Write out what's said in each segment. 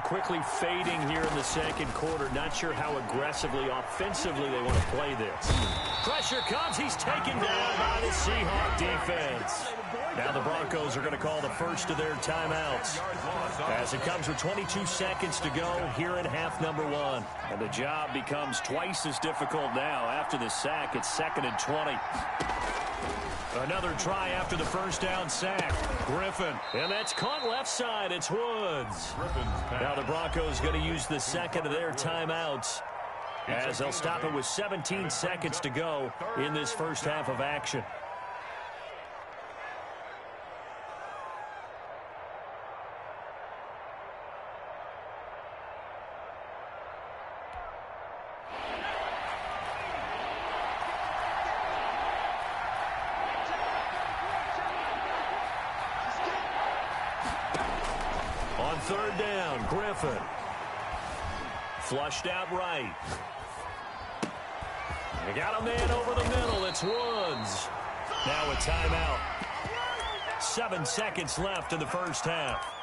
quickly fading here in the second quarter. Not sure how aggressively, offensively they want to play this. Pressure comes. He's taken down by the Seahawk defense. Now the Broncos are going to call the first of their timeouts as it comes with 22 seconds to go here in half number one. And the job becomes twice as difficult now. After the sack, it's 2nd and 20. Another try after the first down sack. Griffin. And that's caught left side. It's Woods. Now the Broncos going to use the second of their timeouts as they'll stop it with 17 seconds to go in this first half of action. On third down, Griffin. Flushed out right. They got a man over the middle. It's Woods. Now a timeout. 7 seconds left in the first half.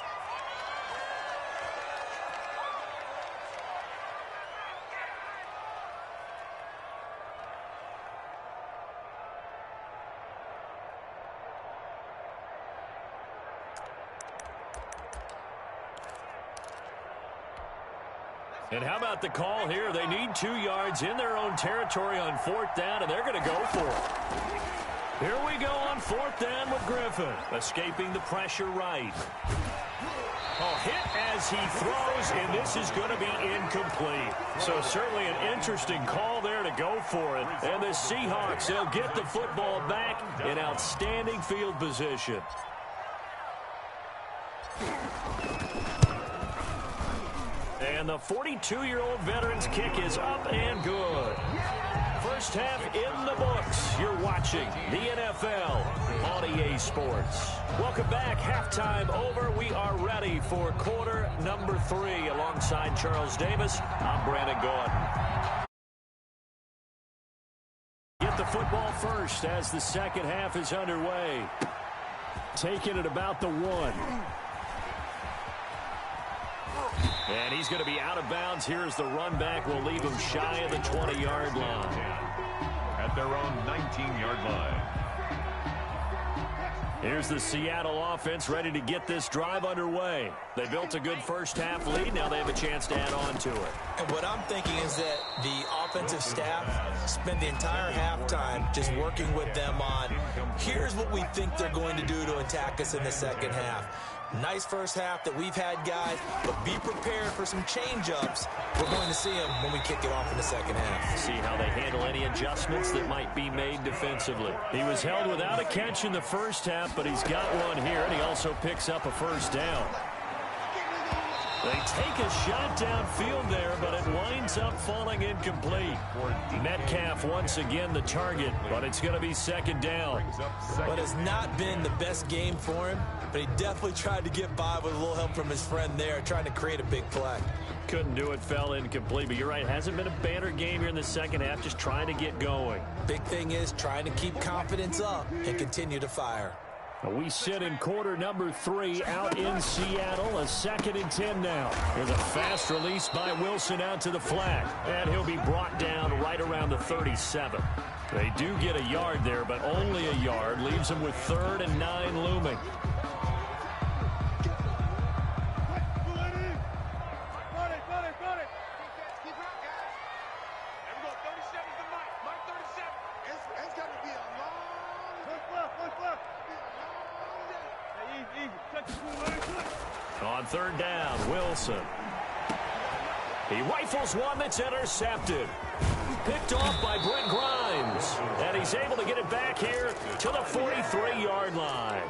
And how about the call here? They need 2 yards in their own territory on 4th down, and they're going to go for it. Here we go on 4th down with Griffin. Escaping the pressure right. Oh, hit as he throws, and this is going to be incomplete. So certainly an interesting call there to go for it. And the Seahawks, they'll get the football back in outstanding field position. And the 42-year-old veteran's kick is up and good. First half in the books. You're watching the NFL on EA Sports. Welcome back. Halftime over. We are ready for quarter number 3. Alongside Charles Davis, I'm Brandon Gordon. Get the football first as the second half is underway. Taking it about the 1. And he's going to be out of bounds. Here's the run back. Will leave him shy of the 20-yard line. At their own 19-yard line. Here's the Seattle offense ready to get this drive underway. They built a good first half lead. Now they have a chance to add on to it. And what I'm thinking is that the offensive staff spent the entire halftime just working with them on, here's what we think they're going to do to attack us in the second half. Nice first half that we've had, guys, but be prepared for some change-ups. We're going to see them when we kick it off in the second half. See how they handle any adjustments that might be made defensively. He was held without a catch in the first half, but he's got one here, and he also picks up a first down. They take a shot downfield there, but it winds up falling incomplete. Metcalf once again the target, but it's going to be second down. But it's not been the best game for him, but he definitely tried to get by with a little help from his friend there, trying to create a big play. Couldn't do it, fell incomplete, but you're right, hasn't been a banner game here in the second half, just trying to get going. Big thing is trying to keep confidence up and continue to fire. We sit in quarter number 3 out in Seattle. A 2nd and 10 now. Here's a fast release by Wilson out to the flat. And he'll be brought down right around the 37. They do get a yard there, but only a yard. Leaves them with 3rd and 9 looming. On 3rd down, Wilson. He rifles one that's intercepted. Picked off by Brent Grimes. And he's able to get it back here to the 43-yard line.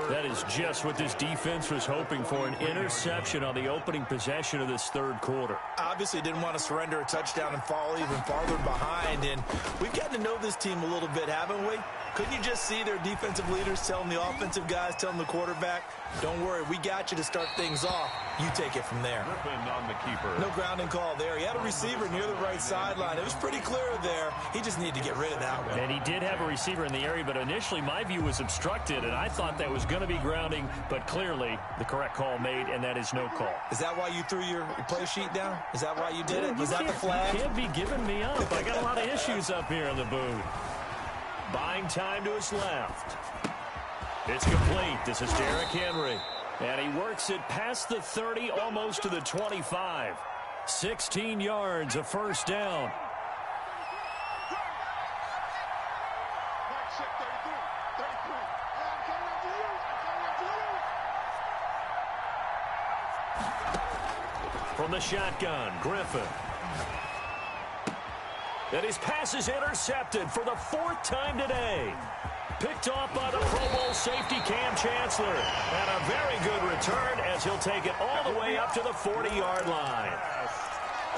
That is just what this defense was hoping for, an interception on the opening possession of this third quarter. Obviously didn't want to surrender a touchdown and fall even farther behind. And we've gotten to know this team a little bit, haven't we? Couldn't you just see their defensive leaders telling the offensive guys, telling the quarterback, don't worry, we got you to start things off. You take it from there. On the keeper. No grounding call there. He had a receiver near the right side. sideline. It was pretty clear there. He just needed to get rid of that one. And he did have a receiver in the area, but initially my view was obstructed, and I thought that was going to be grounding, but clearly the correct call made, and that is no call. Is that why you threw your play sheet down? Is that why you did it? Was that the flag? You can't be giving me up. I got a lot of issues up here in the booth. Buying time to his left. It's complete. This is Derrick Henry. And he works it past the 30, almost to the 25. 16 yards, a first down. From the shotgun, Griffin. And his pass is intercepted for the 4th time today. Picked off by the Pro Bowl safety Cam Chancellor. And a very good return as he'll take it all the way up to the 40-yard line.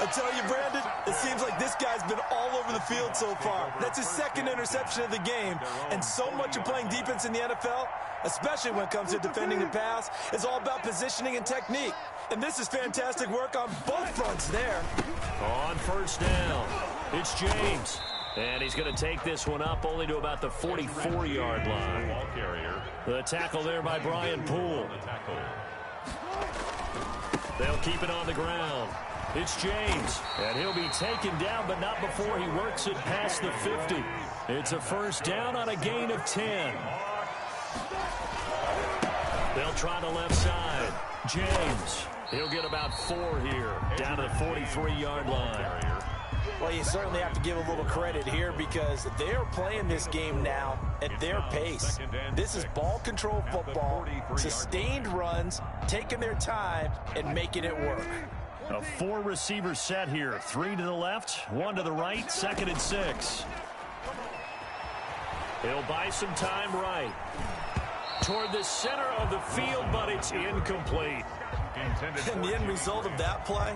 I tell you, Brandon, it seems like this guy's been all over the field so far. That's his 2nd interception of the game. And so much of playing defense in the NFL, especially when it comes to defending the pass, is all about positioning and technique. And this is fantastic work on both fronts there. On first down, it's James. And he's going to take this one up only to about the 44-yard line. The tackle there by Brian Poole. They'll keep it on the ground. It's James, and he'll be taken down, but not before he works it past the 50. It's a first down on a gain of 10. They'll try the left side. James, he'll get about 4 here, down to the 43-yard line. Well, you certainly have to give a little credit here because they are playing this game now at their pace. This is ball control football, sustained runs, taking their time, and making it work. A 4-receiver set here. 3 to the left, 1 to the right, 2nd and 6. He'll buy some time right. Toward the center of the field, but it's incomplete. And the end result of that play,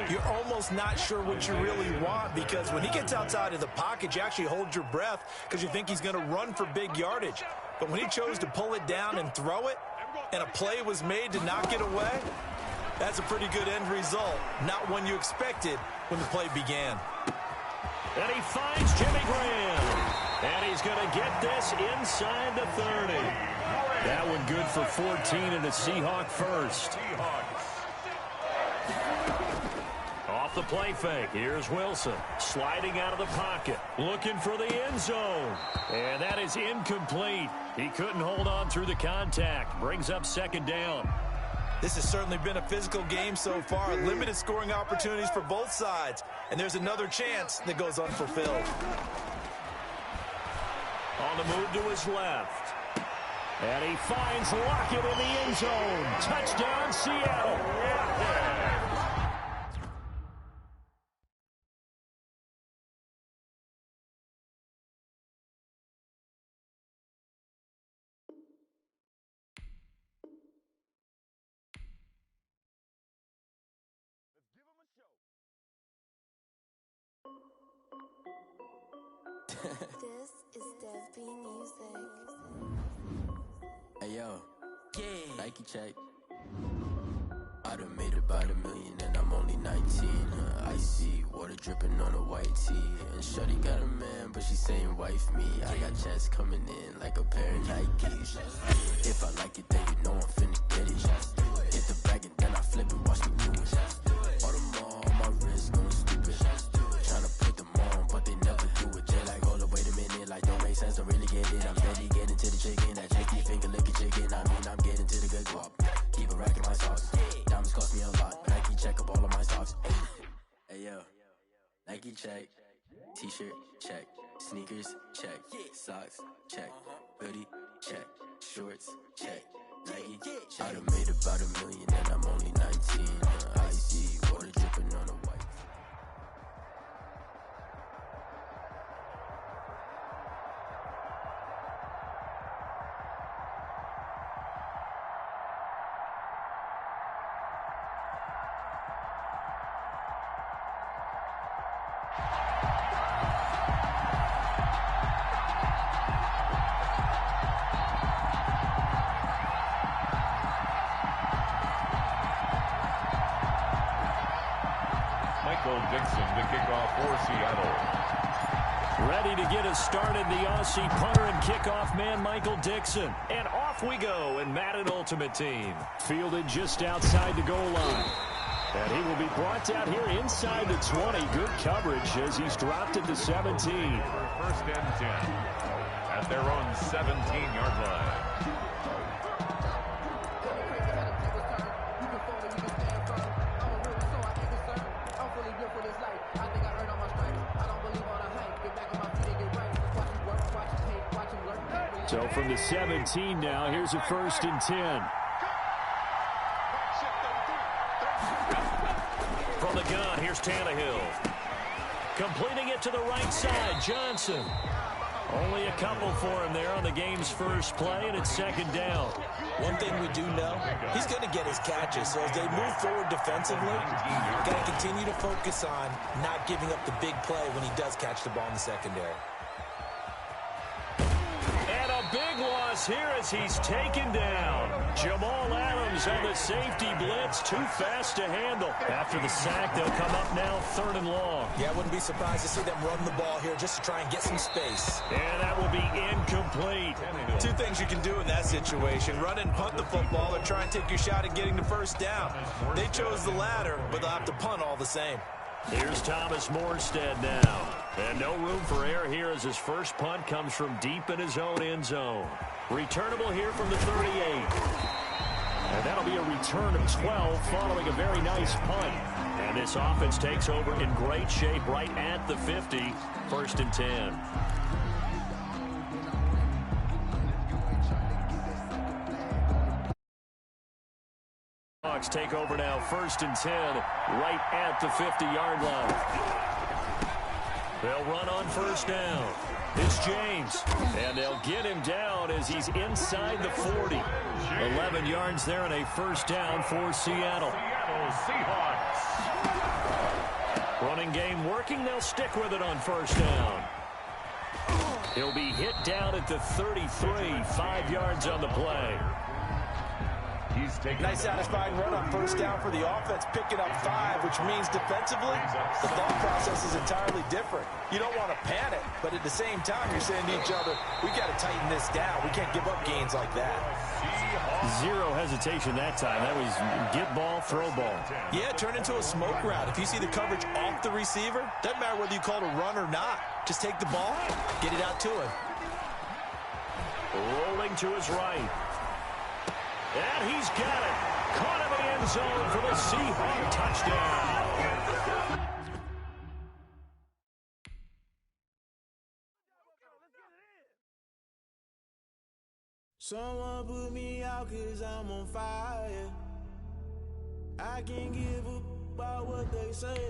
you're almost not sure what you really want because when he gets outside of the pocket, you actually hold your breath because you think he's going to run for big yardage. But when he chose to pull it down and throw it, and a play was made to knock it away, that's a pretty good end result, not one you expected when the play began. And he finds Jimmy Graham. And he's going to get this inside the 30. That one good for 14 and a Seahawk first. Off the play fake. Here's Wilson sliding out of the pocket, looking for the end zone. And that is incomplete. He couldn't hold on through the contact. Brings up 2nd down. This has certainly been a physical game so far. Limited scoring opportunities for both sides. And there's another chance that goes unfulfilled. On the move to his left. And he finds Lockett in the end zone. Touchdown, Seattle. This is Dev B Music. Hey yo, Nike check. I done made about $1 million and I'm only 19. Icy water dripping on a white tee. And shorty got a man, but she saying wife me. I got checks coming in like a pair of Nikes. If I like it, then you know I'm finna get it. Hit the bag and then I flip it, watch me do it. All them all on my wrist going stupid. Tryna put them on, but they never do it. They like, hold up, wait a minute, like don't make sense, don't really get it. I'm steady getting to the chicken, that checky finger licking chicken. I mean, I'm getting to the good guap. Keep a rack in my sauce. Diamonds cost me a lot. Nike check up all of my stocks. Hey yo, Nike check. T-shirt check. Sneakers check. Socks check. Hoodie check. Shorts check. Nike check. I done made about $1 million and I'm only 19. Icy water dripping on a white. Michael Dixon to kick off for Seattle. Ready to get us started, the Aussie punter and kickoff man, Michael Dixon. And off we go in Madden Ultimate Team. Fielded just outside the goal line. And he will be brought down here inside the 20. Good coverage as he's dropped it to 17. First and 10 at their own 17-yard line. So from the 17 now, here's a 1st and 10. From the gun, here's Tannehill. Completing it to the right side, Johnson. Only a couple for him there on the game's first play, and it's 2nd down. One thing we do know, he's going to get his catches. So as they move forward defensively, got to continue to focus on not giving up the big play when he does catch the ball in the secondary. And a big loss here as he's taken down. Jamal Adams on the safety blitz, too fast to handle. After the sack, they'll come up now 3rd and long. Yeah, I wouldn't be surprised to see them run the ball here just to try and get some space. And that will be incomplete. Two things you can do in that situation: run and punt the football, or try and take your shot at getting the 1st down. They chose the latter, but they'll have to punt all the same. Here's Thomas Morstead now. And no room for error here as his first punt comes from deep in his own end zone. Returnable here from the 38. And that'll be a return of 12 following a very nice punt. And this offense takes over in great shape right at the 50. 1st and 10. Hawks take over now, 1st and 10, right at the 50-yard line. They'll run on 1st down. It's James, and they'll get him down as he's inside the 40. 11 yards there and a 1st down for Seattle. Seahawks. Running game working. They'll stick with it on 1st down. He'll be hit down at the 33, 5 yards on the play. Nice satisfying run on 1st down for the offense, picking up 5, which means defensively, the thought process is entirely different. You don't want to panic, but at the same time, you're saying to each other, we got to tighten this down. We can't give up gains like that. Zero hesitation that time. That was get ball, throw ball. Yeah, turn into a smoke route. If you see the coverage off the receiver, doesn't matter whether you call it a run or not. Just take the ball, get it out to him. Rolling to his right. And he's got it. Caught in the end zone for the Seahawks touchdown. Someone put me out 'cause I'm on fire. I can't give up about what they say.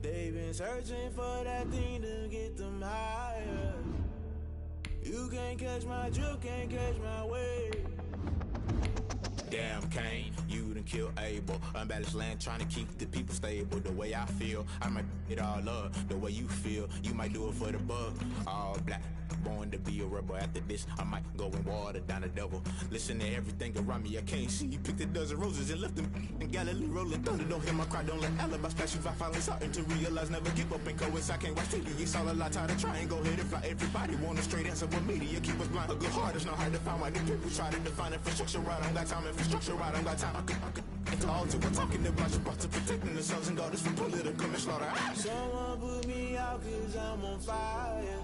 They've been searching for that thing to get them higher. You can't catch my drift, can't catch my wave. Damn, Kane, you done killed Abel. Unbalanced land, trying to keep the people stable. The way I feel, I might it all up. The way you feel, you might do it for the bug. All black, born to be a rebel. After this, I might go and water down the devil. Listen to everything around me, I can't see. Picked a dozen roses and left them in Galilee rolling thunder. Don't hear my cry, don't let alibis pass you. I finally starting to realize, never give up and coincide. I can't watch TV, it's all a lot. Tired of trying, go ahead and fly. Everybody want a straight answer, but media keep us blind. A good heart is not hard to find. Why the people try to define infrastructure right? I don't got time, infrastructure right, I don't got time. I could clouds and we're talking about you, about to protecting the sons and daughters from political manslaughter. Someone put me out 'cause I'm on fire.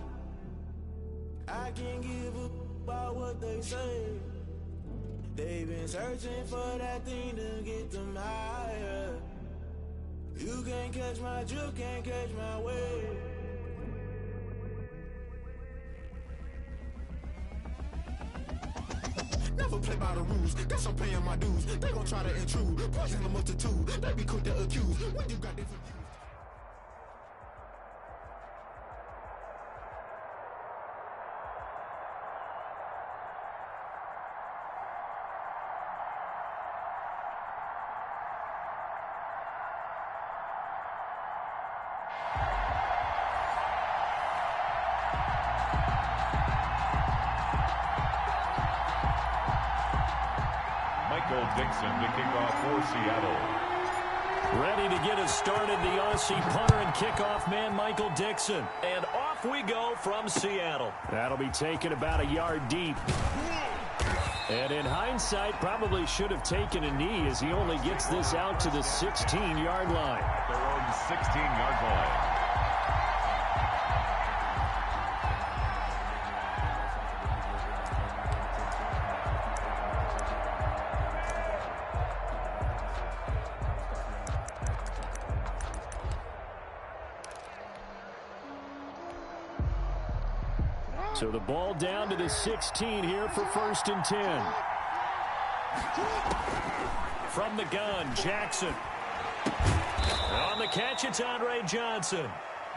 I can't give up about what they say. They've been searching for that thing to get them higher. You can't catch my drift, can't catch my wave. Never play by the rules, guess I'm paying my dues. They gon' try to intrude, poison the multitude. They be quick to accuse. When you got different. Michael Dixon to kick off for Seattle. Ready to get us started, the Aussie punter and kickoff man, Michael Dixon. And off we go from Seattle. That'll be taken about a yard deep. And in hindsight, probably should have taken a knee as he only gets this out to the 16-yard line. Their own 16-yard line. So the ball down to the 16 here for 1st and 10. From the gun, Jackson. On the catch, it's Andre Johnson.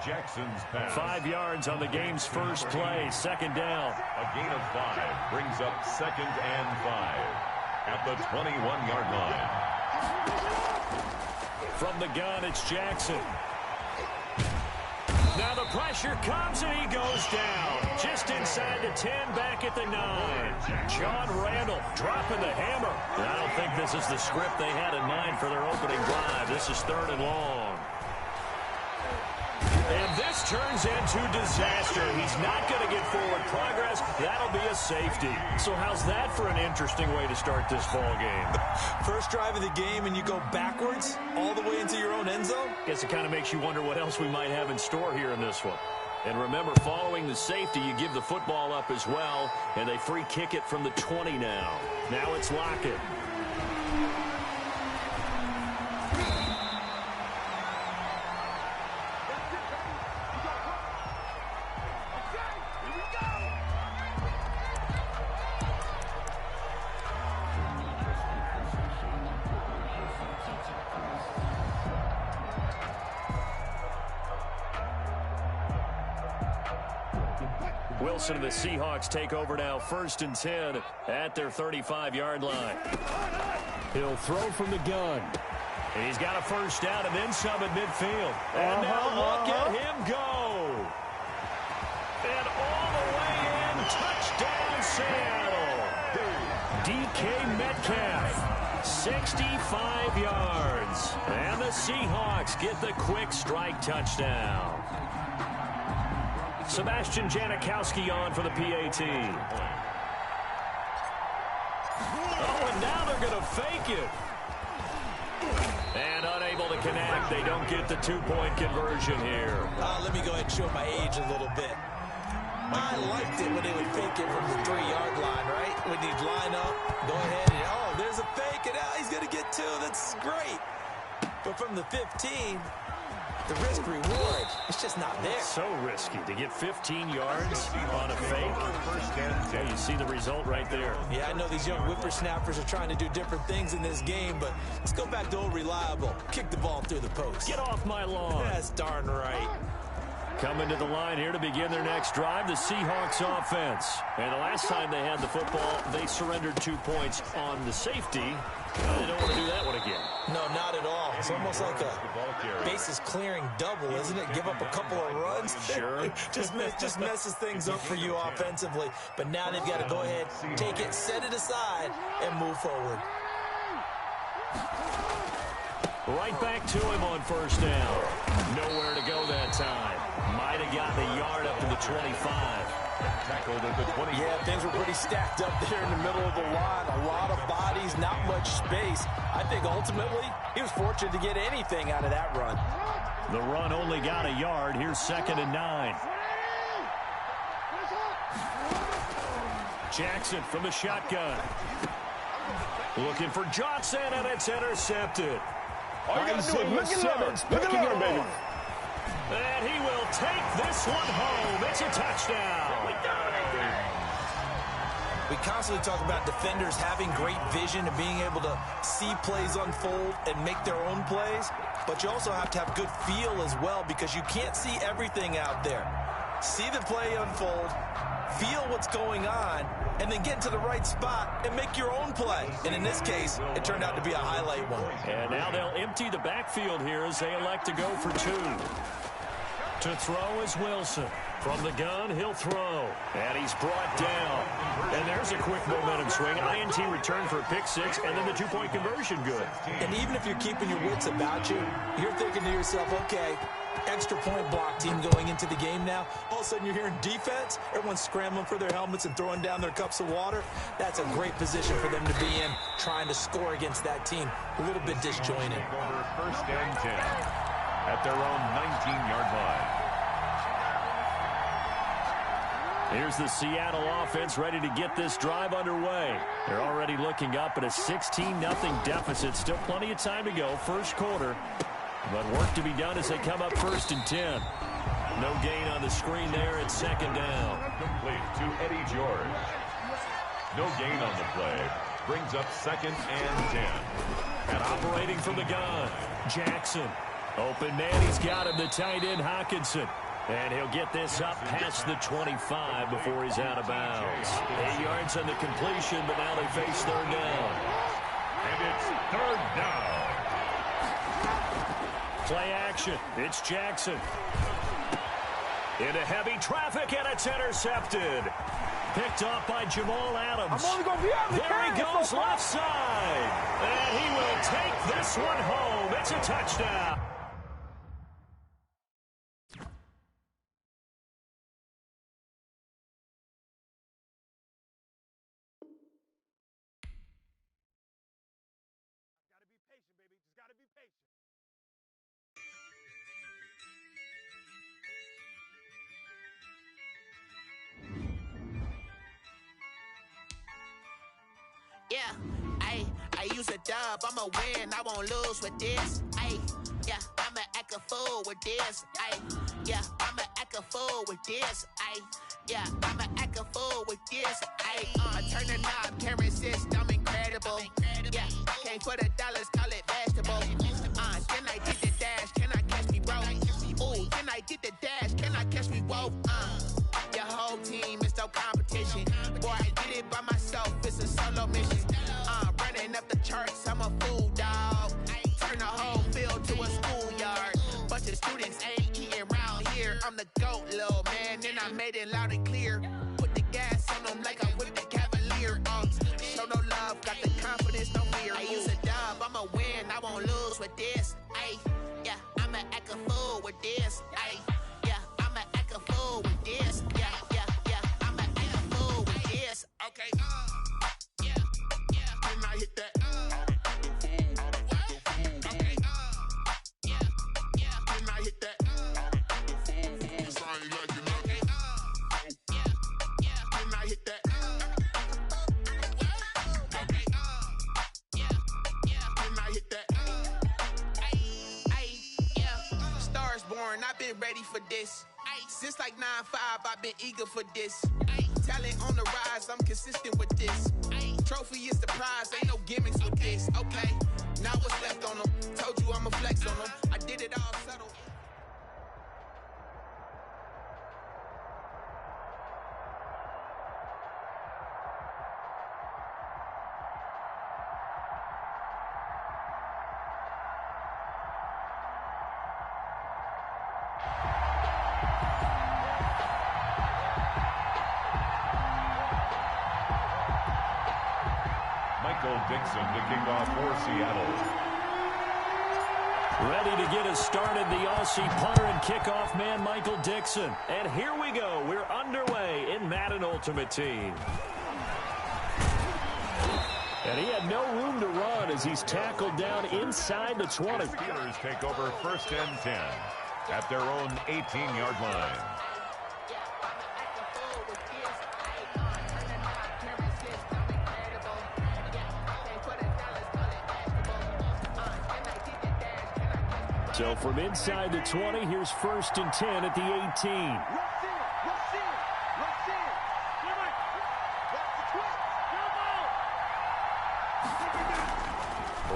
Jackson's pass. 5 yards on the game's first play, 2nd down. A gain of 5 brings up 2nd and 5 at the 21-yard line. From the gun, it's Jackson. Now the pressure comes and he goes down. Just inside the 10, back at the 9. John Randall dropping the hammer. I don't think this is the script they had in mind for their opening drive. This is 3rd and long. And this turns into disaster. He's not going to get forward progress. That'll be a safety. So how's that for an interesting way to start this ball game? First drive of the game and you go backwards all the way into your own end zone? Guess it kind of makes you wonder what else we might have in store here in this one. And remember, following the safety, you give the football up as well, and they free kick it from the 20 now. Now it's Lockett. Wilson and the Seahawks take over now, 1st and 10 at their 35-yard line. He'll throw from the gun. And he's got a 1st down and then some at midfield. And now look at him go. And all the way in, touchdown Seattle. DK Metcalf, 65 yards. And the Seahawks get the quick strike touchdown. Sebastian Janikowski on for the PAT. Oh, and now they're going to fake it. And unable to connect. They don't get the 2-point conversion here. Let me go ahead and show my age a little bit. I liked it when they would fake it from the 3-yard line, right? When you'd line up, go ahead and, oh, there's a fake, and now he's going to get 2. That's great. But from the 15... the risk reward, it's just not there. So risky to get 15 yards on a fake. Yeah, you see the result right there. Yeah, I know these young whippersnappers are trying to do different things in this game, but let's go back to old reliable. Kick the ball through the post. Get off my lawn. That's darn right. Coming to the line here to begin their next drive, the Seahawks offense. And the last time they had the football, they surrendered 2 points on the safety. They don't want to do that one again. No, not at all. It's almost like a bases clearing double, isn't it? Give up a couple of runs. Sure. just messes things up for you offensively. But now they've got to go ahead, take it, set it aside, and move forward. Right back to him on 1st down. Nowhere to go that time. Might have gotten a yard up to the 25. Tackled at the 20. Yeah, things were pretty stacked up there in the middle of the line. A lot of bodies, not much space. I think ultimately he was fortunate to get anything out of that run. The run only got a yard. Here's 2nd and 9. Jackson from the shotgun. Looking for Johnson, and it's intercepted. All you got to do is look at Lawrence. Look at Lawrence, baby. And he will take this one home. It's a touchdown. We constantly talk about defenders having great vision and being able to see plays unfold and make their own plays. But you also have to have good feel as well, because you can't see everything out there. See the play unfold, feel what's going on, and then get into the right spot and make your own play. And in this case, it turned out to be a highlight one. And now they'll empty the backfield here as they elect to go for 2. To throw is Wilson. From the gun, he'll throw. And he's brought down. And there's a quick momentum swing. INT return for a pick six, and then the two-point conversion good. And even if you're keeping your wits about you, you're thinking to yourself, okay, extra point block team going into the game now. All of a sudden you're hearing defense. Everyone's scrambling for their helmets and throwing down their cups of water. That's a great position for them to be in, trying to score against that team. A little bit disjointed. First and 10 at their own 19-yard line. Here's the Seattle offense ready to get this drive underway. They're already looking up at a 16-0 deficit. Still plenty of time to go, first quarter. But work to be done as they come up first and 10. No gain on the screen there at second down. Complete to Eddie George. No gain on the play. Brings up second and 10. And operating from the gun, Jackson. Open man, he's got him, the tight end, Hawkinson. And he'll get this up past the 25 before he's out of bounds. 8 yards on the completion, but now they face third down. And it's third down. Play action. It's Jackson. Into heavy traffic, and it's intercepted. Picked off by Jamal Adams. There he goes, left side. And he will take this one home. It's a touchdown. Yeah, I use a dub, I'ma win, I won't lose with this. Yeah, I'ma act a fool with this. Yeah, I'ma act a fool with this. Yeah, I'ma act a fool with this. Turn the knob, camera system incredible. Yeah, came for the dollars, call it vegetable. Then I did the dash, can I catch me, bro? Ooh, then I did the dash, can I catch me, whoa? Your whole team is no competition. Boy, I did it by myself, it's a solo mission. Running up the charts, I'm a fool, dog. Turn the whole field to a schoolyard. Bunch of students ain't eating around here. I'm the GOAT, little man, and I made it loud and clear. Put the gas on them like I whipped the Cavalier. Show no love, got the confidence, no fear. I use a dub, I'ma win, I won't lose with this. Yeah, I'ma act a fool with this. Yeah, I'ma act a fool with this. Yeah, I'ma act a fool with this. Okay, yeah, can I hit that? Okay, yeah, can I hit that? Cause I ain't like it. Okay, yeah, can I hit that? Okay, yeah, can I hit that? Yeah, Stars born, I've been ready for this. Since like 9-5, I've been eager for this. Talent on the rise, I'm consistent with this. Trophy is the prize, ain't no gimmicks with this. Okay, now what's left on them? Told you I'ma flex on them. I did it all subtle. Dixon to kick off for Seattle. Ready to get us started, the Aussie punter and kickoff man, Michael Dixon. And here we go. We're underway in Madden Ultimate Team. And he had no room to run as he's tackled down inside the 20. Steelers take over first and 10 at their own 18-yard line. So from inside the 20, here's first and 10 at the 18.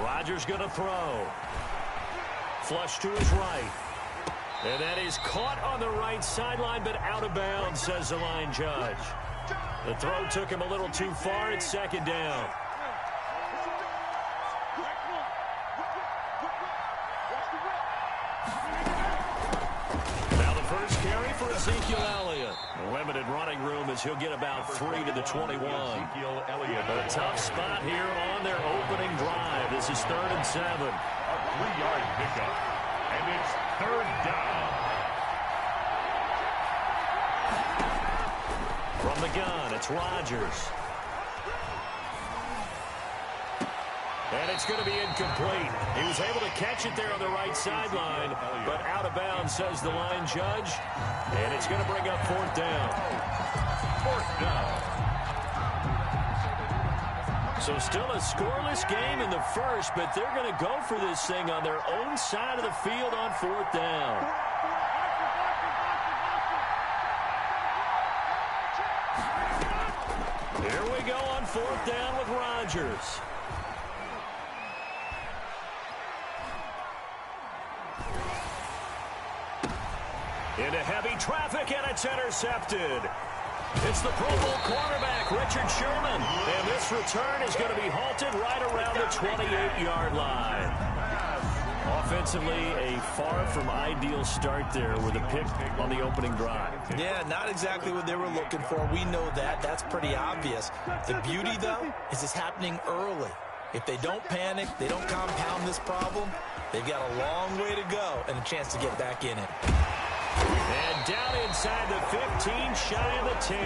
Rodgers going to throw. Flush to his right. And that is caught on the right sideline, but out of bounds, says the line judge. The throw took him a little too far. It's second down. for Ezekiel Elliott. Limited running room as he'll get about 3 to the 21. Ezekiel Elliott. A tough spot here on their opening drive. This is 3rd and 7. A 3-yard pickup. And it's 3rd down. From the gun, it's Rodgers. And it's going to be incomplete. He was able to catch it there on the right sideline, but out of bounds, says the line judge. And it's going to bring up 4th down. 4th down. So still a scoreless game in the first, but they're going to go for this thing on their own side of the field on 4th down. Here we go on 4th down with Rodgers. Into heavy traffic, and it's intercepted. It's the Pro Bowl cornerback, Richard Sherman. And this return is going to be halted right around the 28-yard line. Offensively, a far from ideal start there with a pick on the opening drive. Yeah, not exactly what they were looking for. We know that. That's pretty obvious. The beauty, though, is it's happening early. If they don't panic, they don't compound this problem, they've got a long way to go and a chance to get back in it. And down inside the 15, shy of the 10.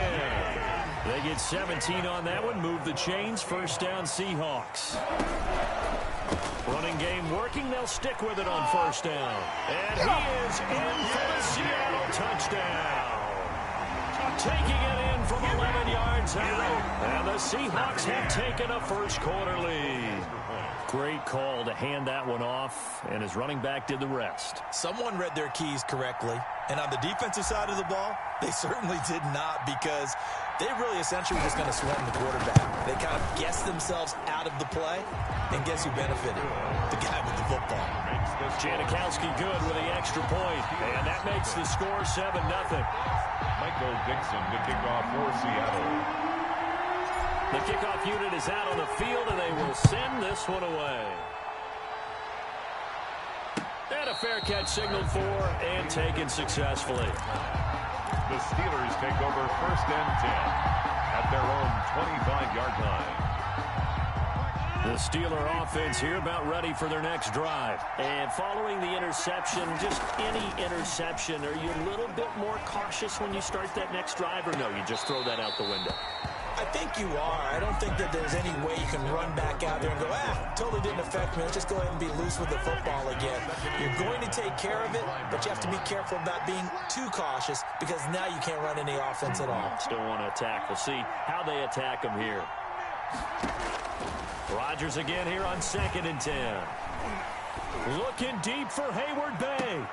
They get 17 on that one, move the chains, 1st down Seahawks. Running game working, they'll stick with it on 1st down. And he is in for the Seattle touchdown. Taking it in from 11 yards out. And the Seahawks have taken a first-quarter lead. Great call to hand that one off, and his running back did the rest. Someone read their keys correctly, and on the defensive side of the ball, they certainly did not, because they really essentially were just going to swarm the quarterback. They kind of guessed themselves out of the play, and guess who benefited? The guy with the football. Janikowski good with the extra point, and that makes the score 7-0. Michael Dixon to kick off for Seattle. The kickoff unit is out on the field, and they will send this one away. And a fair catch signaled for and taken successfully. The Steelers take over 1st and 10 at their own 25-yard line. The Steeler offense here about ready for their next drive. And following the interception, just any interception, are you a little bit more cautious when you start that next drive, or no, you just throw that out the window? I think you are. I don't think that there's any way you can run back out there and go, totally didn't affect me. Let's just go ahead and be loose with the football again. You're going to take care of it, but you have to be careful about being too cautious, because now you can't run any offense at all. Still want to attack. We'll see how they attack them here. Rodgers again here on 2nd and 10. Looking deep for Hayward Bay.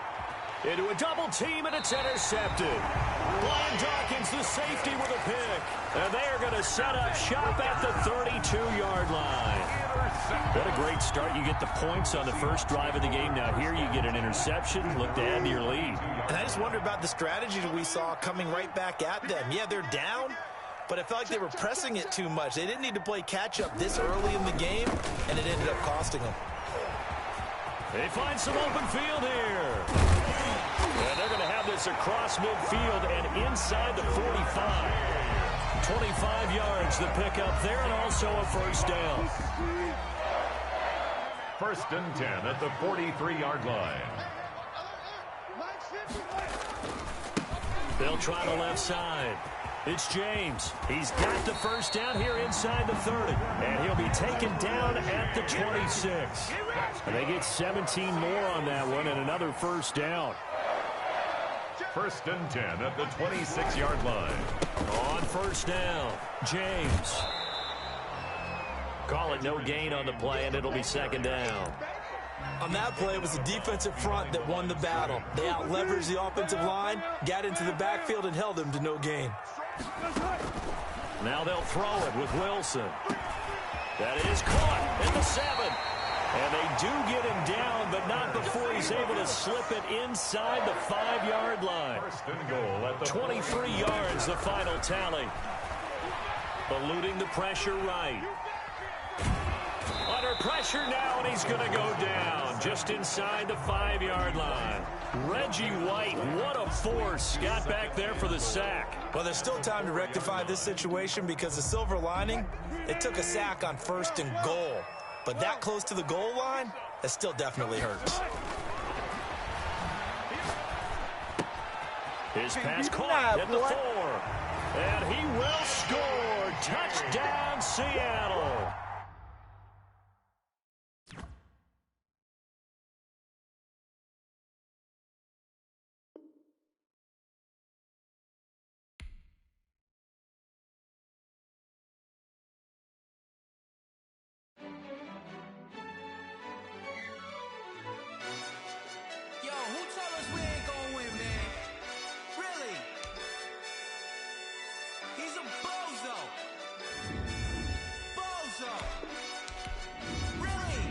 Into a double team, and it's intercepted. Brian Dawkins, the safety, with a pick. And they are going to set up shop at the 32-yard line. What a great start. You get the points on the first drive of the game. Now here you get an interception. Look to add to your lead. And I just wonder about the strategy that we saw coming right back at them. Yeah, they're down, but I felt like they were pressing it too much. They didn't need to play catch-up this early in the game, and it ended up costing them. They find some open field here. And they're going to have this across midfield and inside the 45. 25 yards the pickup there, and also a 1st down. 1st and 10 at the 43-yard line. They'll try the left side. It's James. He's got the 1st down here inside the 30. And he'll be taken down at the 26. And they get 17 more on that one and another 1st down. 1st and 10 at the 26-yard line. On 1st down, James. Call it no gain on the play, and it'll be 2nd down. On that play, it was the defensive front that won the battle. They out-leveraged the offensive line, got into the backfield, and held them to no gain. Now they'll throw it with Wilson. That is caught at the 7. And they do get him down, but not before he's able to slip it inside the 5-yard line. 1st and goal at the 23 yards, the final tally. Eluding the pressure right. Under pressure. pressure now, and he's going to go down just inside the 5-yard line. Reggie White, what a force, got back there for the sack. Well, there's still time to rectify this situation because the silver lining, it took a sack on 1st and goal. But that close to the goal line, that still definitely hurts. His pass caught at the 4. And he will score. Touchdown, Seattle. Yo, who told us we ain't gonna win, man? Really? He's a bozo. Bozo. Really?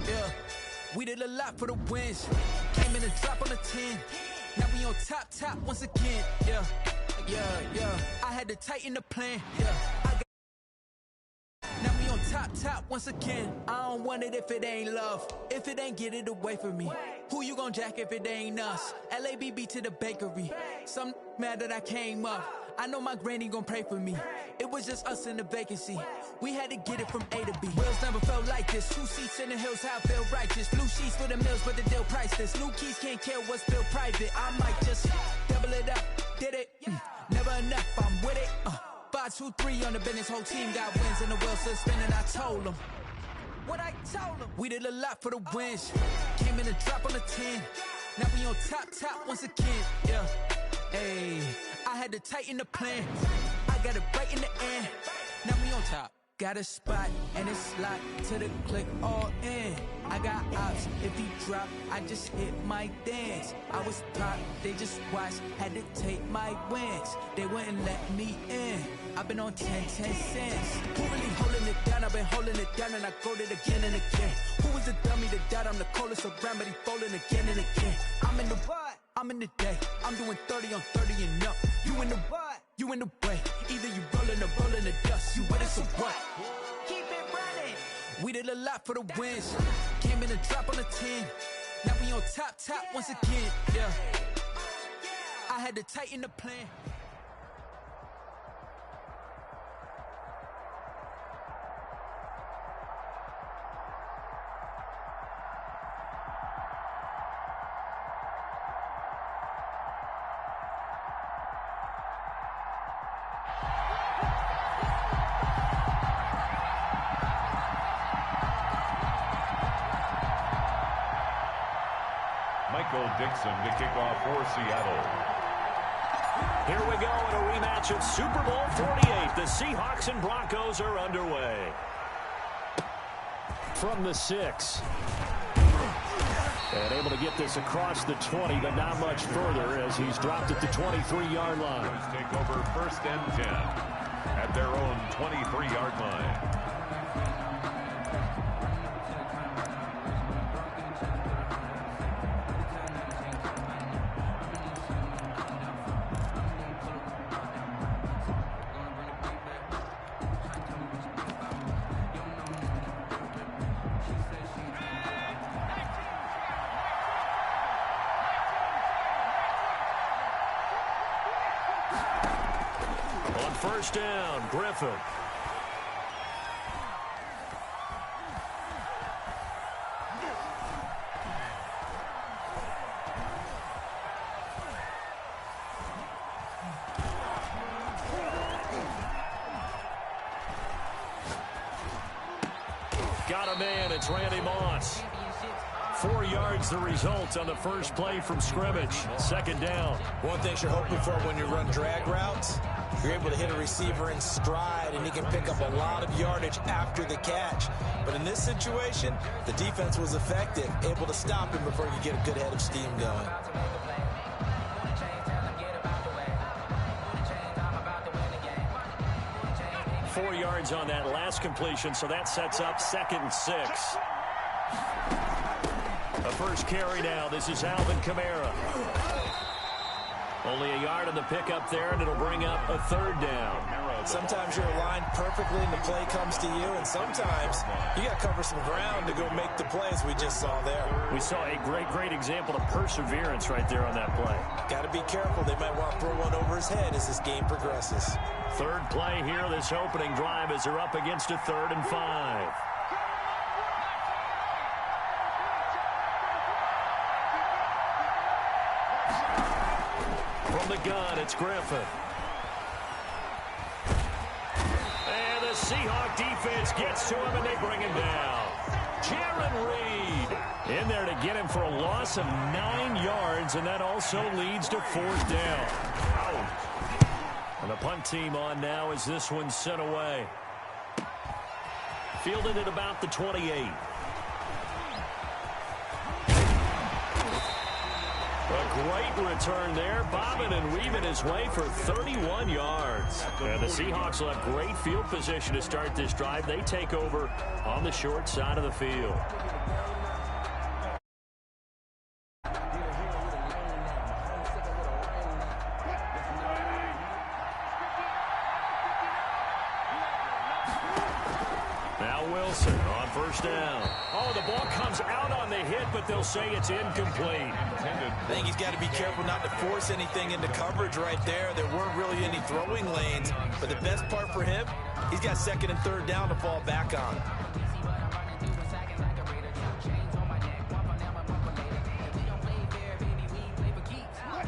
Yeah, we did a lot for the wins. Came in and drop on the 10. Now we on top once again. Yeah. I had to tighten the plan. Yeah. Now we on top once again. I don't want it if it ain't love. If it ain't, get it away from me. Who you gon' jack if it ain't us? LABB to the bakery. Some mad that I came up. I know my granny gon' pray for me. It was just us in the vacancy. We had to get it from A to B. Wheels never felt like this. 2 seats in the hills, how I feel righteous. Blue sheets for the mills, but the deal priceless. New keys can't care what's built private. I might just double it up. Did it? Never enough, I'm with it. 5, 2, 3 on the business. Whole team got wins and the wheels still spinning. I told them what I told them. We did a lot for the wins. Came in and drop on the 10. Now we on top once again. Yeah. Hey, I had to tighten the plan. I got it right in the end. Now we on top. Got a spot and it's locked to the click all in. I got ops, if he drop, I just hit my dance. I was top, they just watched, had to take my wins. They wouldn't let me in. I've been on 10 cents. Who really holding it down? I've been holding it down and I go it again and again. Who was the dummy that died? I'm the coldest around, but he falling again and again. I'm in the what? I'm in the day. I'm doing 30 on 30 and up. You in the what? You in the way. Either you rolling or rolling the dust. You with us or what? Keep it running. We did a lot for the wins. Came in and drop on the 10. Now we on top once again. Yeah. I had to tighten the plan. Dixon to kick off for Seattle. Here we go in a rematch of Super Bowl 48. The Seahawks and Broncos are underway. From the 6. And able to get this across the 20, but not much further as he's dropped at the 23-yard line. Take over 1st and 10 at their own 23-yard line. First down, Griffin. Got a man, it's Randy Moss. 4 yards the result on the first play from scrimmage. 2nd down. One thing you're hoping for when you run drag routes, you're able to hit a receiver in stride, and he can pick up a lot of yardage after the catch. But in this situation, the defense was effective, able to stop him before he could get a good head of steam going. Four yards on that last completion, so that sets up 2nd and 6. The first carry now. This is Alvin Kamara. Only a yard on the pickup there, and it'll bring up a 3rd down. Kamara Sometimes you're aligned perfectly and the play comes to you, and sometimes you got to cover some ground to go make the plays we just saw there. We saw a great example of perseverance right there on that play. Got to be careful. They might want to throw one over his head as this game progresses. Third play here, this opening drive, as they're up against a 3rd and 5. From the gun, it's Griffin. And the Seahawk defense gets to him, and they bring him down. Jaron Reed in there to get him for a loss of 9 yards, and that also leads to 4th down. And the punt team on now as this one's sent away. Fielded at about the 28. A great return there, bobbing and weaving his way for 31 yards. And the Seahawks will have great field position to start this drive. They take over on the short side of the field. Now Wilson on 1st down. Oh, the ball comes out on the hit, but they'll say it's incomplete. I think he's got to be careful not to force anything into coverage right there. There weren't really any throwing lanes, but the best part for him, he's got 2nd and 3rd down to fall back on.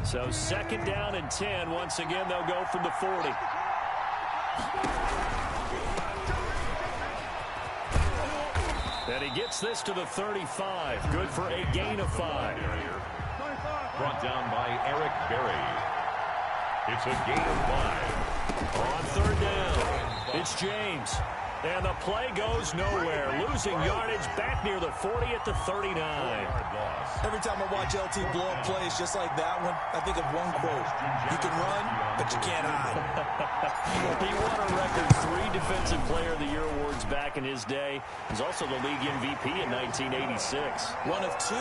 So 2nd down and 10. Once again, they'll go from the 40. And he gets this to the 35. Good for a gain of 5. Brought down by Eric Berry. It's a gain of 5. On 3rd down, it's James. And the play goes nowhere. Losing yardage back near the 40 at the 39. Every time I watch LT blow up plays just like that one, I think of one quote. You can run, but you can't hide. He won a record 3 Defensive Player of the Year awards back in his day. He's also the league MVP in 1986. One of 2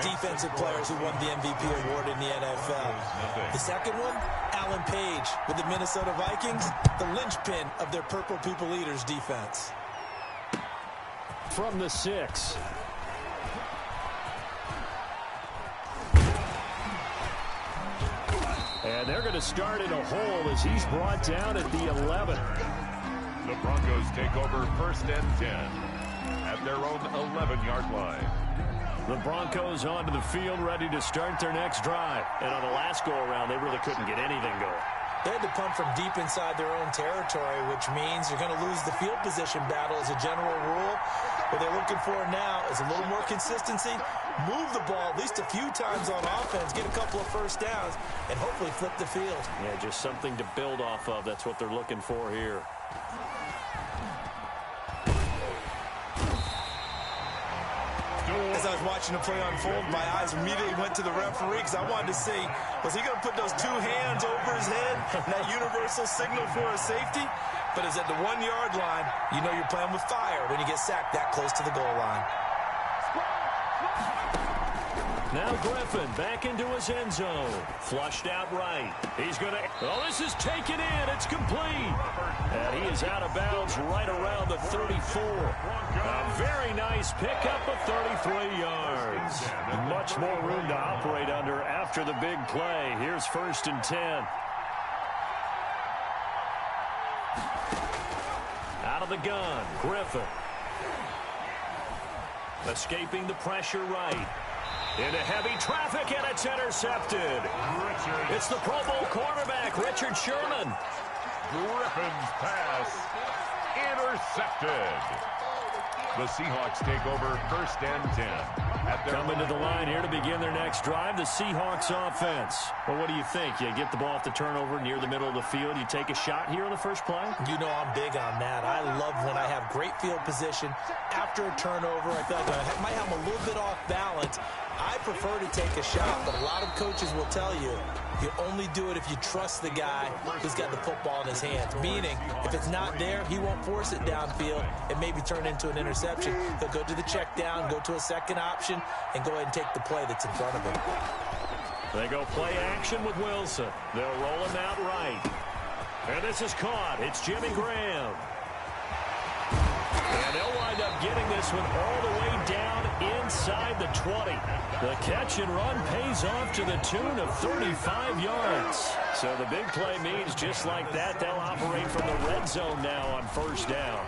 defensive players who won the MVP award in the NFL. The second one, Alan Page with the Minnesota Vikings, the linchpin of their Purple People Eaters defense. From the 6. And they're going to start in a hole as he's brought down at the 11. The Broncos take over 1st and 10 at their own 11-yard line. The Broncos onto the field, ready to start their next drive. And on the last go-around, they really couldn't get anything going. They had to punt from deep inside their own territory, which means you're going to lose the field position battle as a general rule. What they're looking for now is a little more consistency, move the ball at least a few times on offense, get a couple of 1st downs, and hopefully flip the field. Yeah, just something to build off of. That's what they're looking for here. As I was watching the play unfold, my eyes immediately went to the referee because I wanted to see, was he going to put those 2 hands over his head, that universal signal for a safety? But it's at the 1-yard line. You know you're playing with fire when you get sacked that close to the goal line. Now Griffin back into his end zone. Flushed out right. He's going to... Oh, this is taken in. It's complete. And he is out of bounds right around the 34. A very nice pickup of 33 yards. Much more room to operate under after the big play. Here's 1st and 10. Out of the gun, Griffin. Escaping the pressure right. Into heavy traffic, and it's intercepted. It's the Pro Bowl cornerback, Richard Sherman. Griffin's pass intercepted. The Seahawks take over 1st and 10. Coming to the line here to begin their next drive, the Seahawks offense. Well, what do you think? You get the ball off the turnover near the middle of the field. You take a shot here on the first play? You know I'm big on that. I love when I have great field position. After a turnover, I feel like I might have a little bit off balance. I prefer to take a shot, but a lot of coaches will tell you only do it if you trust the guy who's got the football in his hands. Meaning, if it's not there, he won't force it downfield and maybe turn into an interception. He'll go to the check down, go to a second option, and go ahead and take the play that's in front of him. They go play action with Wilson. They'll roll him out right. And this is caught. It's Jimmy Graham. And they'll wind up getting this one all the way down inside the 20. The catch and run pays off to the tune of 35 yards. So the big play means just like that, they'll operate from the red zone now on first down.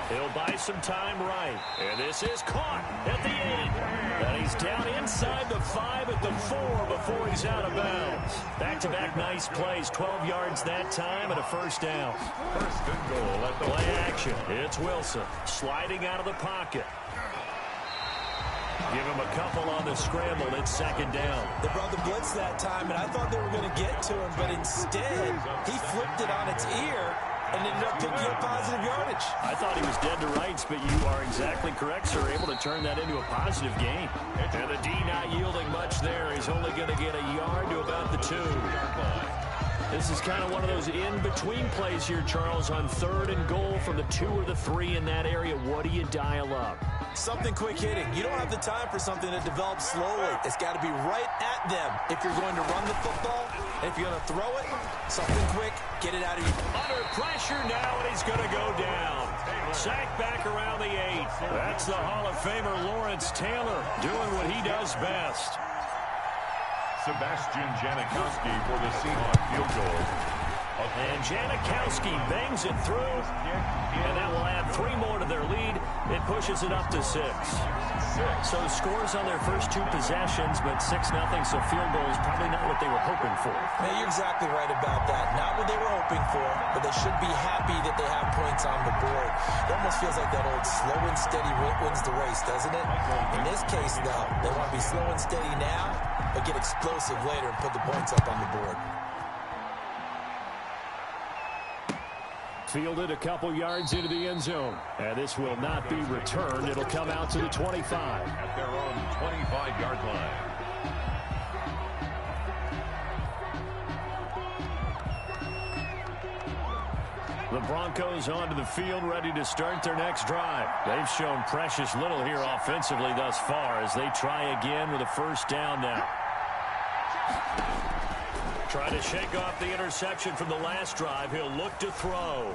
He'll buy some time right. And this is caught at the 8. And he's down inside the 5 at the 4 before he's out of bounds. Back-to-back nice plays, 12 yards that time and a first down. First and goal at the play action. It's Wilson sliding out of the pocket. Give him a couple on the scramble. It's second down. They brought the blitz that time, and I thought they were going to get to him, but instead he flipped it on its ear and ended up picking up positive yardage. I thought he was dead to rights, but you are exactly correct, sir. Able to turn that into a positive gain. And the D not yielding much there. He's only going to get a yard to about the 2. This is kind of one of those in-between plays here, Charles, on third and goal from the 2 or the 3 in that area. What do you dial up? Something quick hitting. You don't have the time for something that develops slowly. It's got to be right at them if you're going to run the football. And if you're going to throw it, something quick, get it out of you. Under pressure now, and he's going to go down. Sacked back around the 8. That's the Hall of Famer Lawrence Taylor doing what he does best. Sebastian Janikowski for the Seahawks field goal. And Janikowski bangs it through, and that will add 3 more to their lead. It pushes it up to 6. So scores on their first 2 possessions, but 6-0, so field goal is probably not what they were hoping for. Hey, you're exactly right about that. Not what they were hoping for, but they should be happy that they have points on the board. It almost feels like that old slow and steady wins the race, doesn't it? In this case, though, they want to be slow and steady now, but get explosive later and put the points up on the board. Fielded a couple yards into the end zone. And this will not be returned. It'll come out to the 25. At their own 25-yard line. The Broncos onto the field, ready to start their next drive. They've shown precious little here offensively thus far as they try again with a first down now. Trying to shake off the interception from the last drive. He'll look to throw.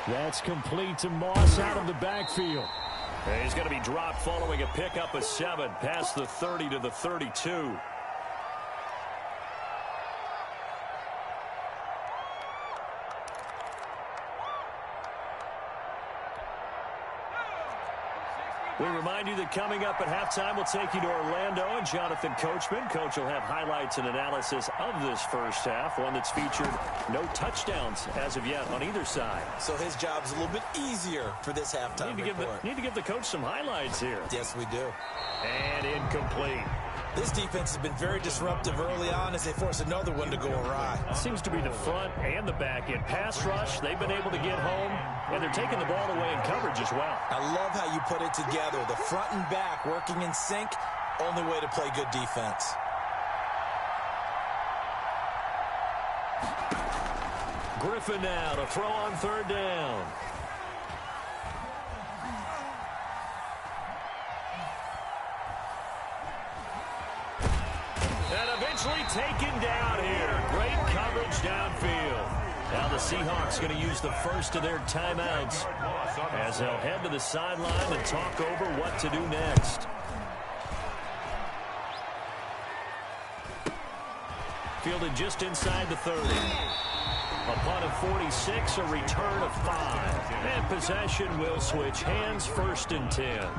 That's complete to Moss out of the backfield. And he's going to be dropped following a pickup of 7 past the 30 to the 32. We remind you that coming up at halftime, we'll take you to Orlando and Jonathan Coachman. Coach will have highlights and analysis of this first half, one that's featured no touchdowns as of yet on either side. So his job's a little bit easier for this halftime report. Need to give the coach some highlights here. Yes, we do. And incomplete. This defense has been very disruptive early on as they force another one to go awry. Seems to be the front and the back end. Pass rush, they've been able to get home, and they're taking the ball away in coverage as well. I love how you put it together. The front and back working in sync, only way to play good defense. Griffin now to throw on third down. Taken down here. Great coverage downfield. Now the Seahawks going to use the first of their timeouts as they'll head to the sideline and talk over what to do next. Fielded just inside the 30. A punt of 46, a return of 5. And possession will switch hands, 1st and 10.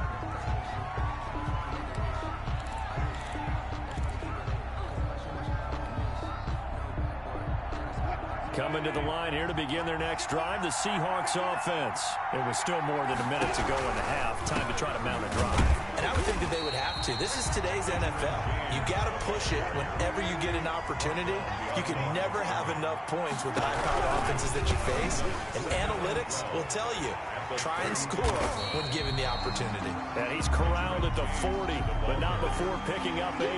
Coming to the line here to begin their next drive, the Seahawks offense. There was still more than a minute to go in the half. Time to try to mount a drive. And I would think that they would have to. This is today's NFL. You got to push it whenever you get an opportunity. You can never have enough points with the high-powered offenses that you face. And analytics will tell you, try and score when given the opportunity. And he's corralled at the 40, but not before picking up 8.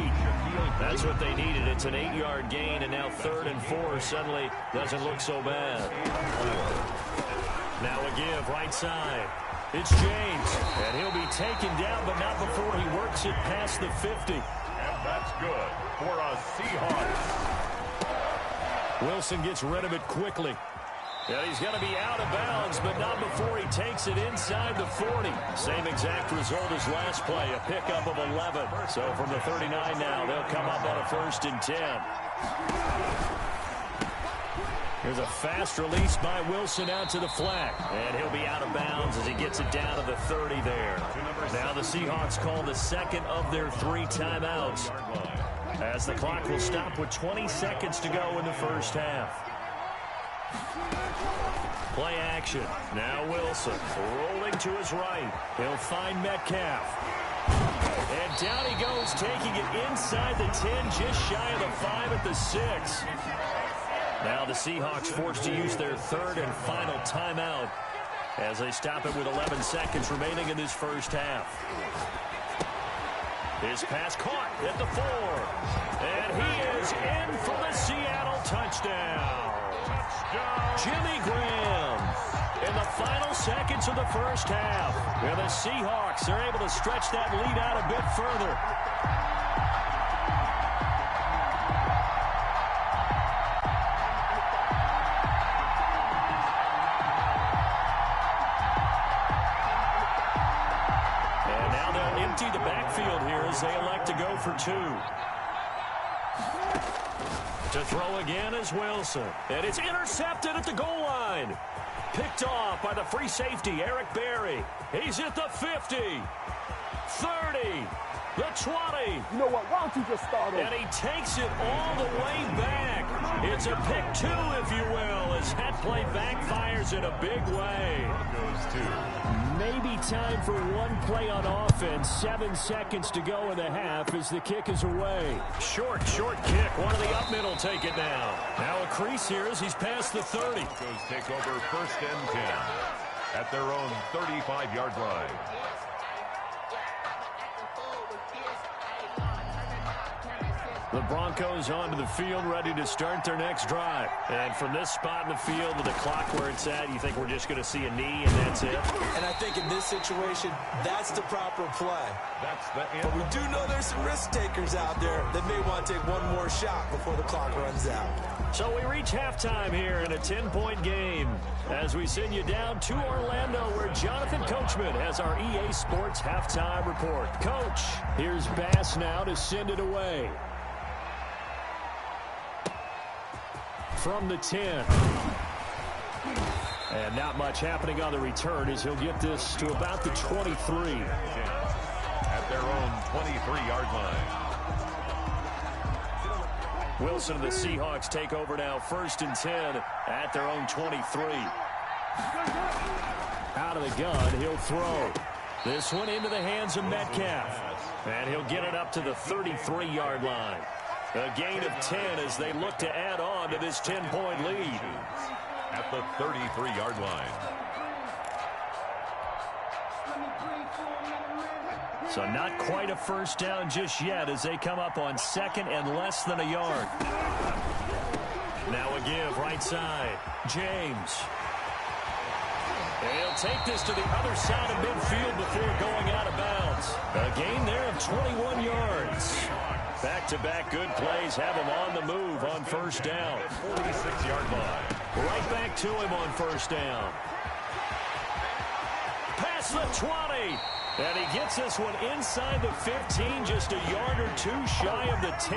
That's what they needed. It's an 8-yard gain, and now 3rd and 4 suddenly doesn't look so bad. Now a give right side. It's James, and he'll be taken down, but not before he works it past the 50. And that's good for a Seahawks. Wilson gets rid of it quickly. And he's going to be out of bounds, but not before he takes it inside the 40. Same exact result as last play, a pickup of 11. So from the 39 now, they'll come up on a 1st and 10. Here's a fast release by Wilson out to the flat. And he'll be out of bounds as he gets it down to the 30 there. Now the Seahawks call the second of their 3 timeouts, as the clock will stop with 20 seconds to go in the first half. Play action. Now Wilson rolling to his right. He'll find Metcalf. And down he goes, taking it inside the 10, just shy of the 5 at the 6. Now the Seahawks forced to use their 3rd and final timeout as they stop it with 11 seconds remaining in this first half. His pass caught at the 4. And he is in for the Seattle touchdown. Jimmy Graham in the final seconds of the first half. And the Seahawks are able to stretch that lead out a bit further. And now they'll empty the backfield here as they elect to go for 2. To throw again is Wilson. And it's intercepted at the goal line. Picked off by the free safety, Eric Berry. He's at the 50, 30, the 20. You know what? Why don't you just start over? And he takes it all the way back. It's a pick 2, if you will, as that play backfires in a big way. Goes 2. Maybe time for one play on offense. 7 seconds to go in the half as the kick is away. Short kick. One of the up middle take it now. Now a crease here as he's past the 30. Goes take over 1st and 10 at their own 35-yard line. The Broncos onto the field, ready to start their next drive. And from this spot in the field with the clock where it's at, you think we're just going to see a knee and that's it? And I think in this situation, that's the proper play. That's the end. But we do know there's some risk takers out there that may want to take one more shot before the clock runs out. So we reach halftime here in a 10-point game as we send you down to Orlando, where Jonathan Coachman has our EA Sports halftime report. Coach, here's Bass now to send it away. From the 10. And not much happening on the return as he'll get this to about the 23. At their own 23-yard line. Wilson and the Seahawks take over now, 1st and 10 at their own 23. Out of the gun, he'll throw. This one into the hands of Metcalf. And he'll get it up to the 33-yard line. A gain of 10 as they look to add on to this 10-point lead. At the 33-yard line. So not quite a first down just yet as they come up on 2nd and less than a yard. Now a give right side. James. And he'll take this to the other side of midfield before going out of bounds. A gain there of 21 yards. Back-to-back good plays have him on the move on 1st down. 46-yard line. Right back to him on 1st down. Past the 20. And he gets this one inside the 15, just a yard or 2 shy of the 10.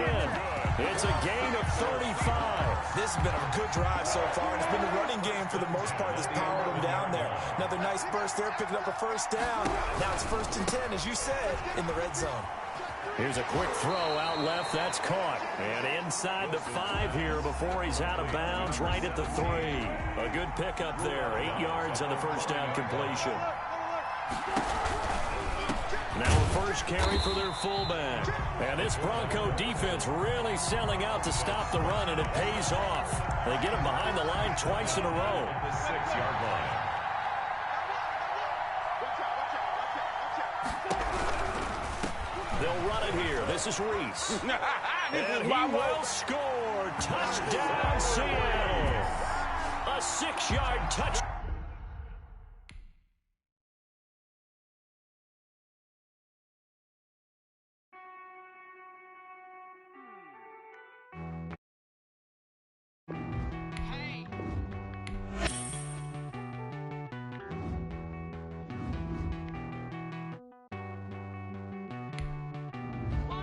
It's a gain of 35. This has been a good drive so far, and it's been the running game for the most part that's powered them down there. Another nice burst there, picking up a 1st down. Now it's 1st and 10, as you said, in the red zone. Here's a quick throw out left. That's caught. And inside the 5 here before he's out of bounds, right at the 3. A good pickup there. 8 yards on the 1st down completion. Now a first carry for their fullback. And this Bronco defense really selling out to stop the run, and it pays off. They get him behind the line twice in a row. The 6-yard line. They'll run it here. This is Reese. And he will score. Touchdown, Seattle. A 6-yard touchdown.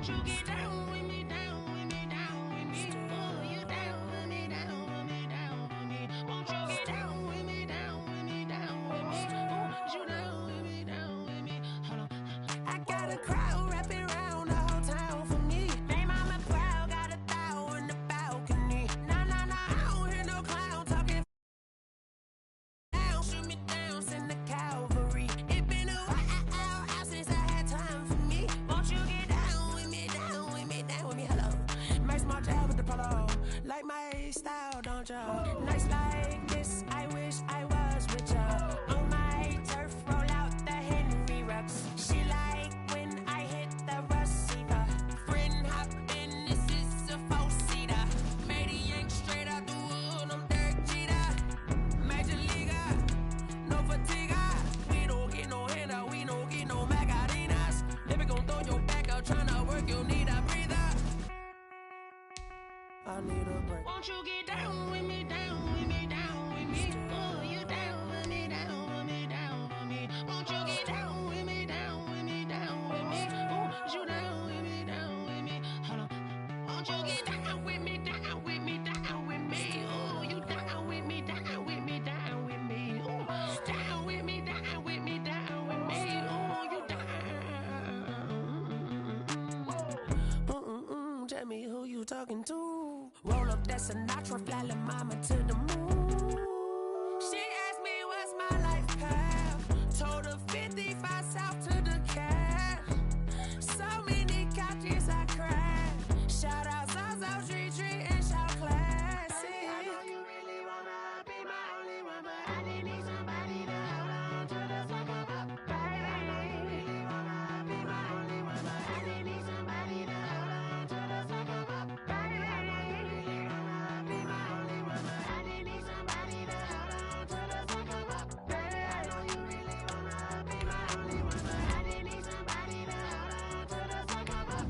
Won't you get down with me, down with me, down with me? Oh, you down with me, down with me, down with me. Won't you get down with me, down with me, down with me? Oh, you down with me, down with me. Hold on. I got a crowd wrapping around the whole town for me. They mama proud, got a thou in the balcony. Nah, nah, nah, I don't hear no clown talking. Down, shoot me down, send the cavalry. It been a while since I had time for me. Won't you get down with me, down with me, down with me? Hello. Max my job with the polo. Like my style, don't ya? Nights like this, I wish I was with ya. On my turf, roll out the Henry Rux. She like when I hit the receiver. Friend hop in, this is a four-seater. Made a yank straight out the wood, I'm Derek Jeter. Major leaguer, no fatigue. We don't get no handout, we don't get no Macarinas. Never gon' throw your back out, tryna work, you need a breather. I need a break. Won't you get down with me, down with me, down with me? Oh, you down with me, down with me, down with me. Won't you get down with me, down with me, down with me? Oh, you down with me, down with me. Hold on. Won't you get down with me, down with me, down with me? Oh, you down with me, down with me, down with me. Oh, down with me, down with me, down with me. Oh, you down. Tell me who you talking to. Roll up that Sinatra, fly la mama to the moon. She asked me what's my life path. Told her 55 south to the cab. So many couches I cried. Shout out South Street and shout classic. I know you really wanna be my only one, but I didn't need somebody to hold on to the second up. Baby, I know you really wanna be my only one, but I didn't need somebody to hold on to the second up. Baby, I know you really wanna be my only one, but I didn't need somebody to hold on to the second up. Baby, I know you really wanna be my only one, but I didn't need somebody to hold on to the second up.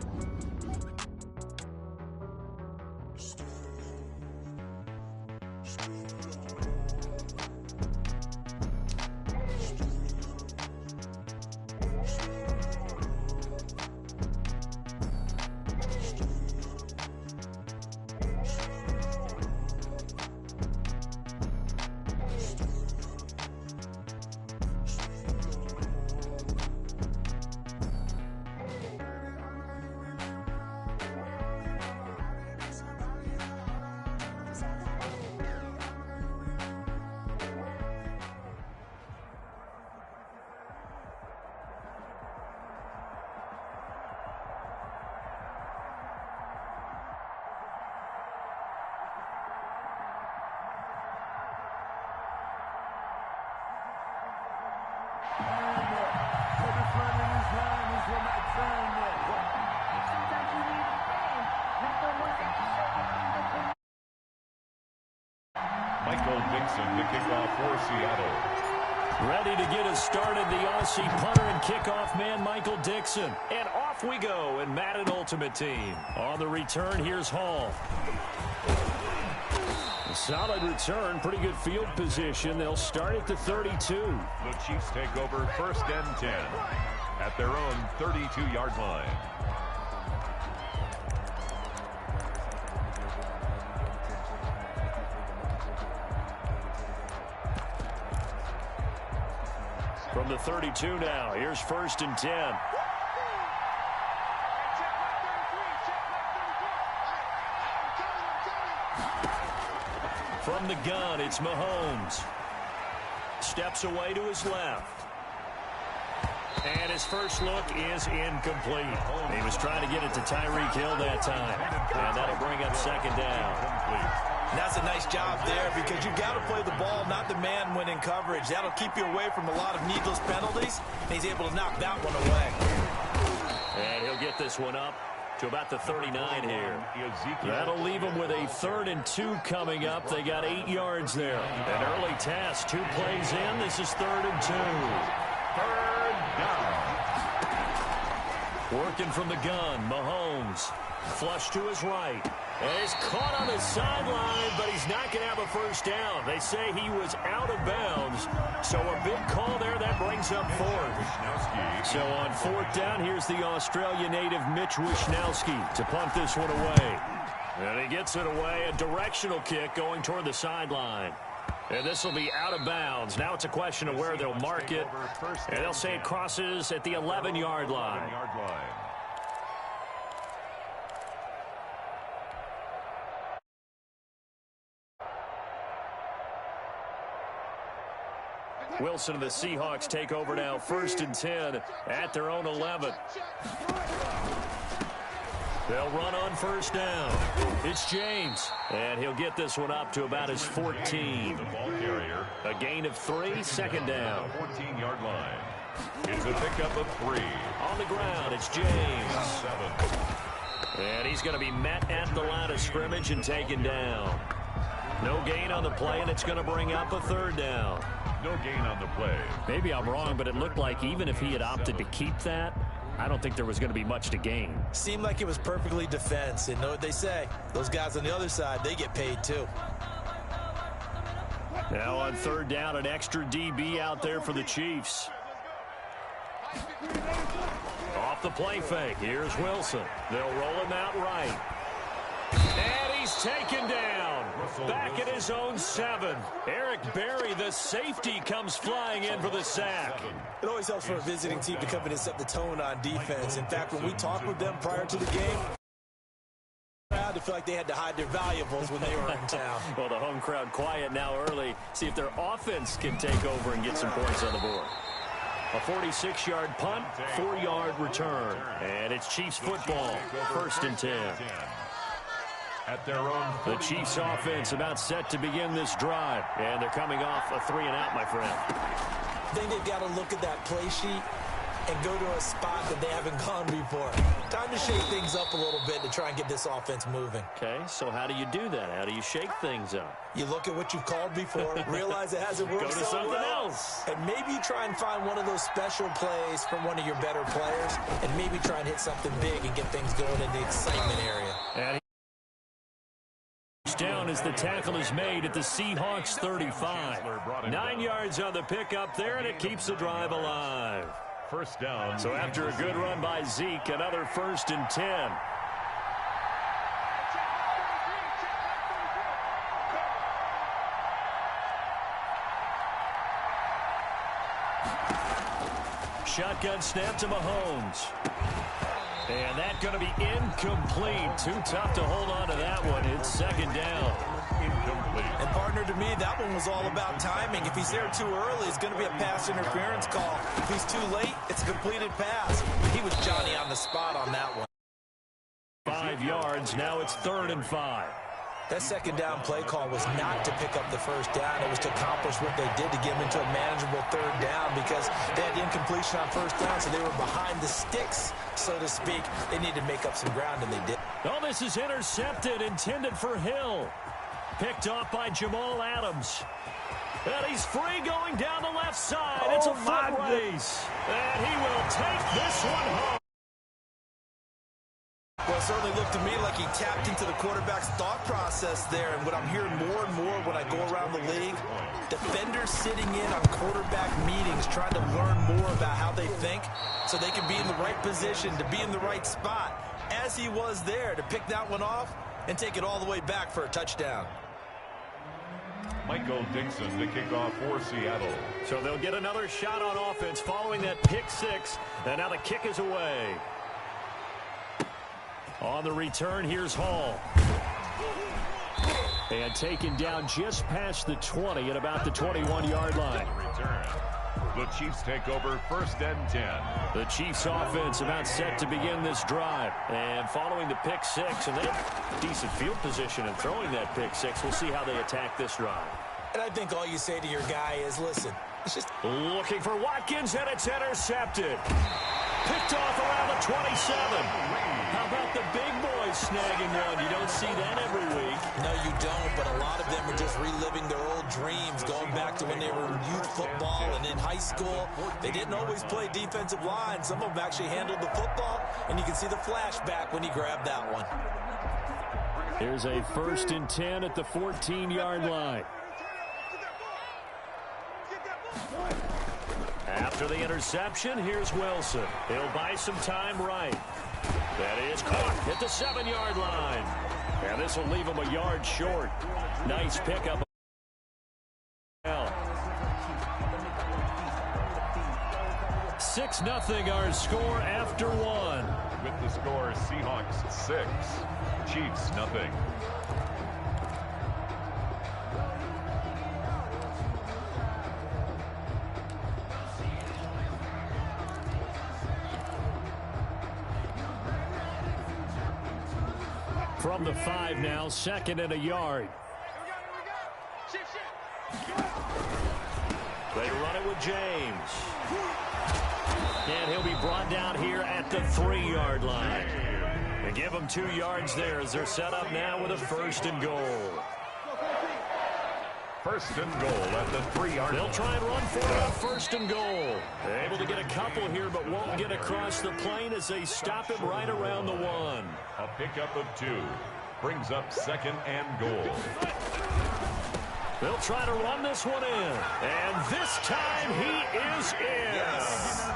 Michael Dixon, the kickoff for Seattle. Ready to get us started, the Aussie punter and kickoff man, Michael Dixon. And off we go in Madden Ultimate Team. On the return, here's Hall. A solid return, pretty good field position. They'll start at the 32. The Chiefs take over 1st and 10 at their own 32-yard line. From the 32 now, here's 1st and 10. From the gun, it's Mahomes. Steps away to his left. And his first look is incomplete. He was trying to get it to Tyreek Hill that time. And that'll bring up 2nd down. That's a nice job there because you've got to play the ball, not the man when in coverage. That'll keep you away from a lot of needless penalties. And he's able to knock that one away. And he'll get this one up to about the 39 here. That'll leave them with a 3rd and 2 coming up. They got 8 yards there. An early test, 2 plays in. This is 3rd and 2. 3rd down. Working from the gun, Mahomes. Flush to his right. And he's caught on the sideline, but he's not going to have a first down. They say he was out of bounds. So a big call there. That brings up fourth. So on fourth down, here's the Australia native Mitch Wishnowsky to punt this one away. And he gets it away. A directional kick going toward the sideline. And this will be out of bounds. Now it's a question of where they'll mark it. And they'll say it crosses at the 11-yard line. Wilson and the Seahawks take over now, 1st and 10 at their own 11. They'll run on first down. It's James, and he'll get this one up to about his 14. The ball carrier. A gain of 3, second down. 14-yard line. It's a pickup of 3. On the ground, it's James. 7. And he's going to be met at the line of scrimmage and taken down. No gain on the play, and it's going to bring up a third down. No gain on the play. Maybe I'm wrong, but it looked like even if he had opted to keep that, I don't think there was going to be much to gain. Seemed like it was perfectly defense. And know what they say? Those guys on the other side, they get paid too. Now on third down, an extra DB out there for the Chiefs. Off the play fake. Here's Wilson. They'll roll him out right. And he's taken down. Back at his own 7. Eric Berry, the safety, comes flying in for the sack. It always helps for a visiting team to come in and set the tone on defense. In fact, when we talked with them prior to the game, to feel like they had to hide their valuables when they were in town. Well, the home crowd quiet now early. See if their offense can take over and get some points on the board. A 46-yard punt, 4-yard return. And it's Chiefs football, 1st and 10. At their own. The Chiefs offense about set to begin this drive. And they're coming off a 3-and-out, my friend. I think they've got to look at that play sheet and go to a spot that they haven't gone before. Time to shake things up a little bit to try and get this offense moving. Okay, so how do you do that? How do you shake things up? You look at what you've called before, realize it hasn't worked go to so something well, else. and maybe try and find one of those special plays from one of your better players, and maybe try and hit something big and get things going in the excitement area. And down as the tackle is made at the Seahawks 35. 9 yards on the pickup there, and it keeps the drive alive. First down. So after a good run by Zeke, another 1st and 10. Shotgun snap to Mahomes. And that's going to be incomplete. Too tough to hold on to that one. It's 2nd down. Incomplete. And partner, to me, that one was all about timing. If he's there too early, it's going to be a pass interference call. If he's too late, it's a completed pass. He was Johnny on the spot on that one. 5 yards. Now it's 3rd and 5. That 2nd down play call was not to pick up the first down. It was to accomplish what they did to get them into a manageable 3rd down because they had incompletion on first down, so they were behind the sticks, so to speak. They needed to make up some ground, and they did. Oh, this is intercepted, intended for Hill. Picked off by Jamal Adams. And he's free going down the left side. It's a foot race. And he will take this one home. Well, it certainly looked to me like he tapped into the quarterback's thought process there. And what I'm hearing more and more when I go around the league, defenders sitting in on quarterback meetings trying to learn more about how they think so they can be in the right position, to be in the right spot, as he was there to pick that one off and take it all the way back for a touchdown. Michael Dixon to kick off for Seattle. So they'll get another shot on offense following that pick 6. And now the kick is away. On the return, here's Hall. And taken down just past the 20 at about the 21-yard line. Return. The Chiefs take over 1st and 10. The Chiefs offense about set to begin this drive. And following the pick 6, and they have decent field position in throwing that pick 6. We'll see how they attack this drive. And I think all you say to your guy is, listen, it's just looking for Watkins, and it's intercepted. Picked off around the 27. How about the big boys snagging one? You don't see that every week. No, you don't, but a lot of them are just reliving their old dreams, going back to when they were in youth football and in high school. They didn't always play defensive line. Some of them actually handled the football, and you can see the flashback when he grabbed that one. Here's a 1st and 10 at the 14-yard line. After the interception, here's Wilson. He'll buy some time right. That is caught at the 7-yard line. And this will leave him a yard short. Nice pickup. 6-0 our score after one. With the score, Seahawks 6, Chiefs nothing. From the 5 now, 2nd and a yard. They run it with James. And he'll be brought down here at the 3-yard line. They give them 2 yards there as they're set up now with a 1st and goal. 1st and goal at the 3-yard line. They'll try and run for it on 1st and goal. They're able to get a couple here, but won't get across the plane as they stop him right around the 1. A pickup of 2. Brings up 2nd and goal. They'll try to run this one in. And this time he is in. Yes.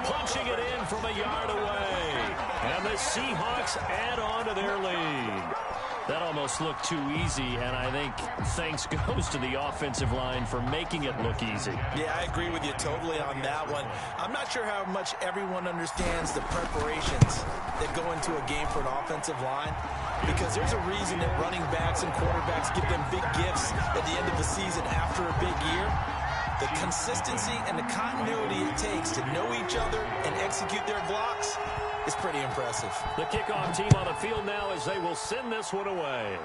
Punching it in from a yard away. And the Seahawks add on to their lead. That almost looked too easy, and I think thanks goes to the offensive line for making it look easy. Yeah, I agree with you totally on that one. I'm not sure how much everyone understands the preparations that go into a game for an offensive line, because there's a reason that running backs and quarterbacks give them big gifts at the end of the season after a big year. The consistency and the continuity it takes to know each other and execute their blocks is pretty impressive. The kickoff team on the field now as they will send this one away.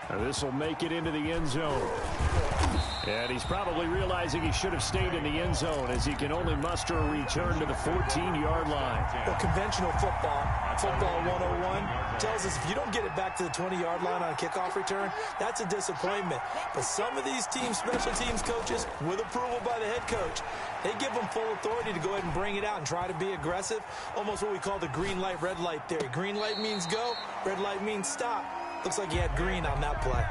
Now this will make it into the end zone. And he's probably realizing he should have stayed in the end zone as he can only muster a return to the 14-yard line. Well, conventional football 101, tells us if you don't get it back to the 20-yard line on a kickoff return, that's a disappointment. But some of these team special teams coaches, with approval by the head coach, they give them full authority to go ahead and bring it out and try to be aggressive, almost what we call the green light, red light theory. Green light means go, red light means stop. Looks like he had green on that play.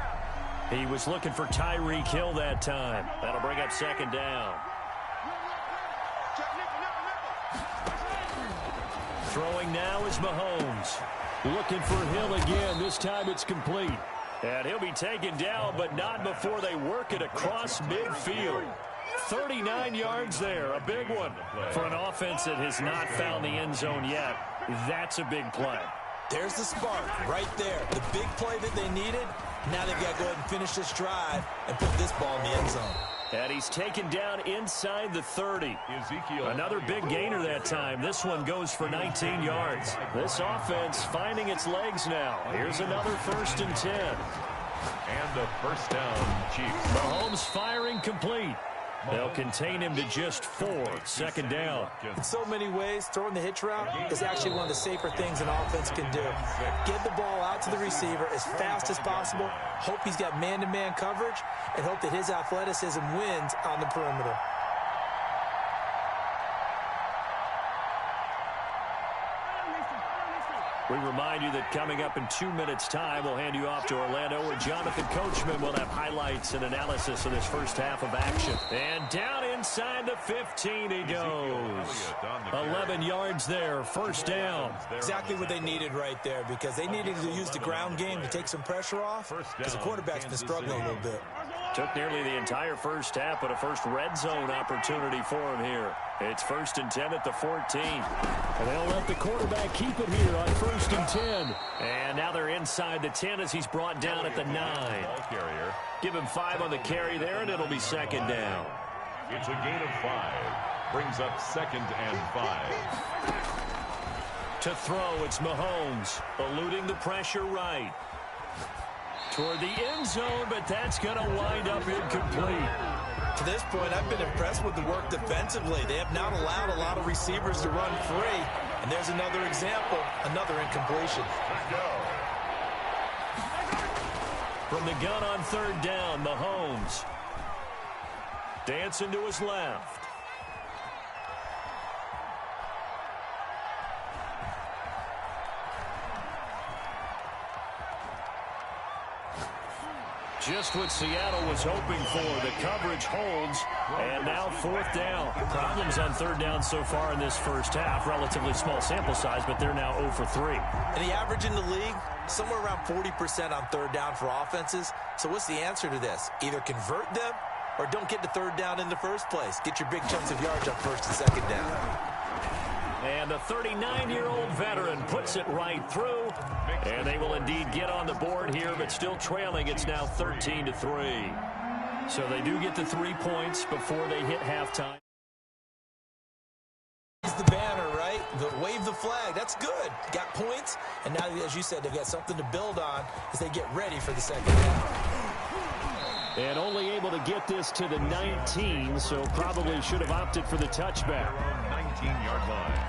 He was looking for Tyreek Hill that time. That'll bring up 2nd down. Throwing now is Mahomes. Looking for Hill again. This time it's complete. And he'll be taken down, but not before they work it across midfield. 39 yards there, a big one. For an offense that has not found the end zone yet, that's a big play. There's the spark right there. The big play that they needed. Now they've got to go ahead and finish this drive and put this ball in the end zone. And he's taken down inside the 30. Another big gainer that time. This one goes for 19 yards. This offense finding its legs now. Here's another 1st and 10. And a 1st down, Chiefs. Mahomes firing complete. They'll contain him to just 4. 2nd down. In so many ways, throwing the hitch route is actually one of the safer things an offense can do. Get the ball out to the receiver as fast as possible, hope he's got man-to-man coverage, and hope that his athleticism wins on the perimeter. We remind you that coming up in 2 minutes' time, we'll hand you off to Orlando, where Jonathan Coachman will have highlights and analysis of this first half of action. And down inside the 15 he goes. 11 yards there, 1st down. Exactly what they needed right there, because they needed to use the ground game to take some pressure off, because the quarterback's been struggling a little bit. Took nearly the entire first half, but a first red zone opportunity for him here. It's 1st and 10 at the 14. And they'll let the quarterback keep it here on 1st and 10. And now they're inside the 10 as he's brought down at the 9. Give him 5 on the carry there, and it'll be 2nd down. It's a gain of 5. Brings up 2nd and 5. To throw, it's Mahomes, eluding the pressure right. Toward the end zone, but that's going to wind up incomplete. To this point, I've been impressed with the work defensively. They have not allowed a lot of receivers to run free. And there's another example, another incompletion. From the gun on 3rd down, Mahomes. Dancing to his left. Just what Seattle was hoping for. The coverage holds, and now 4th down. Problems on 3rd down so far in this first half. Relatively small sample size, but they're now 0 for 3. And the average in the league, somewhere around 40% on 3rd down for offenses. So what's the answer to this? Either convert them or don't get to 3rd down in the first place. Get your big chunks of yards on 1st and 2nd down. And the 39-year-old veteran puts it right through. And they will indeed get on the board here, but still trailing. It's now 13-3. So they do get the 3 points before they hit halftime. It's the banner, right? Wave the flag. That's good. Got points. And now, as you said, they've got something to build on as they get ready for the 2nd half. And only able to get this to the 19, so probably should have opted for the touchback. 19-yard line.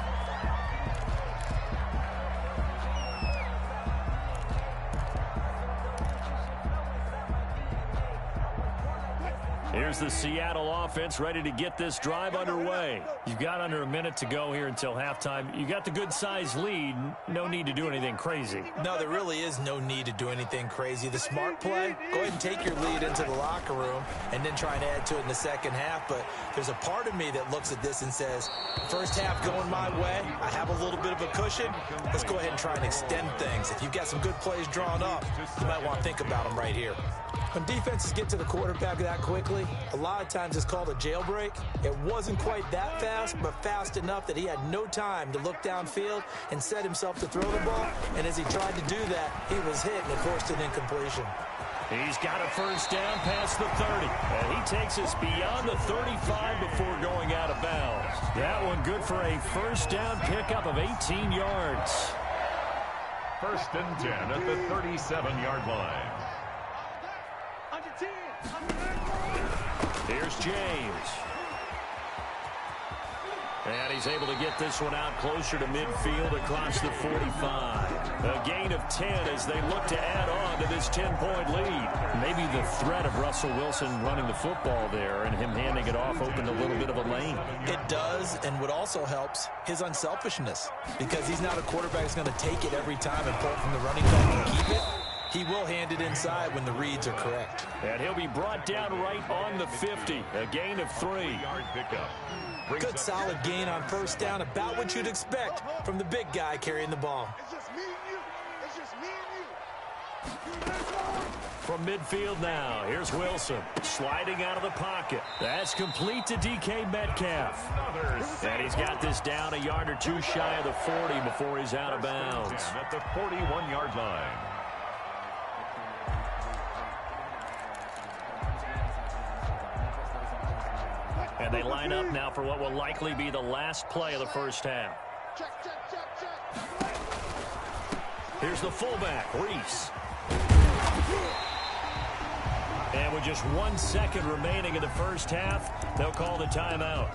Here's the Seattle offense ready to get this drive underway. You've got under a minute to go here until halftime. You got the good-sized lead. No need to do anything crazy. No, there really is no need to do anything crazy. The smart play, go ahead and take your lead into the locker room and then try and add to it in the 2nd half. But there's a part of me that looks at this and says, first half going my way. I have a little bit of a cushion. Let's go ahead and try and extend things. If you've got some good plays drawn up, you might want to think about them right here. When defenses get to the quarterback that quickly, a lot of times it's called a jailbreak. It wasn't quite that fast, but fast enough that he had no time to look downfield and set himself to throw the ball. And as he tried to do that, he was hit and it forced an incompletion. He's got a first down past the 30. And he takes us beyond the 35 before going out of bounds. That one good for a first down pickup of 18 yards. 1st and 10 at the 37-yard line. Here's James. And he's able to get this one out closer to midfield across the 45. A gain of 10 as they look to add on to this 10-point lead. Maybe the threat of Russell Wilson running the football there and him handing it off opened a little bit of a lane. It does, and what also helps, his unselfishness. Because he's not a quarterback who's going to take it every time and pull from the running back and keep it. He will hand it inside when the reads are correct. And he'll be brought down right on the 50. A gain of 3. Yard pickup. Good solid gain on first down, about what you'd expect from the big guy carrying the ball. It's just me and you. It's just me and you. From midfield now, here's Wilson sliding out of the pocket. That's complete to DK Metcalf. And he's got this down a yard or two shy of the 40 before he's out of bounds. At the 41-yard line. And they line up now for what will likely be the last play of the first half. Here's the fullback, Reese. And with just 1 second remaining in the first half, they'll call the timeout.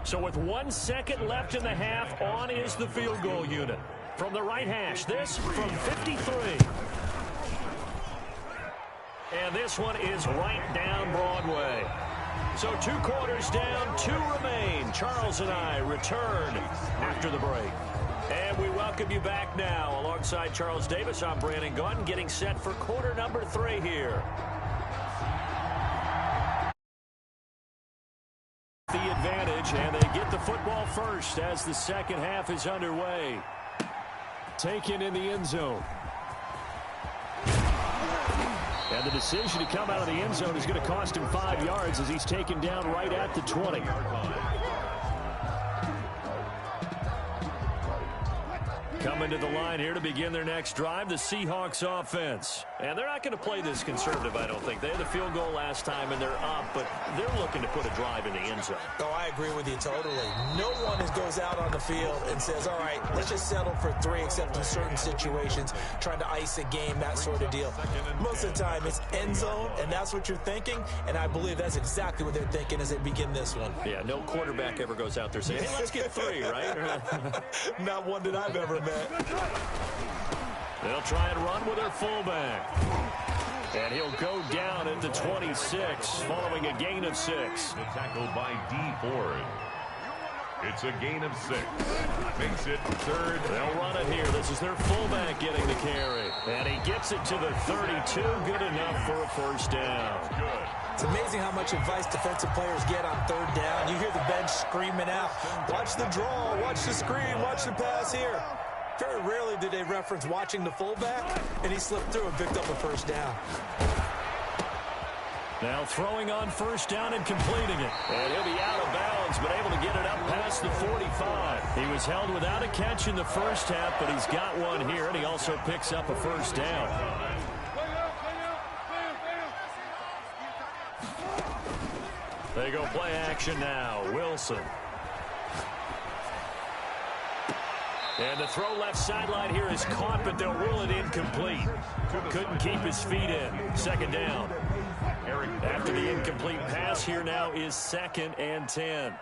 So with 1 second left in the half, on is the field goal unit. From the right hash, this from 53. And this one is right down Broadway. So 2 quarters down, 2 remain. Charles and I return after the break. And we welcome you back now. Alongside Charles Davis, I'm Brandon Gunn, getting set for quarter number 3 here. The advantage, and they get the football first as the second half is underway. Taken in the end zone. And the decision to come out of the end zone is going to cost him 5 yards as he's taken down right at the 20. Coming to the line here to begin their next drive, the Seahawks offense. And they're not going to play this conservative, I don't think. They had the field goal last time, and they're up, but they're looking to put a drive in the end zone. Oh, I agree with you totally. No one goes out on the field and says, all right, let's just settle for 3, except in certain situations, trying to ice a game, that sort of deal. Most of the time, it's end zone, and that's what you're thinking, and I believe that's exactly what they're thinking as they begin this one. Yeah, no quarterback ever goes out there saying, hey, let's get 3, right? Not one that I've ever met. They'll try and run with their fullback. And he'll go down at the 26 following a gain of 6. The tackle by D. Ford. It's a gain of 6. Makes it third. They'll run it here. This is their fullback getting the carry. And he gets it to the 32. Good enough for a first down. Good. It's amazing how much advice defensive players get on third down. You hear the bench screaming out, watch the draw, watch the screen, watch the pass here. Very rarely do they reference watching the fullback, and he slipped through and picked up a first down. Now throwing on first down and completing it. And he'll be out of bounds, but able to get it up past the 45. He was held without a catch in the first half, but he's got one here, and he also picks up a first down. They go play action now. Wilson. And the throw left sideline here is caught, but they'll rule it incomplete. Couldn't keep his feet in. Second down. After the incomplete pass, here now is 2nd and 10.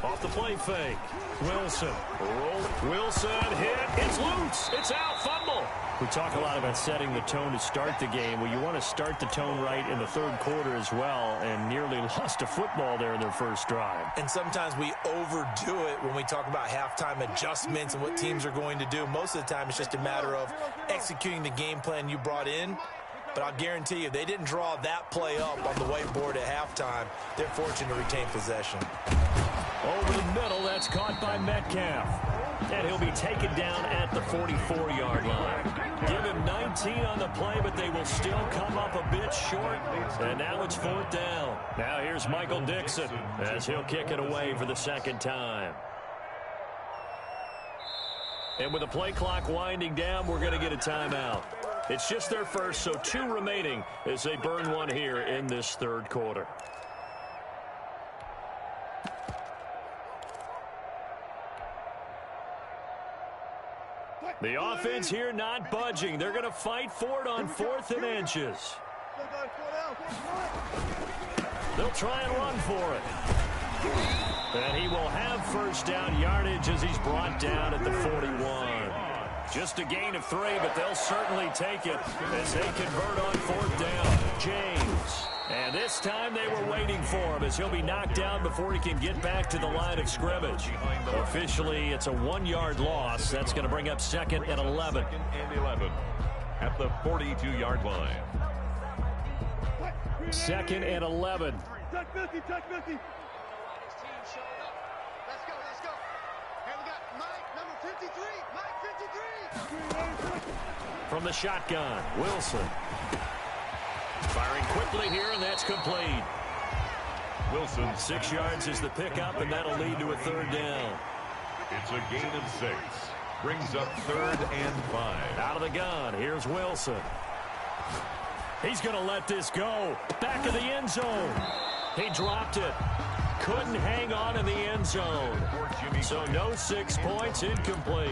Off the play fake. Wilson. Roll. Wilson hit. It's loose. It's out. Fumble. We talk a lot about setting the tone to start the game. Well, you want to start the tone right in the third quarter as well, and nearly lost a football there in their first drive. And sometimes we overdo it when we talk about halftime adjustments and what teams are going to do. Most of the time, it's just a matter of executing the game plan you brought in. But I'll guarantee you, they didn't draw that play up on the whiteboard at halftime. They're fortunate to retain possession. Over the middle, that's caught by Metcalf. And he'll be taken down at the 44-yard line. Give him 19 on the play, but they will still come up a bit short. And now it's 4th down. Now here's Michael Dixon as he'll kick it away for the second time. And with the play clock winding down, we're going to get a timeout. It's just their first, so 2 remaining as they burn one here in this third quarter. The offense here not budging. They're going to fight for it on 4th and inches. They'll try and run for it. And he will have first down yardage as he's brought down at the 41. Just a gain of 3, but they'll certainly take it as they convert on 4th down. James. And this time they were waiting for him as he'll be knocked down before he can get back to the line of scrimmage. Officially, it's a 1-yard loss. That's going to bring up 2nd and 11. 2nd and 11 at the 42-yard line. 2nd and 11. Check 50, check 50. Let's go, let's go. Here we got Mike, number 53. Mike, 53. From the shotgun, Wilson. Firing quickly here, and that's complete. Wilson. 6 yards is the pickup, and that'll lead to a 3rd down. It's a gain of 6. Brings up 3rd and 5. Out of the gun, here's Wilson. He's going to let this go. Back of the end zone. He dropped it. Couldn't hang on in the end zone. So no 6 points, incomplete.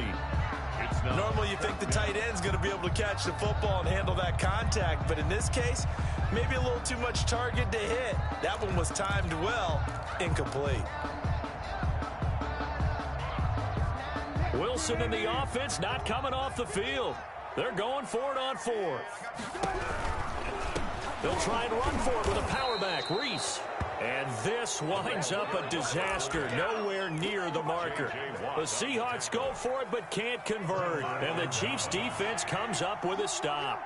Normally you think the tight end's going to be able to catch the football and handle that contact, but in this case, maybe a little too much target to hit. That one was timed well, incomplete. Wilson and the offense not coming off the field. They're going for it on 4th. They'll try and run for it with a power back, Reese. And this winds up a disaster, nowhere near the marker. The Seahawks go for it but can't convert. And the Chiefs defense comes up with a stop.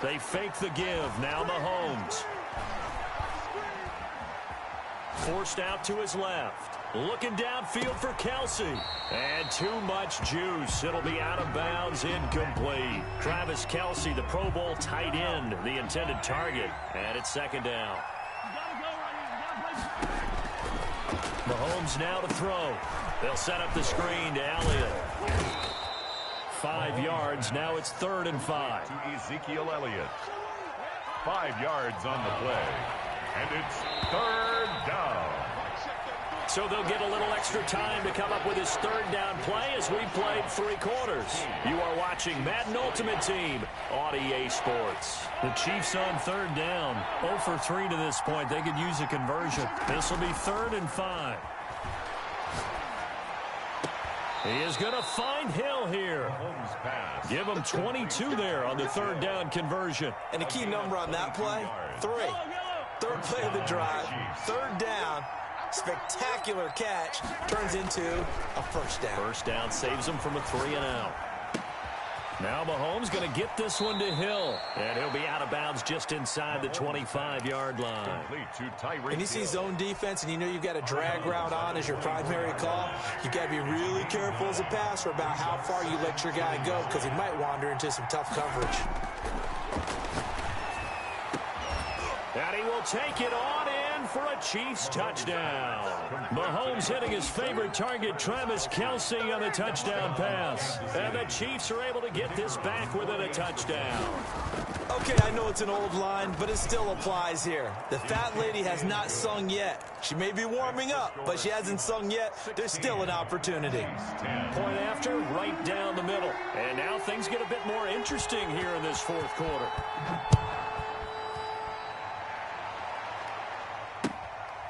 They fake the give. Now Mahomes. Forced out to his left. Looking downfield for Kelsey. And too much juice. It'll be out of bounds, incomplete. Travis Kelsey, the Pro Bowl tight end, the intended target. And it's 2nd down. Mahomes now to throw. They'll set up the screen to Elliott. 5 yards. Now it's 3rd and 5. To Ezekiel Elliott. 5 yards on the play. And it's 3rd down. So they'll get a little extra time to come up with his 3rd down play as we played 3 quarters. You are watching Madden Ultimate Team on EA Sports. The Chiefs on 3rd down. 0 for 3 to this point. They could use a conversion. This will be 3rd and 5. He is going to find Hill here. Give him 22 there on the 3rd down conversion. And the key number on that play, 3. Third play of the drive, third down, spectacular catch, turns into a first down. First down saves him from a 3-and-out. Now Mahomes going to get this one to Hill, and he'll be out of bounds just inside the 25-yard line. And you see zone defense, and you know you've got a drag route on as your primary call. You've got to be really careful as a passer about how far you let your guy go, because he might wander into some tough coverage. And he will take it on in for a Chiefs touchdown. Mahomes hitting his favorite target, Travis Kelce, on the touchdown pass. And the Chiefs are able to get this back within a touchdown. Okay, I know it's an old line, but it still applies here. The fat lady has not sung yet. She may be warming up, but she hasn't sung yet. There's still an opportunity. Point after, right down the middle. And now things get a bit more interesting here in this fourth quarter.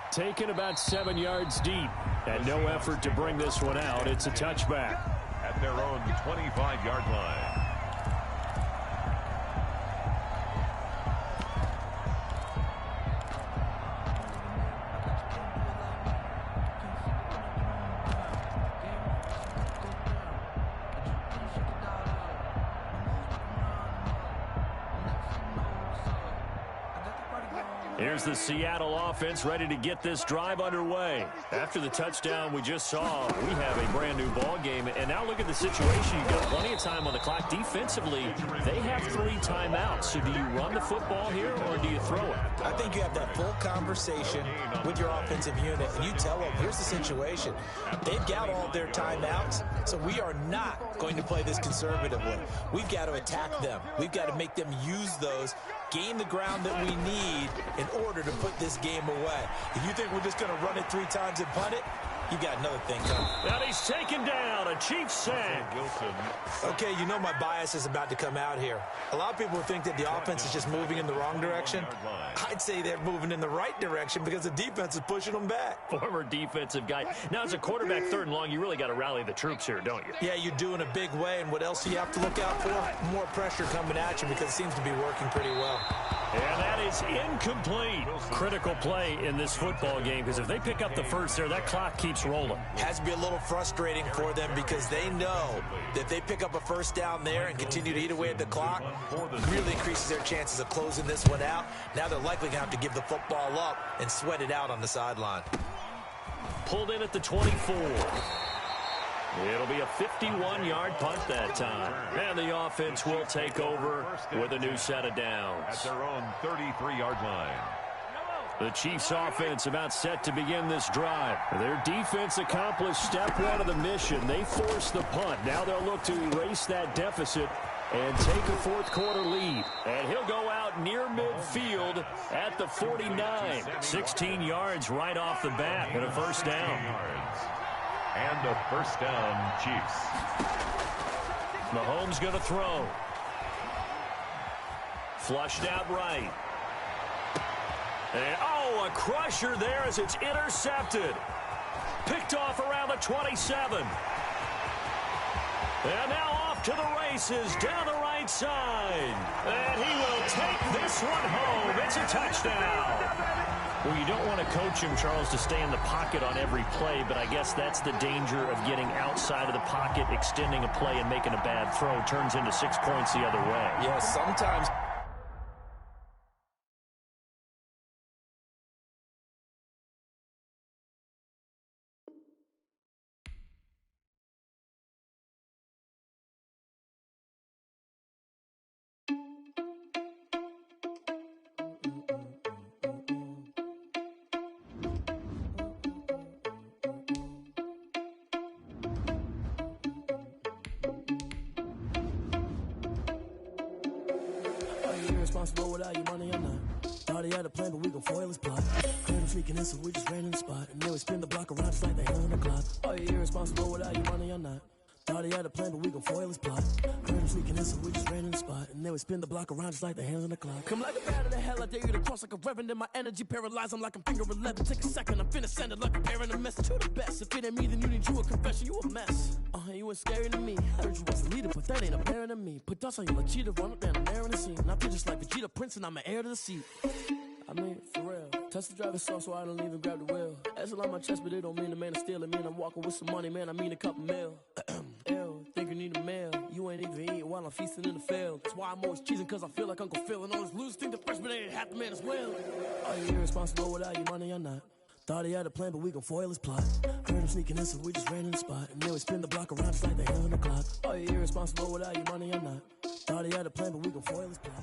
Taken about 7 yards deep, and no effort to bring this one out. It's a touchback. At their own 25-yard line. Here's the Seattle offense ready to get this drive underway. After the touchdown we just saw, we have a brand-new ball game. And now look at the situation. You've got plenty of time on the clock. Defensively, they have 3 timeouts. So do you run the football here or do you throw it? I think you have that full conversation with your offensive unit, and you tell them, here's the situation. They've got all their timeouts, so we are not going to play this conservatively. We've got to attack them. We've got to make them use those, gain the ground that we need in order to put this game away. If you think we're just going to run it 3 times and punt it, you got another thing coming. And he's taken down. A Chiefs sack. Okay, you know my bias is about to come out here. A lot of people think that the offense is just moving in the wrong direction. I'd say they're moving in the right direction because the defense is pushing them back. Former defensive guy. Now, as a quarterback, 3rd and long, you really got to rally the troops here, don't you? Yeah, you do in a big way. And what else do you have to look out for? More pressure coming at you because it seems to be working pretty well. And that is incomplete. Critical play in this football game because if they pick up the first there, that clock keeps rolling. Has to be a little frustrating for them because they know that if they pick up a first down there and continue to eat away at the clock, really increases their chances of closing this one out. Now they're likely going to have to give the football up and sweat it out on the sideline. Pulled in at the 24. It'll be a 51-yard punt that time. And the offense will take over with a new set of downs. At their own 33-yard line. The Chiefs offense about set to begin this drive. Their defense accomplished step 1 of the mission. They forced the punt. Now they'll look to erase that deficit and take a fourth quarter lead. And he'll go out near midfield at the 49. 16 yards right off the bat and a first down. And a first down, Chiefs. Mahomes going to throw. Flushed out right. And, a crusher there as it's intercepted. Picked off around the 27. And now off to the races down the right side. And he will take this one home. It's a touchdown. Well, you don't want to coach him, Charles, to stay in the pocket on every play, but I guess that's the danger of getting outside of the pocket, extending a play, and making a bad throw. Turns into 6 points the other way. Yeah, sometimes. Responsible without your money or not. Thought he had a plan, but we gon' foil his plot. Clear him sneaking in, so we just ran in the spot. And then we spin the block around just like the hell on the clock. Are you irresponsible without your money or not? Thought he had a plan, but we gon' foil his plot. Clear him sneaking in, so we just ran in the spot. And then we spin the block around just like the hands on the clock. Come like a bat of the hell, I dare you to cross like a reverend. In my energy paralyzed, I'm like I'm finger 11. Take a second, I'm finna send it like a parent a message. You the best, if it ain't me, then you need you a confession. You a mess. You ain't scary to me. I heard you was a leader, but that ain't apparent to me. Put dust on you like cheetah, run up down, I'm there in the scene. I feel just like Vegeta Prince, and I'm an heir to the seat. I mean, for real. Touch the driver's sauce so I don't even grab the wheel. That's on my chest, but it don't mean the man is stealing. Mean I'm walking with some money, man. I mean a couple mil. Ew, think you need a meal. You ain't even eating while I'm feasting in the field. That's why I'm always cheesing, cause I feel like Uncle Phil. And all this losers think the freshman ain't half the man as well. Are you irresponsible without your money or not? Thought he had a plan, but we gon' foil his plot. Heard him sneaking in, so we just ran in the spot. And then we spin the block around just like the hell on the clock. Are you irresponsible without your money or not? Thought he had a plan, but we gon' foil his plot.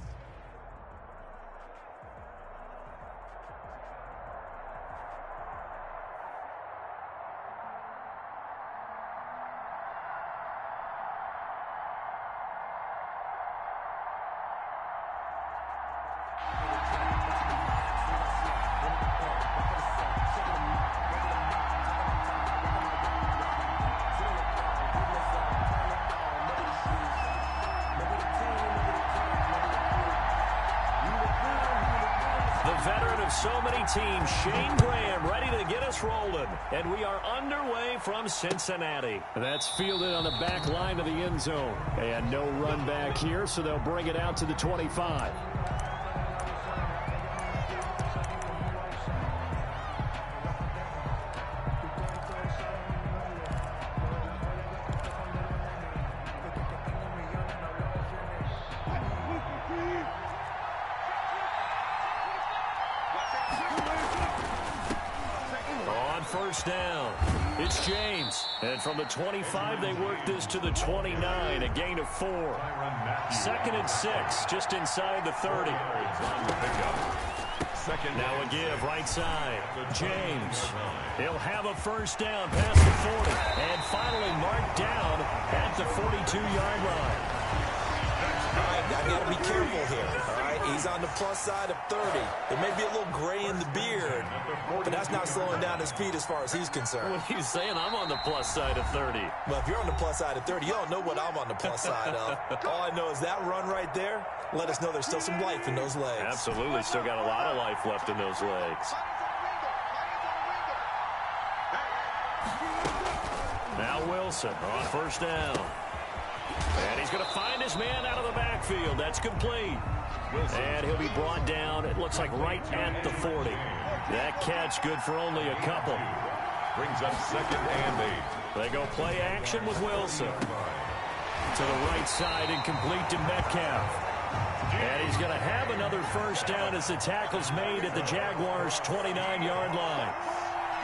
So many teams, Shane Graham ready to get us rolling. And we are underway from Cincinnati. That's fielded on the back line of the end zone. And no run back here, so they'll bring it out to the 25. First down. It's James. And from the 25, they work this to the 29, a gain of 4. 2nd and 6, just inside the 30. Now a give, right side. James. He'll have a first down past the 40. And finally marked down at the 42-yard line. All right, I got to be careful here, all right? He's on the plus side of 30. There may be a little gray in the beard, but that's not slowing down his speed as far as he's concerned. What are you saying? I'm on the plus side of 30. Well, if you're on the plus side of 30, you don't know what I'm on the plus side of. All I know is that run right there, let us know there's still some life in those legs. Absolutely. Still got a lot of life left in those legs. Now Wilson on first down. And he's going to find his man out of the backfield. That's complete. And he'll be brought down, it looks like right at the 40. That catch good for only a couple. Brings up 2nd and 8. They go play action with Wilson. To the right side and complete to Metcalf. And he's going to have another first down as the tackle's made at the Jaguars' 29-yard line.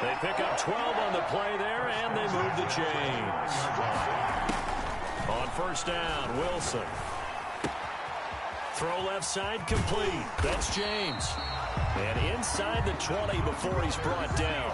They pick up 12 on the play there, and they move the chains. On first down, Wilson. Throw left side complete. That's James. And inside the 20 before he's brought down.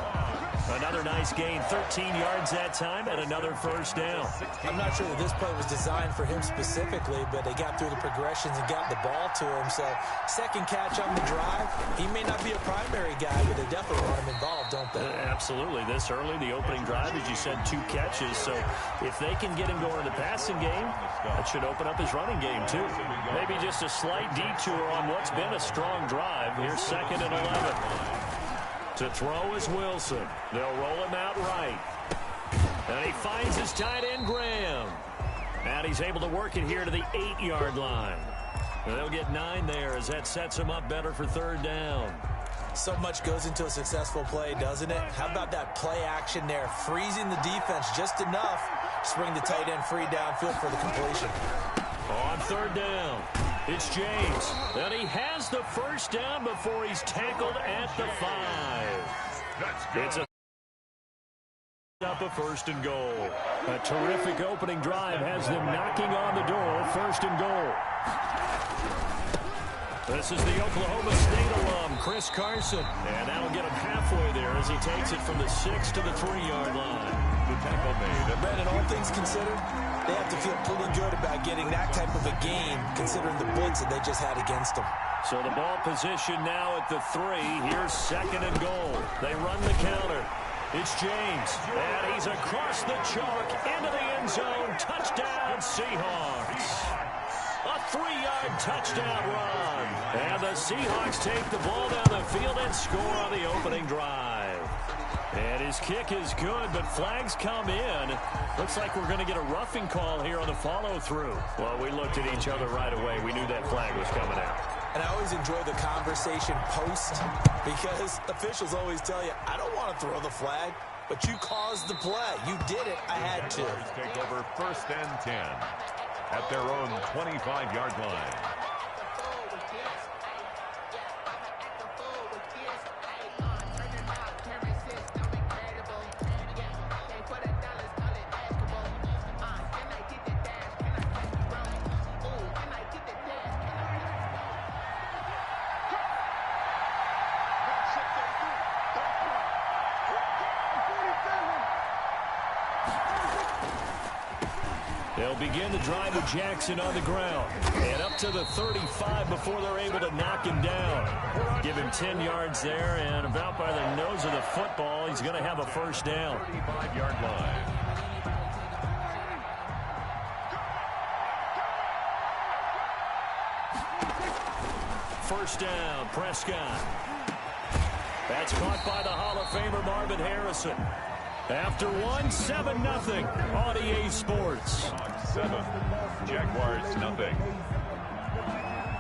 Another nice gain, 13 yards that time, and another first down. I'm not sure that this play was designed for him specifically, but they got through the progressions and got the ball to him. So, second catch on the drive. He may not be a primary guy, but they definitely want him involved, don't they? Absolutely. This early, the opening drive, as you said, 2 catches. So, if they can get him going in the passing game, that should open up his running game, too. Maybe just a slight detour on what's been a strong drive. Here's 2nd and 11. To throw is Wilson. They'll roll him out right. And he finds his tight end, Graham. And he's able to work it here to the 8-yard line. And they'll get 9 there as that sets him up better for third down. So much goes into a successful play, doesn't it? How about that play action there? Freezing the defense just enough to bring the tight end free downfield for the completion. On third down, it's James. And he has the first down before he's tackled at the 5. It's up a 1st and goal. A terrific opening drive has them knocking on the door. 1st and goal. This is the Oklahoma State alum, Chris Carson. And that'll get him halfway there as he takes it from the 6 to the 3-yard line. The tackle made. And Brandon, all things considered, they have to feel pretty good about getting that type of a gain, considering the blitz that they just had against them. So the ball position now at the 3. Here's 2nd and goal. They run the counter. It's James. And he's across the chalk into the end zone. Touchdown, Seahawks. A 3-yard touchdown run. And the Seahawks take the ball down the field and score on the opening drive. And his kick is good, but flags come in. Looks like we're going to get a roughing call here on the follow-through. Well, we looked at each other right away. We knew that flag was coming out. And I always enjoy the conversation post because officials always tell you, I don't want to throw the flag, but you caused the play. You did it. I had to. Take over 1st and 10 at their own 25-yard line. They'll begin the drive with Jackson on the ground. And up to the 35 before they're able to knock him down. Give him 10 yards there, and about by the nose of the football, he's going to have a first down. 35-yard line. First down, Prescott. That's caught by the Hall of Famer Marvin Harrison. After 7-0 on EA Sports. 7, Jaguars nothing.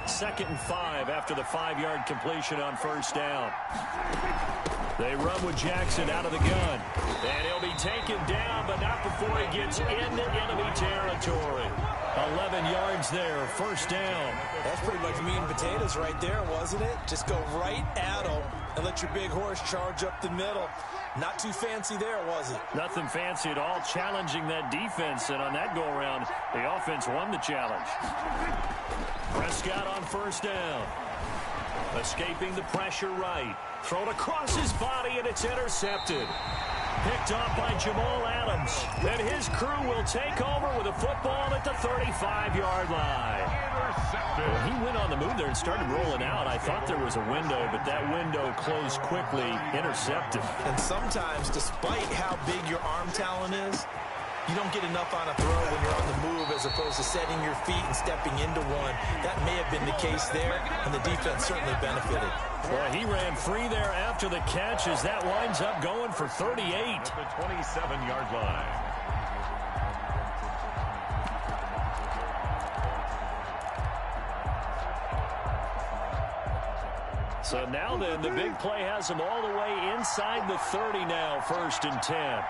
2nd and 5 after the 5-yard completion on first down. They run with Jackson out of the gun. And he'll be taken down, but not before he gets into enemy territory. 11 yards there, first down. That's pretty much meat and potatoes right there, wasn't it? Just go right at him and let your big horse charge up the middle. Not too fancy there, was it? Nothing fancy at all, challenging that defense. And on that go-around, the offense won the challenge. Prescott on first down. Escaping the pressure right. Thrown across his body, and it's intercepted. Picked off by Jamal Adams. And his crew will take over with a football at the 35-yard line. Well, he went on the move there and started rolling out. I thought there was a window, but that window closed quickly, intercepted. And sometimes, despite how big your arm talent is, you don't get enough on a throw when you're on the move as opposed to setting your feet and stepping into one. That may have been the case there, and the defense certainly benefited. Well, he ran free there after the catch as that winds up going for 38. At the 27-yard line. So now then, the big play has them all the way inside the 30 now, 1st and 10.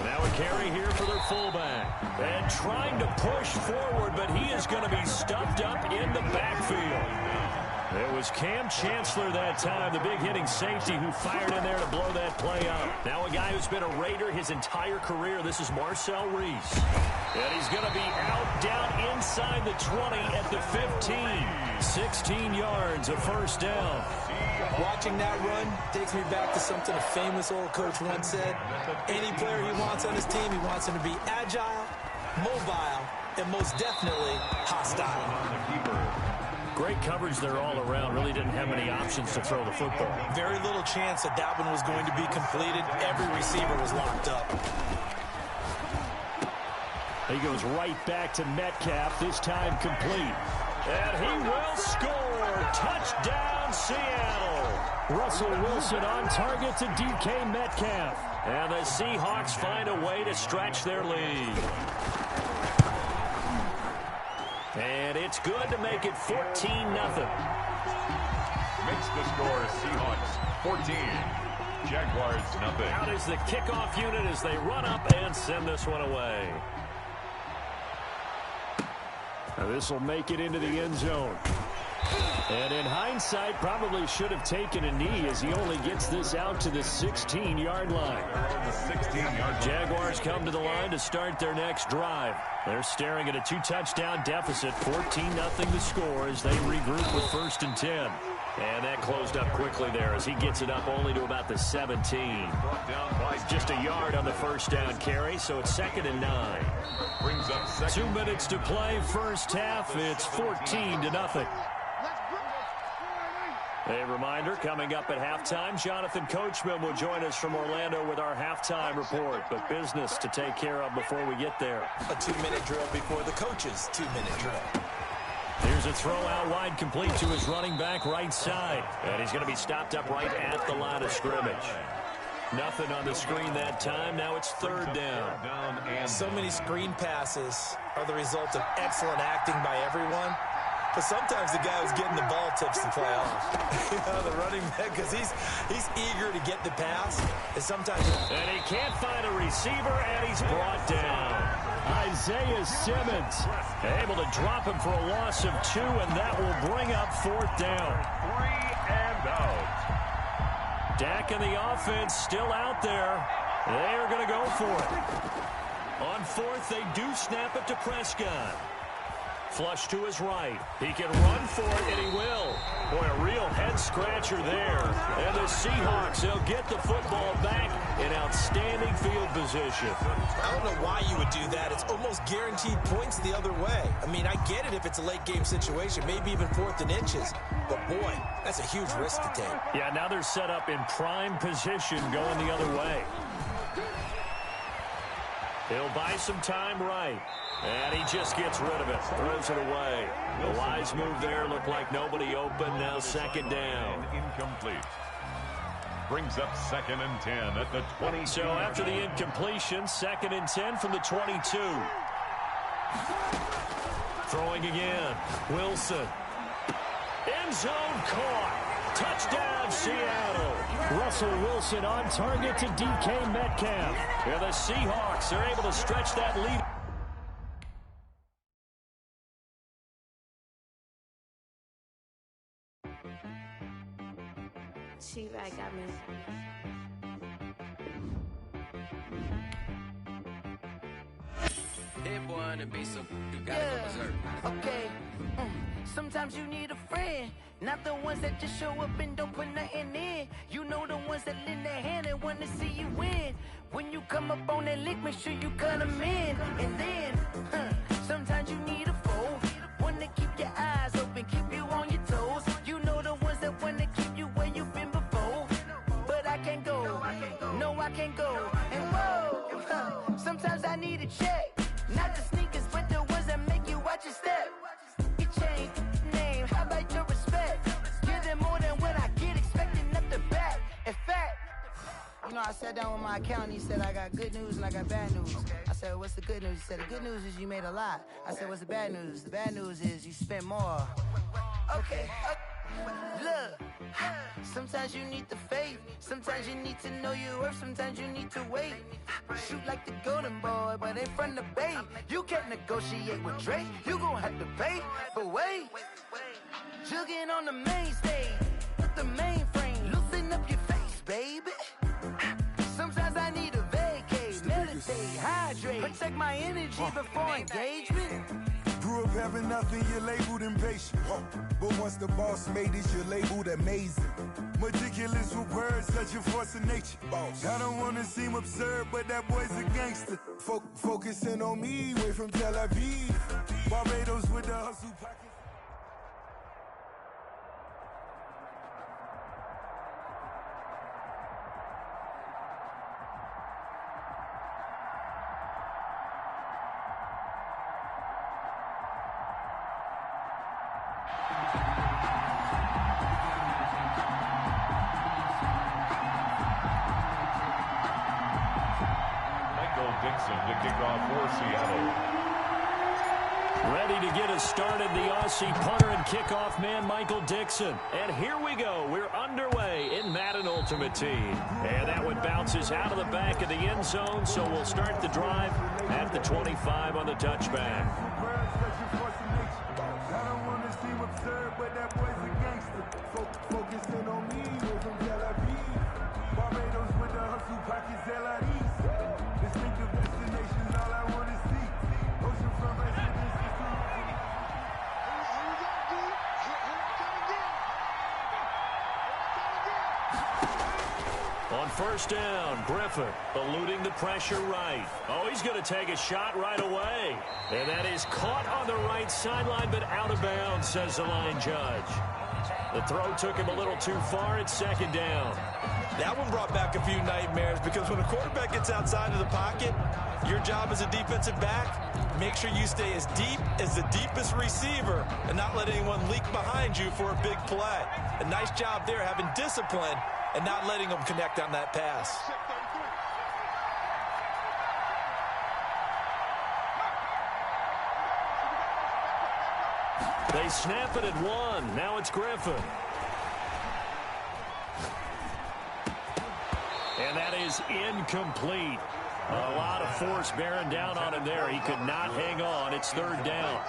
Now a carry here for their fullback. And trying to push forward, but he is going to be stuffed up in the backfield. It was Cam Chancellor that time, the big hitting safety who fired in there to blow that play up. Now a guy who's been a Raider his entire career. This is Marcel Reese. And he's going to be out down inside the 20 at the 15. 16 yards, a first down. Watching that run takes me back to something a famous old coach once said. Any player he wants on his team, he wants him to be agile, mobile, and most definitely hostile. Great coverage there all around. Really didn't have many options to throw the football. Very little chance that that one was going to be completed. Every receiver was locked up. He goes right back to Metcalf, this time complete. And he will score. Touchdown, Seattle. Russell Wilson on target to DK Metcalf. And the Seahawks find a way to stretch their lead. And it's good to make it 14-0. Makes the score Seahawks 14. Jaguars nothing. Out is the kickoff unit as they run up and send this one away. Now this will make it into the end zone. And in hindsight, probably should have taken a knee as he only gets this out to the 16-yard line. Jaguars come to the line to start their next drive. They're staring at a 2-touchdown deficit, 14-0 the score as they regroup with 1st and 10. And that closed up quickly there as he gets it up only to about the 17. Just a yard on the first down carry, so it's 2nd and 9. Brings up 2 minutes to play, first half. It's 14-0. A reminder, coming up at halftime, Jonathan Coachman will join us from Orlando with our halftime report. But business to take care of before we get there. A 2-minute drill before the coach's 2-minute drill. Here's a throw out wide, complete to his running back right side. And he's going to be stopped up right at the line of scrimmage. Nothing on the screen that time. Now it's 3rd down. So many screen passes are the result of excellent acting by everyone. But sometimes the guy who's getting the ball tips the play off. The running back, because he's eager to get the pass. And sometimes... And he can't find a receiver, and he's brought down. Isaiah Simmons able to drop him for a loss of 2, and that will bring up 4th down. 3 and out. Dak and the offense still out there. They are going to go for it. On 4th, they do snap it to Prescott. Flush to his right. He can run for it, and he will. Boy, a real head-scratcher there. And the Seahawks, they'll get the football back in outstanding field position. I don't know why you would do that. It's almost guaranteed points the other way. I mean, I get it if it's a late-game situation, maybe even 4th and inches. But, boy, that's a huge risk to take. Yeah, now they're set up in prime position going the other way. He'll buy some time right. And he just gets rid of it. Throws it away. The wise move there. Looked like nobody open. Now 2nd down. Incomplete. Brings up 2nd and 10 at the 20. So after the incompletion, 2nd and 10 from the 22. Throwing again. Wilson. End zone caught. Touchdown, Seattle. Russell Wilson on target to DK Metcalf. And the Seahawks are able to stretch that lead. She-Rag got me. Hit one and be so you gotta go berserk. Okay. Sometimes you need a friend, not the ones that just show up and don't put nothing in. You know the ones that lend their hand and want to see you win. When you come up on that lick, make sure you cut them in. And then, sometimes you need a foe, one to keep your eyes open, keep you on your toes. You know the ones that want to keep you where you've been before. But I can't go, no I can't go. And whoa, sometimes I need a check. Not the sneakers, but the ones that make you watch your step. You change name, how about your respect? Give them more than what I get, expecting up the back. In fact, you know, I sat down with my accountant. He said, I got good news and I got bad news. I said, what's the good news? He said, the good news is you made a lot. I said, what's the bad news? The bad news is you spent more. Okay. Look, sometimes you need the faith. Sometimes you need to know your worth. Sometimes you need to wait. Shoot like the golden boy, but ain't from the bay. You can't negotiate with Drake. You gon' have to pay. But wait, jugging on the main stage, the mainframe. Loosen up your face, baby. Sometimes I need a vacate, meditate, hydrate, protect my energy before engagement. Grew up having nothing, you're labeled impatient. But once the boss made it, you're labeled amazing. Meticulous with words, such a force of nature. I don't want to seem absurd, but that boy's a gangster. Focusing on me, way from Tel Aviv. Barbados with the hustle pockets. To kick off for Seattle. Ready to get us started, the Aussie punter and kickoff man, Michael Dixon. And here we go. We're underway in Madden Ultimate Team. And that one bounces out of the back of the end zone, so we'll start the drive at the 25 on the touchback. I don't want to seem absurd, but that boy's a gangster. Focusing on me, way from Tel Aviv. Barbados with the hustle pockets, LIDs. Distinctive destinations, all I want to see. Oceanfront residences. On first down, Griffin eluding the pressure right. Oh, he's going to take a shot right away. And that is caught on the right sideline, but out of bounds, says the line judge. The throw took him a little too far. It's 2nd down. That one brought back a few nightmares because when a quarterback gets outside of the pocket, your job as a defensive back, make sure you stay as deep as the deepest receiver and not let anyone leak behind you for a big play. A nice job there having discipline and not letting them connect on that pass. They snap it at 1. Now it's Griffin. And that is incomplete. A lot of force bearing down on him there. He could not hang on. It's 3rd down.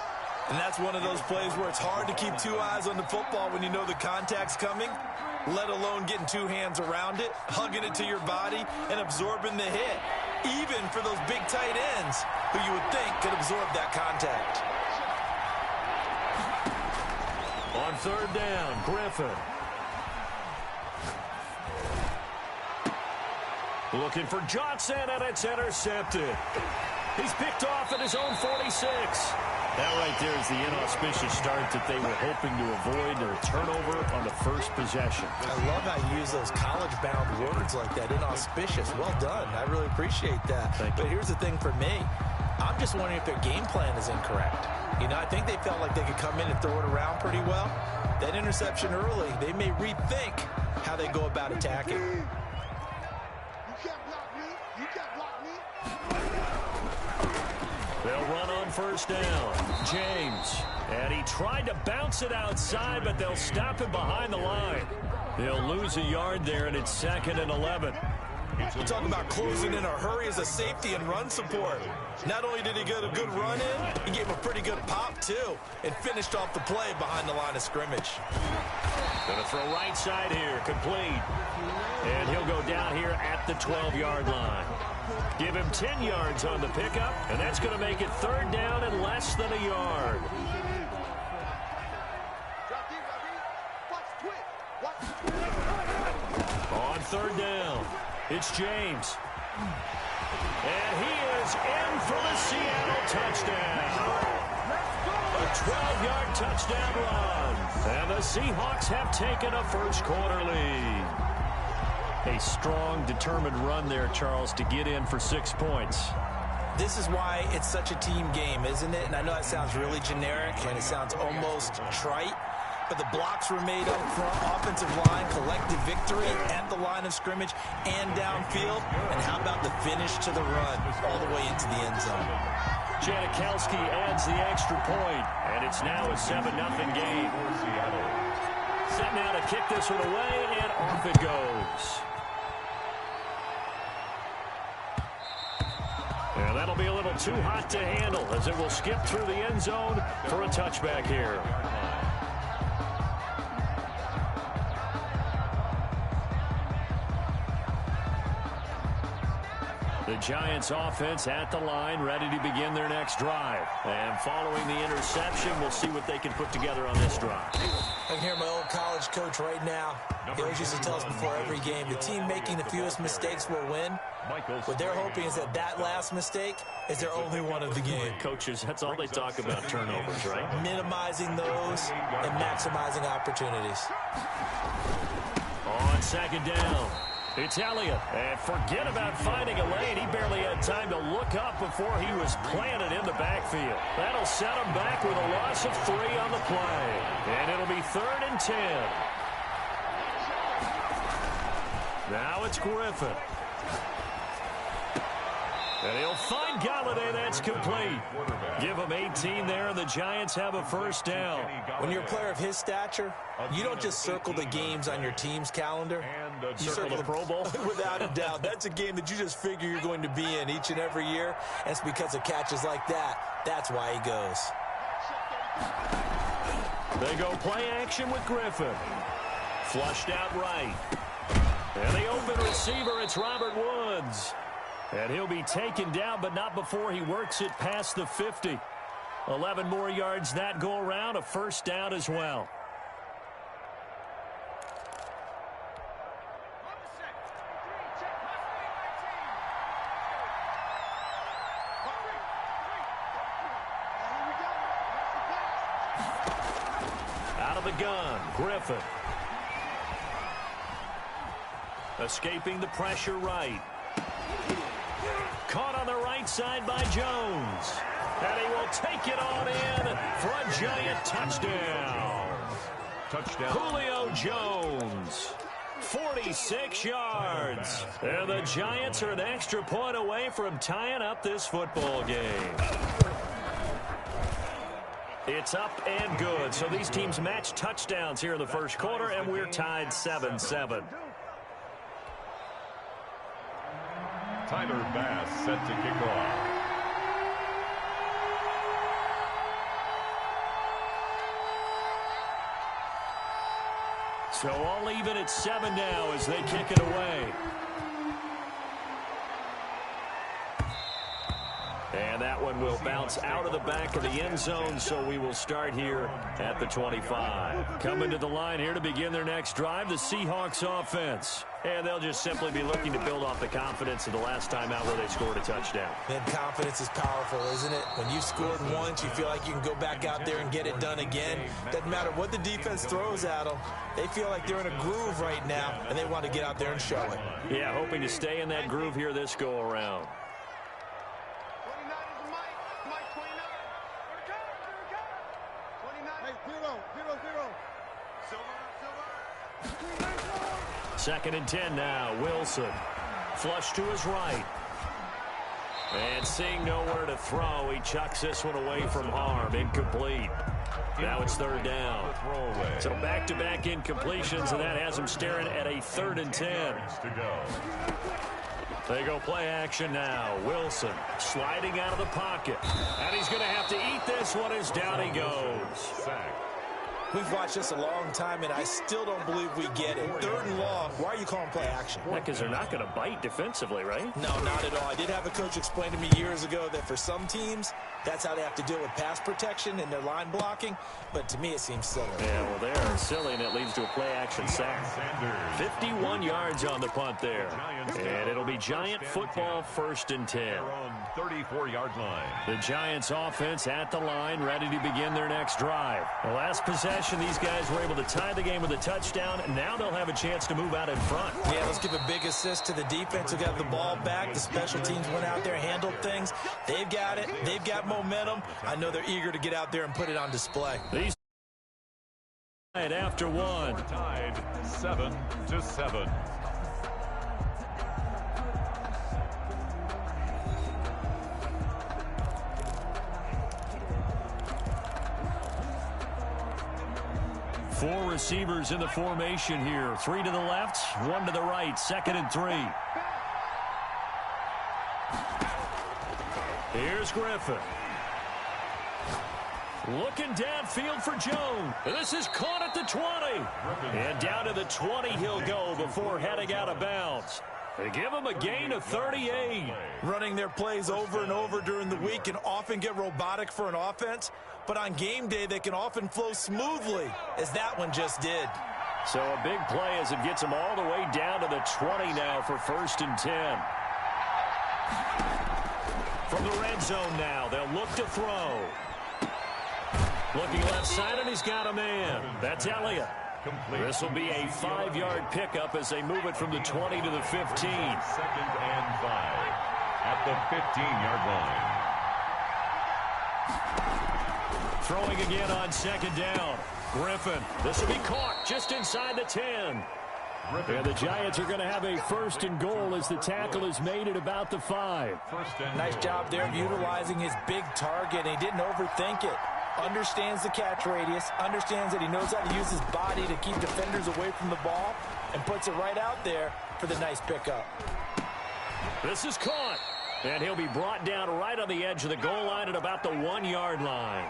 And that's one of those plays where it's hard to keep 2 eyes on the football when you know the contact's coming, let alone getting 2 hands around it, hugging it to your body, and absorbing the hit, even for those big tight ends who you would think could absorb that contact. On 3rd down, Griffin. Looking for Johnson, and it's intercepted. He's picked off at his own 46. That right there is the inauspicious start that they were hoping to avoid, or a turnover on the first possession. I love how you use those college-bound words like that, inauspicious. Well done. I really appreciate that. But here's the thing for me. I'm just wondering if their game plan is incorrect. You know, I think they felt like they could come in and throw it around pretty well. That interception early, they may rethink how they go about attacking. They'll run on 1st down. James. And he tried to bounce it outside, but they'll stop him behind the line. They'll lose a yard there, and it's 2nd and 11. You talk about closing in a hurry as a safety and run support. Not only did he get a good run in, he gave a pretty good pop, too, and finished off the play behind the line of scrimmage. Going to throw right side here, complete. And he'll go down here at the 12-yard line. Give him 10 yards on the pickup, and that's going to make it 3rd down and less than a yard. On 3rd down, it's James. And he is in for the Seattle touchdown. A 12-yard touchdown run. And the Seahawks have taken a first-quarter lead. A strong, determined run there, Charles, to get in for 6 points. This is why it's such a team game, isn't it? And I know that sounds really generic, and it sounds almost trite, but the blocks were made up front, offensive line, collective victory at the line of scrimmage and downfield. And how about the finish to the run all the way into the end zone? Janikowski adds the extra point, and it's now a 7-0 game. Set now to kick this one away, and off it goes. And that'll be a little too hot to handle as it will skip through the end zone for a touchback here. The Giants offense at the line, ready to begin their next drive. And following the interception, we'll see what they can put together on this drive. I can hear my old college coach right now. He always used to tell us before every game, the team making the fewest mistakes will win. What they're hoping is that that last mistake is their only one of the game. Coaches, that's all they talk about, turnovers, right? Minimizing those and maximizing opportunities. On 2nd down, it's Elliott. And forget about finding a lane. He barely had time to look up before he was planted in the backfield. That'll set him back with a loss of 3 on the play. And it'll be 3rd and 10. Now it's Griffin. And he'll find Galladay. That's complete. Give him 18 there, and the Giants have a 1st down. When you're a player of his stature, you don't just circle the games on your team's calendar. You circle the Pro Bowl? Without a doubt. That's a game that you just figure you're going to be in each and every year. And it's because of catches like that. That's why he goes. They go play action with Griffin. Flushed out right. And the open receiver, it's Robert Woods. And he'll be taken down, but not before he works it past the 50. 11 more yards that go around, a 1st down as well. Out of the gun, Griffin. Escaping the pressure right. Caught on the right side by Jones. And he will take it on in for a Giant touchdown. Julio Jones. 46 yards. And the Giants are an extra point away from tying up this football game. It's up and good. So these teams match touchdowns here in the first quarter, and we're tied 7-7. Tyler Bass set to kick off. So all even at 7 now as they kick it away. And that one will bounce out of the back of the end zone, so we will start here at the 25. Coming to the line here to begin their next drive, the Seahawks offense. And they'll just simply be looking to build off the confidence of the last time out where they scored a touchdown. And confidence is powerful, isn't it? When you've scored once, you feel like you can go back out there and get it done again. Doesn't matter what the defense throws at them. They feel like they're in a groove right now, and they want to get out there and show it. Yeah, hoping to stay in that groove here this go-around. Second and 10 now. Wilson. Flush to his right. And seeing nowhere to throw, he chucks this one away from harm. Incomplete. Now it's third down. So back-to-back incompletions, and that has him staring at a 3rd and 10. They go play action now. Wilson sliding out of the pocket. And he's going to have to eat this one as down he goes. We've watched this a long time, and I still don't believe we get it. 3rd and long. Why are you calling play action? Because they're not going to bite defensively, right? No, not at all. I did have a coach explain to me years ago that for some teams, that's how they have to deal with pass protection and their line blocking. But to me, it seems silly. Yeah, well, they're silly, and it leads to a play-action sack. 51 yards on the punt there. And it'll be Giant football 1st and 10. 34-yard line. The Giants offense at the line, ready to begin their next drive. The last possession, these guys were able to tie the game with a touchdown. Now they'll have a chance to move out in front. Yeah, let's give a big assist to the defense who got the ball back. The special teams went out there, handled things. They've got it. They've got momentum. I know they're eager to get out there and put it on display. These after one. We're tied 7-7. Four receivers in the formation here. 3 to the left, 1 to the right. 2nd and 3. Here's Griffin. Looking downfield for Jones. This is caught at the 20. And down to the 20 he'll go before heading out of bounds. They give him a gain of 38. Running their plays over and over during the week can often get robotic for an offense, but on game day they can often flow smoothly, as that one just did. So a big play as it gets him all the way down to the 20 now for 1st and 10. From the red zone now, they'll look to throw. Looking left side, and he's got a man. That's Elliott. This will be a 5-yard pickup as they move it from the 20 to the 15. 2nd and 5 at the 15-yard line. Throwing again on 2nd down. Griffin. This will be caught just inside the 10. And the Giants are going to have a 1st and goal as the tackle is made at about the 5. Nice job there of utilizing his big target. He didn't overthink it. Understands the catch radius, understands that he knows how to use his body to keep defenders away from the ball, and puts it right out there for the nice pickup. This is caught, and he'll be brought down right on the edge of the goal line at about the 1-yard line.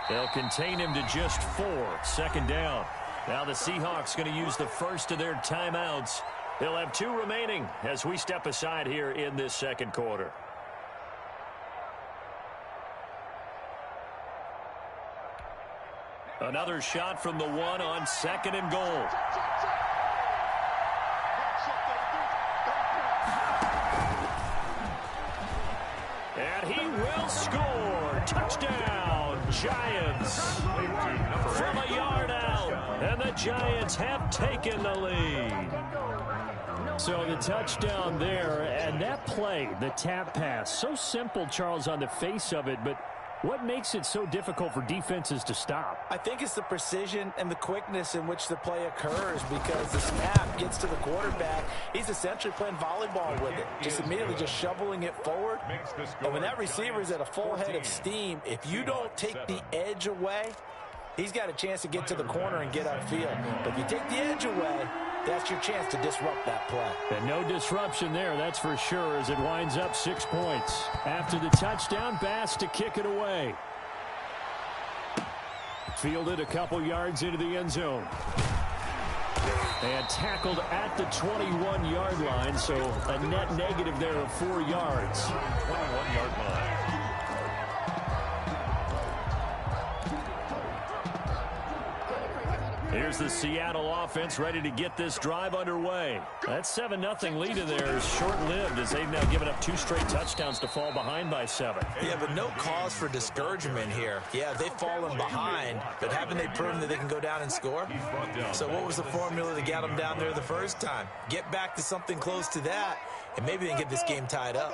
They'll contain him to just 4. 2nd down. Now the Seahawks going to use the first of their timeouts. They'll have 2 remaining as we step aside here in this 2nd quarter. Another shot from the 1 on 2nd and goal. And he will score. Touchdown, Giants. From a yard out. And the Giants have taken the lead. So the touchdown there, and that play, the tap pass, so simple, Charles, on the face of it, but What makes it so difficult for defenses to stop? I think it's the precision and the quickness in which the play occurs, because the snap gets to the quarterback. He's essentially playing volleyball with it, just immediately just shoveling it forward. And when that receiver is at a full head of steam, if you don't take the edge away, he's got a chance to get to the corner and get upfield. But if you take the edge away, that's your chance to disrupt that play. And no disruption there, that's for sure, as it winds up 6 points. After the touchdown, Bass to kick it away. Fielded a couple yards into the end zone. And tackled at the 21-yard line, so a net negative there of 4 yards. 21-yard line. Here's the Seattle offense ready to get this drive underway. That 7-0 lead in there is short-lived, as they've now given up 2 straight touchdowns to fall behind by 7. Yeah, but no cause for discouragement here. Yeah, they've fallen behind, but haven't they proven that they can go down and score? So what was the formula that got them down there the first time? Get back to something close to that, and maybe they can get this game tied up.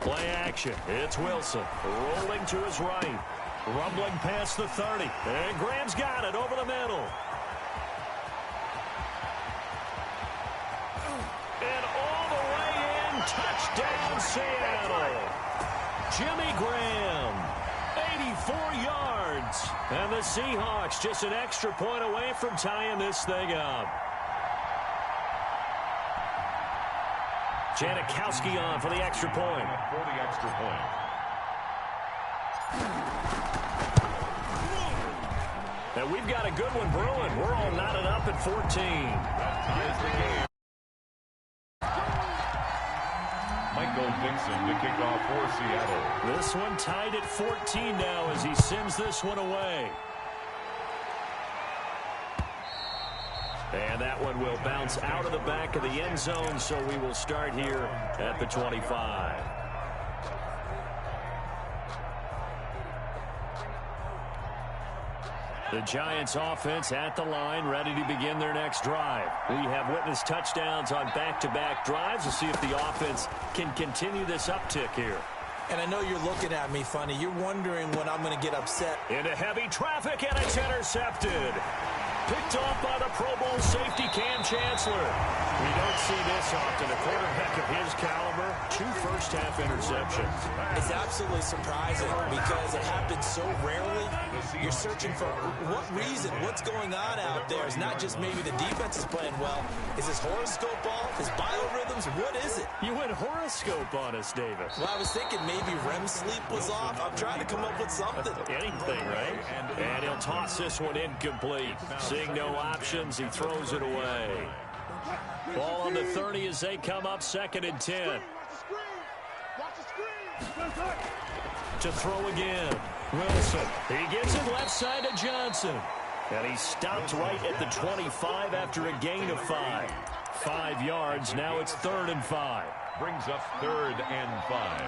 Play action. It's Wilson rolling to his right. Rumbling past the 30. And Graham's got it over the middle. And all the way in. Touchdown, Seattle. Jimmy Graham. 84 yards. And the Seahawks just an extra point away from tying this thing up. Janikowski on for the extra point. For the extra point. And we've got a good one brewing. We're all knotted up at 14. That ties the game. Michael Dixon to kick off for Seattle. This one tied at 14 now as he sends this one away. And that one will bounce out of the back of the end zone, so we will start here at the 25. The Giants offense at the line, ready to begin their next drive. We have witnessed touchdowns on back-to-back drives. We'll see if the offense can continue this uptick here. And I know you're looking at me funny. You're wondering when I'm going to get upset. Into heavy traffic, and it's intercepted. Picked off by the Pro Bowl safety Cam Chancellor. We don't see this often. A quarterback of his caliber, 2 first-half interceptions. It's absolutely surprising because it happens so rarely. You're searching for what reason, what's going on out there. It's not just maybe the defense is playing well. Is his horoscope off? His biorhythms? What is it? You went horoscope on us, Davis. Well, I was thinking maybe REM sleep was off. I'm trying to come up with something. Anything, right? And he'll toss this one incomplete. Seeing no options, he throws it away. Ball on the 30 as they come up 2nd and 10. To throw again. Wilson. He gets it left side to Johnson. And he stopped right at the 25 after a gain of 5. 5 yards. Now it's 3rd and 5. Brings up 3rd and 5.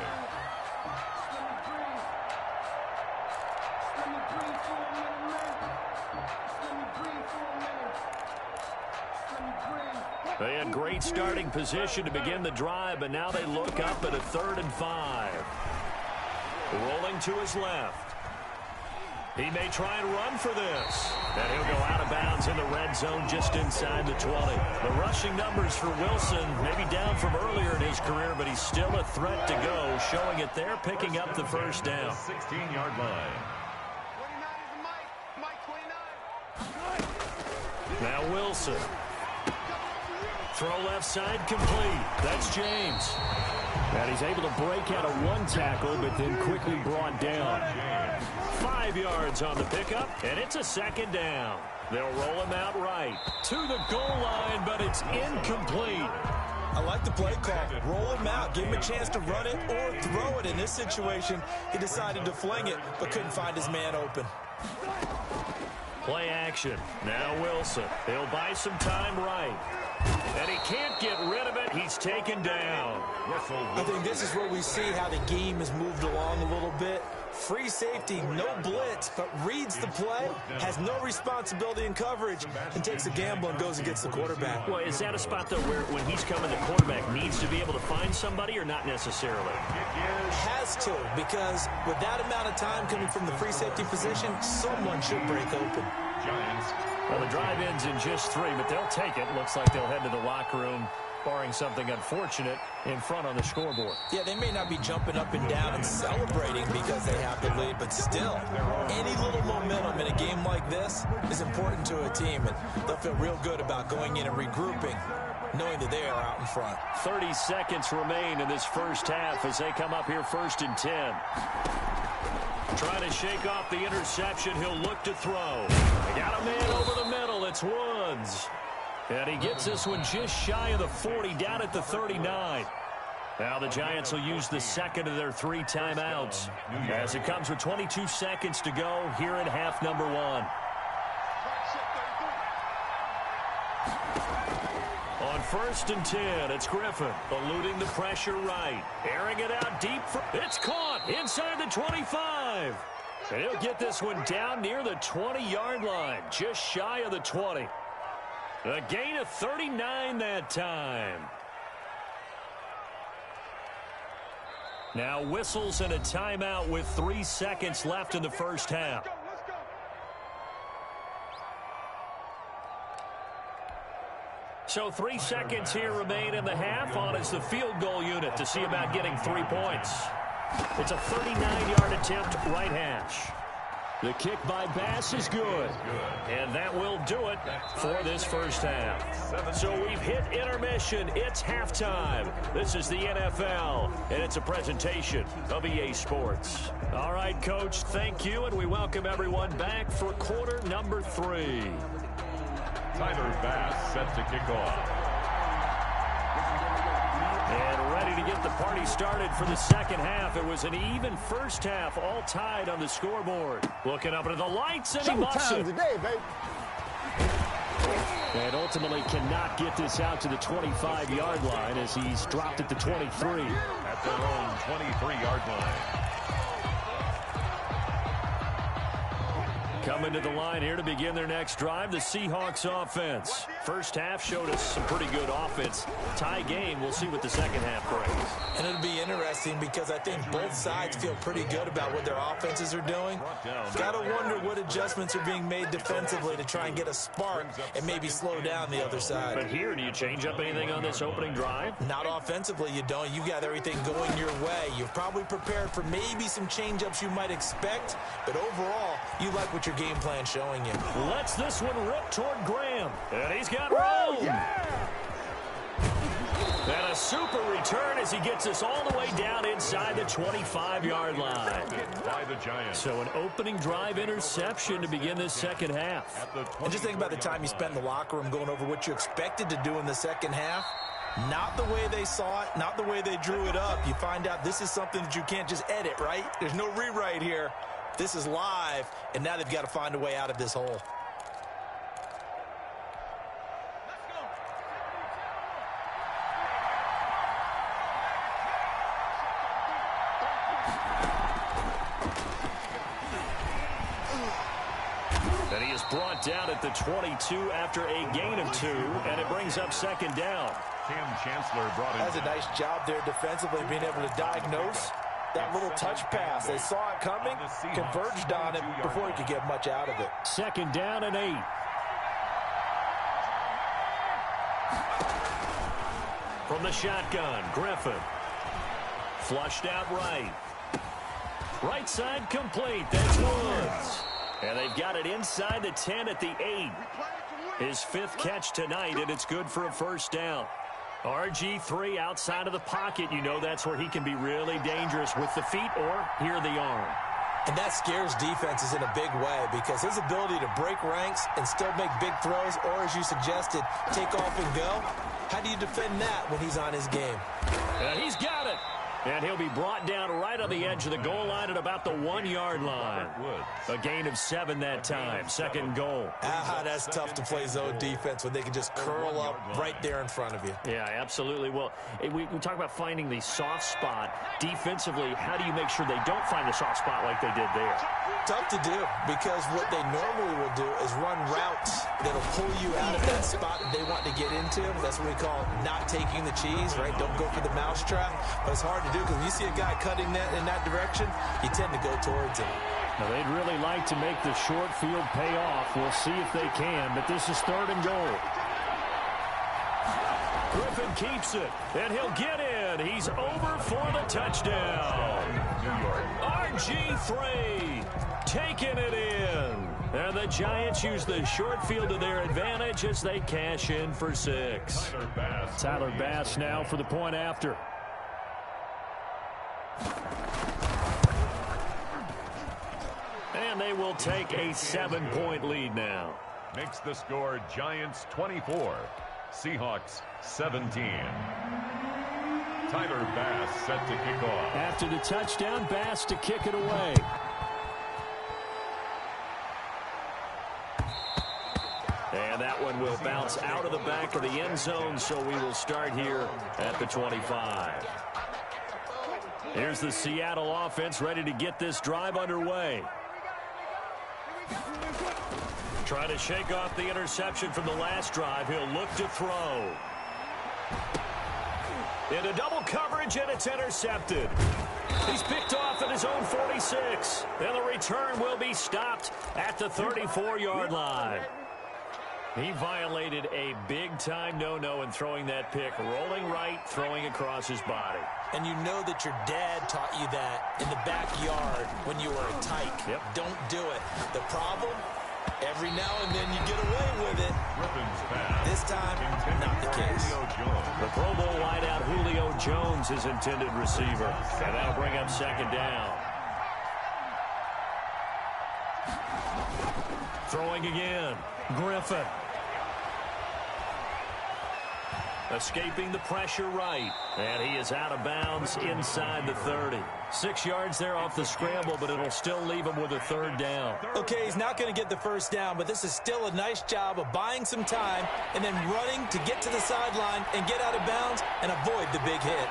They had great starting position to begin the drive, but now they look up at a 3rd and 5. Rolling to his left. He may try and run for this. And he'll go out of bounds in the red zone just inside the 20. The rushing numbers for Wilson maybe down from earlier in his career, but he's still a threat to go, showing it there, picking up the first down. 16-yard line. Now Wilson. Throw left side complete. That's James. And he's able to break out of 1 tackle, but then quickly brought down. 5 yards on the pickup, and it's a 2nd down. They'll roll him out right to the goal line, but it's incomplete. I like the play call. Roll him out. Give him a chance to run it or throw it. In this situation, he decided to fling it, but couldn't find his man open. Play action. Now Wilson. He'll buy some time right. And he can't get rid of it. He's taken down. I think this is where we see how the game has moved along a little bit. Free safety, no blitz, but reads the play, has no responsibility in coverage, and takes a gamble and goes and gets the quarterback. Well, is that a spot, though, where when he's coming, the quarterback needs to be able to find somebody or not necessarily? Has to, because with that amount of time coming from the free safety position, someone should break open. Giants. Well, the drive ends in just 3, but they'll take it. Looks like they'll head to the locker room, barring something unfortunate in front on the scoreboard. Yeah, they may not be jumping up and down and celebrating because they have the lead, but still, any little momentum in a game like this is important to a team, and they'll feel real good about going in and regrouping, knowing that they are out in front. 30 seconds remain in this first half as they come up here 1st and 10. Trying to shake off the interception. He'll look to throw. They got a man over the middle. It's Woods. And he gets this one just shy of the 40, down at the 39. Now the Giants will use the second of their 3 timeouts as it comes with 22 seconds to go here in half number 1. On 1st and 10, it's Griffin eluding the pressure right. Airing it out deep. It's caught inside the 25. And he'll get this one down near the 20-yard line, just shy of the 20. A gain of 39 that time. Now whistles and a timeout with 3 seconds left in the first half. So 3 seconds here remain in the half. On is the field goal unit to see about getting 3 points. It's a 39-yard attempt, right hash. The kick by Bass is good. And that will do it for this first half. So we've hit intermission. It's halftime. This is the NFL, and it's a presentation of EA Sports. All right, Coach, thank you, and we welcome everyone back for quarter number 3. Tyler Bass set to kick off. And ready to get the party started for the second half. It was an even first half, all tied on the scoreboard. Looking up into the lights, and he muffs it. Today, baby. And ultimately cannot get this out to the 25-yard line as he's dropped at the 23. At their own 23-yard line. Coming to the line here to begin their next drive, the Seahawks offense. First half showed us some pretty good offense. Tie game, we'll see what the second half brings. And it'll be interesting because I think both sides feel pretty good about what their offenses are doing. Got to wonder what adjustments are being made defensively to try and get a spark and maybe slow down the other side. But here, do you change up anything on this opening drive? Not offensively, you don't. You got everything going your way. You're probably prepared for maybe some change-ups you might expect, but overall, you like what your game plan showing you. Lets this one rip toward Graham, and he's got room. Yeah. And a super return as he gets us all the way down inside the 25-yard line. By the Giants. So an opening drive interception to begin this second half. And just think about the time you spent in the locker room going over what you expected to do in the second half. Not the way they saw it, not the way they drew it up. You find out this is something that you can't just edit, right? There's no rewrite here. This is live, and now they've got to find a way out of this hole. And he is brought down at the 22 after a gain of 2, and it brings up second down. Cam Chancellor brought in. That's a nice job there defensively, being able to diagnose that little touch pass. They saw it coming, converged on it before he could get much out of it. Second down and 8. From the shotgun, Griffin. Flushed out right. Right side complete. That's Woods. And they've got it inside the 10 at the 8. His 5th catch tonight, and it's good for a first down. RG3 outside of the pocket. You know that's where he can be really dangerous with the feet or here the arm. And that scares defenses in a big way because his ability to break ranks and still make big throws, or as you suggested, take off and go. How do you defend that when he's on his game? And he's got it. And he'll be brought down right on the edge of the goal line at about the 1-yard line. A gain of 7 that time. Second goal. That's tough to play zone defense when they can just curl up right there in front of you. Yeah, absolutely. Well, we talk about finding the soft spot. Defensively, how do you make sure they don't find the soft spot like they did there? Tough to do, because what they normally will do is run routes that'll pull you out of that spot that they want to get into. That's what we call not taking the cheese, right? Don't go for the mousetrap. But it's hard to do, because when you see a guy cutting that in that direction, you tend to go towards him. Now, they'd really like to make the short field pay off. We'll see if they can, but this is 3rd and goal. Griffin keeps it, and he'll get in. He's over for the touchdown. RG3 taking it in. And the Giants use the short field to their advantage as they cash in for 6. Tyler Bass now for the point after. And they will take a 7-point lead now. Makes the score Giants 24, Seahawks 17. Tyler Bass set to kick off. After the touchdown, Bass to kick it away. And that one will bounce out of the back of the end zone, so we will start here at the 25. Here's the Seattle offense ready to get this drive underway. Trying to shake off the interception from the last drive. He'll look to throw. Into double coverage, and it's intercepted. He's picked off at his own 46. And the return will be stopped at the 34-yard line. He violated a big-time no-no in throwing that pick. Rolling right, throwing across his body. And you know that your dad taught you that in the backyard when you were a tyke. Yep. Don't do it. The problem, every now and then you get away with it. This time, not the case. The Pro Bowl wideout Julio Jones is intended receiver. And that'll bring up 2nd down. Throwing again. Griffin. Escaping the pressure right. And he is out of bounds inside the 30. 6 yards there off the scramble, but it'll still leave him with a 3rd down. Okay, he's not going to get the 1st down, but this is still a nice job of buying some time and then running to get to the sideline and get out of bounds and avoid the big hit.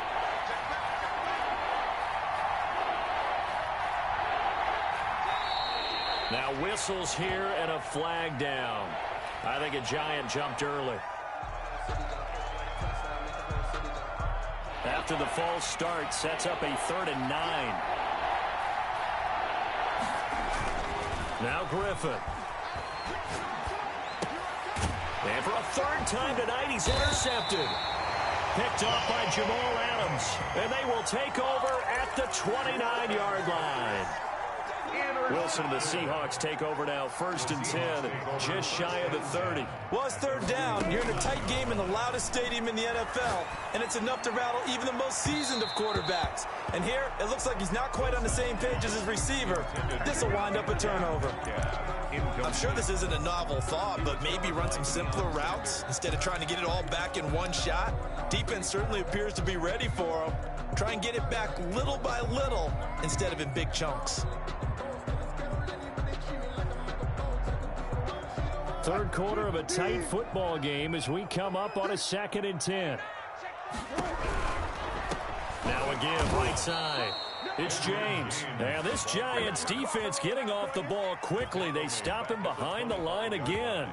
Now whistles here and a flag down. I think a Giant jumped early. After the false start, sets up a 3rd and 9. Now Griffin. And for a 3rd time tonight, he's intercepted. Picked off by Jamal Adams. And they will take over at the 29-yard line. Wilson and the Seahawks take over now, 1st and 10, just shy of the 30. Well, it's 3rd down. You're in a tight game in the loudest stadium in the NFL, and it's enough to rattle even the most seasoned of quarterbacks. And here, it looks like he's not quite on the same page as his receiver. This will wind up a turnover. I'm sure this isn't a novel thought, but maybe run some simpler routes instead of trying to get it all back in one shot. Defense certainly appears to be ready for him. Try and get it back little by little instead of in big chunks. 3rd quarter of a tight football game as we come up on a 2nd and 10. Now again, right side. It's James. Now this Giants defense getting off the ball quickly. They stop him behind the line again.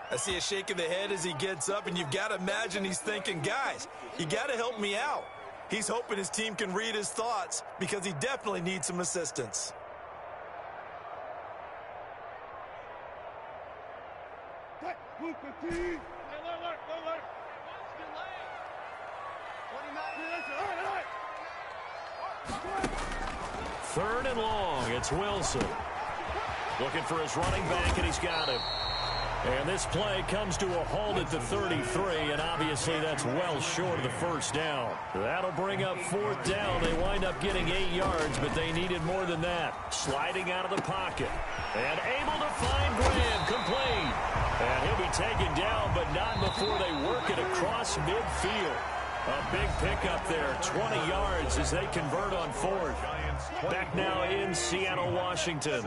I see a shake of the head as he gets up, and you've got to imagine he's thinking, guys, you got to help me out. He's hoping his team can read his thoughts because he definitely needs some assistance. Third and long, it's Wilson. Looking for his running back, and he's got him. And this play comes to a halt at the 33, and obviously that's well short of the 1st down. That'll bring up 4th down. They wind up getting 8 yards, but they needed more than that. Sliding out of the pocket. And able to find Graham, complete. And he'll be taken down, but not before they work it across midfield. A big pickup there, 20 yards as they convert on fourth. Back now in Seattle, Washington.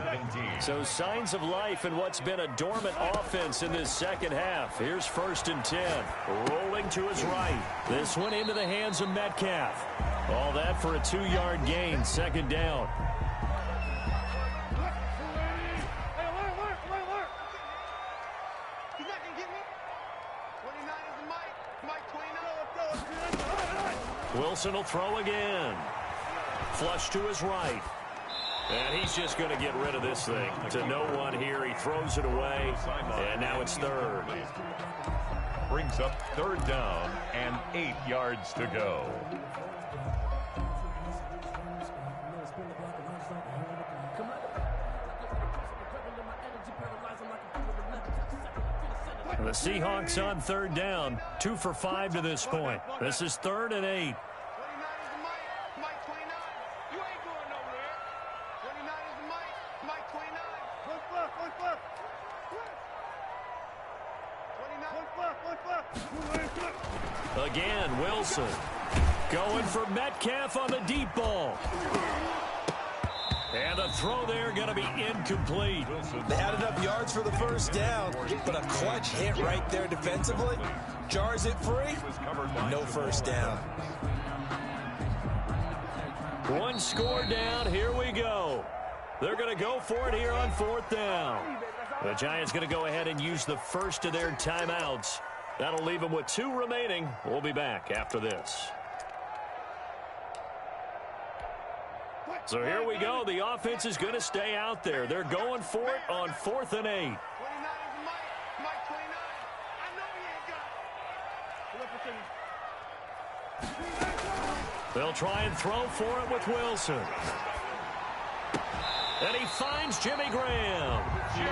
So signs of life in what's been a dormant offense in this second half. Here's 1st and 10. Rolling to his right. This one into the hands of Metcalf. All that for a 2-yard gain, 2nd down. Wilson will throw again. Flush to his right. And he's just going to get rid of this thing. To no one here. He throws it away. And now it's 3rd. Brings up 3rd down and 8 yards to go. The Seahawks on 3rd down. 2 for 5 to this point. This is 3rd and 8. Again, Wilson going for Metcalf on the deep ball. And the throw there going to be incomplete. They had enough yards for the 1st down, but a clutch hit right there defensively. Jars it free. No 1st down. 1 score down. Here we go. They're going to go for it here on 4th down. The Giants going to go ahead and use the first of their timeouts. That'll leave them with 2 remaining. We'll be back after this. So here we go. The offense is going to stay out there. They're going for it on 4th and 8. They'll try and throw for it with Wilson. And he finds Jimmy Graham.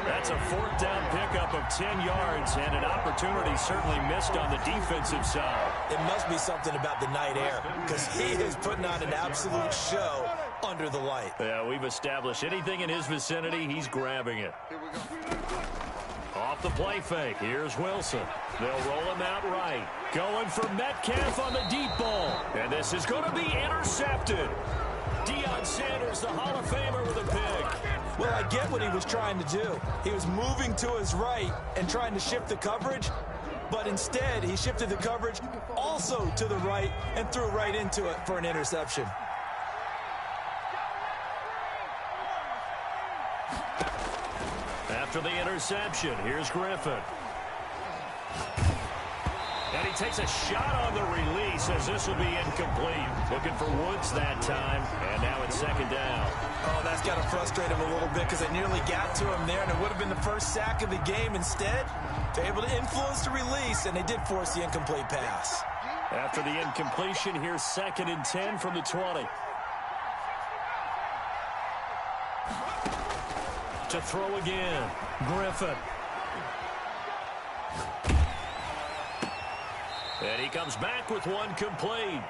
That's a 4th down pickup of 10 yards and an opportunity certainly missed on the defensive side. It must be something about the night air because he is putting on an absolute show under the light. Yeah, we've established anything in his vicinity, he's grabbing it. Off the play fake, here's Wilson. They'll roll him out right. Going for Metcalf on the deep ball. And this is going to be intercepted. Deion Sanders, the Hall of Famer, with a pick. Well, I get what he was trying to do. He was moving to his right and trying to shift the coverage, but instead he shifted the coverage also to the right and threw right into it for an interception. After the interception, here's Griffin. And he takes a shot on the release as this will be incomplete. Looking for Woods that time, and now it's 2nd down. Oh, that's got to frustrate him a little bit because they nearly got to him there, and it would have been the first sack of the game. Instead, they're able to influence the release, and they did force the incomplete pass. After the incompletion, here's 2nd and 10 from the 20. To throw again, Griffin. And he comes back with one complete.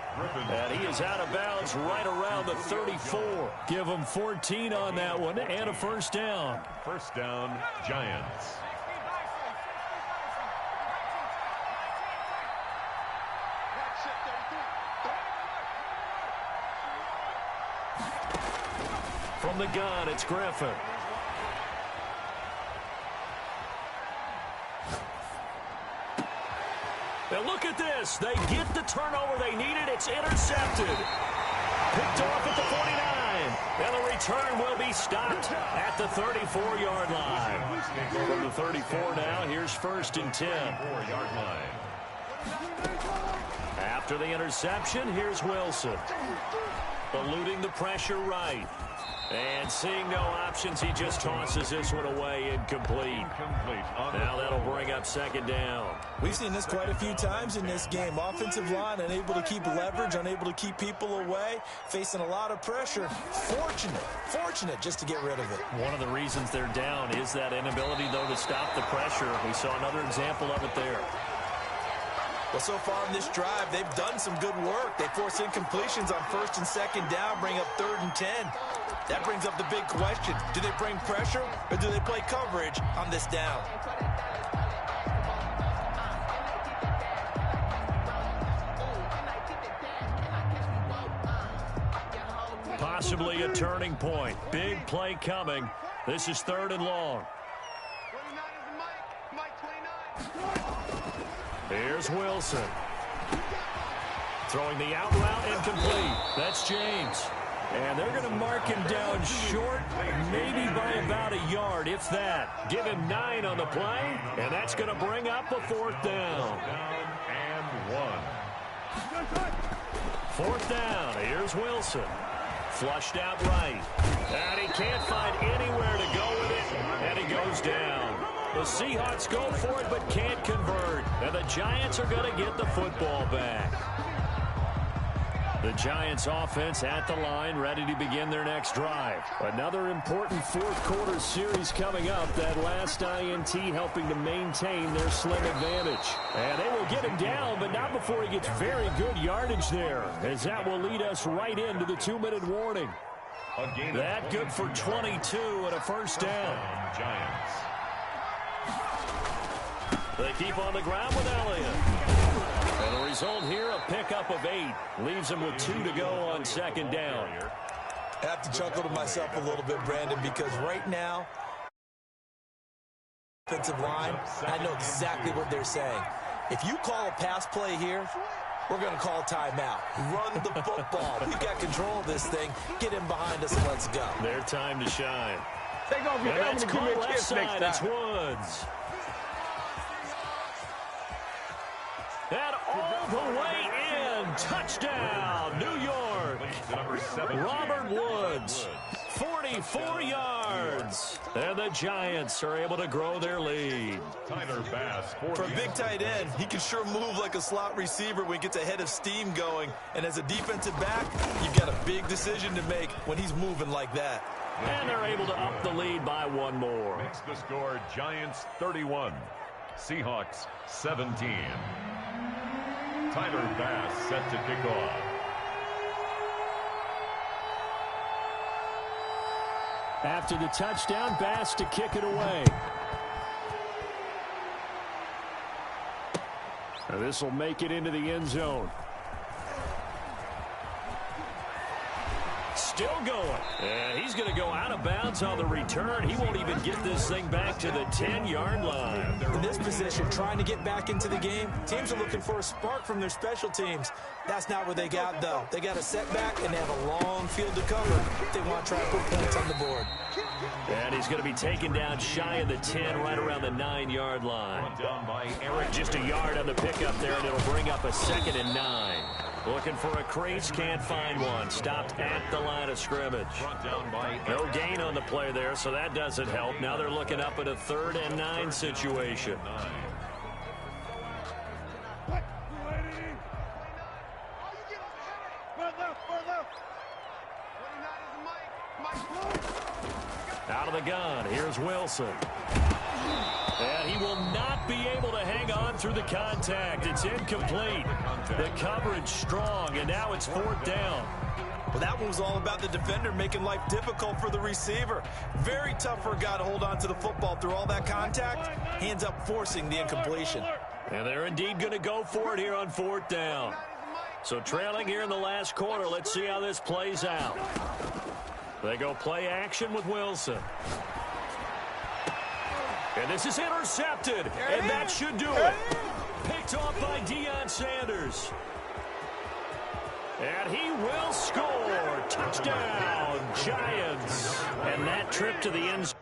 And he is out of bounds right around the 34. Give him 14 on that one and a 1st down. 1st down, Giants. From the gun, it's Griffin. And look at this. They get the turnover they needed. It's intercepted. Picked off at the 49. And the return will be stopped at the 34-yard line. From the 34 now, here's 1st and 10. 4-yard line. After the interception, here's Wilson. Eluding the pressure right. And seeing no options, he just tosses this one away incomplete. Now that'll bring up 2nd down. We've seen this quite a few times in this game. Offensive line unable to keep leverage, unable to keep people away, facing a lot of pressure. Fortunate just to get rid of it. One of the reasons they're down is that inability, though, to stop the pressure. We saw another example of it there. Well, so far in this drive, they've done some good work. They force incompletions on 1st and 2nd down, bring up 3rd and 10. That brings up the big question. Do they bring pressure or do they play coverage on this down? Possibly a turning point. Big play coming. This is 3rd and long. 29 is the Mike 29. Here's Wilson. Throwing the out route incomplete. That's James. And they're going to mark him down short, maybe by about a yard, if that. Give him 9 on the play, and that's going to bring up a 4th down. And 1. 4th down. Here's Wilson. Flushed out right. And he can't find anywhere to go with it, and he goes down. The Seahawks go for it but can't convert, and the Giants are going to get the football back. The Giants offense at the line, ready to begin their next drive. Another important 4th quarter series coming up. That last INT helping to maintain their slim advantage. And they will get him down, but not before he gets very good yardage there, as that will lead us right into the 2-minute warning. That good for 22 and a 1st down. Giants. They keep on the ground with Elliott. And the result here, a pickup of 8. Leaves him with 2 to go on 2nd down. I have to chuckle to myself a little bit, Brandon, because right now, offensive line, I know exactly what they're saying. If you call a pass play here, we're going to call timeout. Run the football. We've got control of this thing. Get him behind us and let's go. Their time to shine. Take off your helmet and give me a kiss next time. It's Woods. And all the way in. Touchdown, New York. Robert Woods, 44 yards. And the Giants are able to grow their lead. Tyler Bass. For a big tight end, he can sure move like a slot receiver when he gets a head of steam going. And as a defensive back, you've got a big decision to make when he's moving like that. And they're able to up the lead by 1 more. Makes the score Giants 31, Seahawks 17. Tyler Bass set to kick off. After the touchdown, Bass to kick it away. And this will make it into the end zone. Still going. And he's going to go out of bounds on the return. He won't even get this thing back to the 10-yard line. In this position, trying to get back into the game, teams are looking for a spark from their special teams. That's not what they got, though. They got a setback, and they have a long field to cover if they want to try to put points on the board. And he's going to be taken down shy of the 10, right around the 9-yard line. Down by Eric. Just a yard on the pickup there, and it'll bring up a 2nd and 9. Looking for a crease, can't find one. Stopped at the line of scrimmage. No gain on the play there, so that doesn't help. Now they're looking up at a 3rd and 9 situation. Out of the gun, here's Wilson. And he will not be able to hang on through the contact. It's incomplete. The coverage strong, and now it's 4th down. Well, that one was all about the defender making life difficult for the receiver. Very tough for a guy to hold on to the football through all that contact. Hands up, forcing the incompletion. And they're indeed going to go for it here on 4th down. So trailing here in the last quarter, let's see how this plays out. They go play action with Wilson. And this is intercepted, and that should do it. Picked off by Deion Sanders. And he will score. Touchdown, Giants. And that trip to the end zone.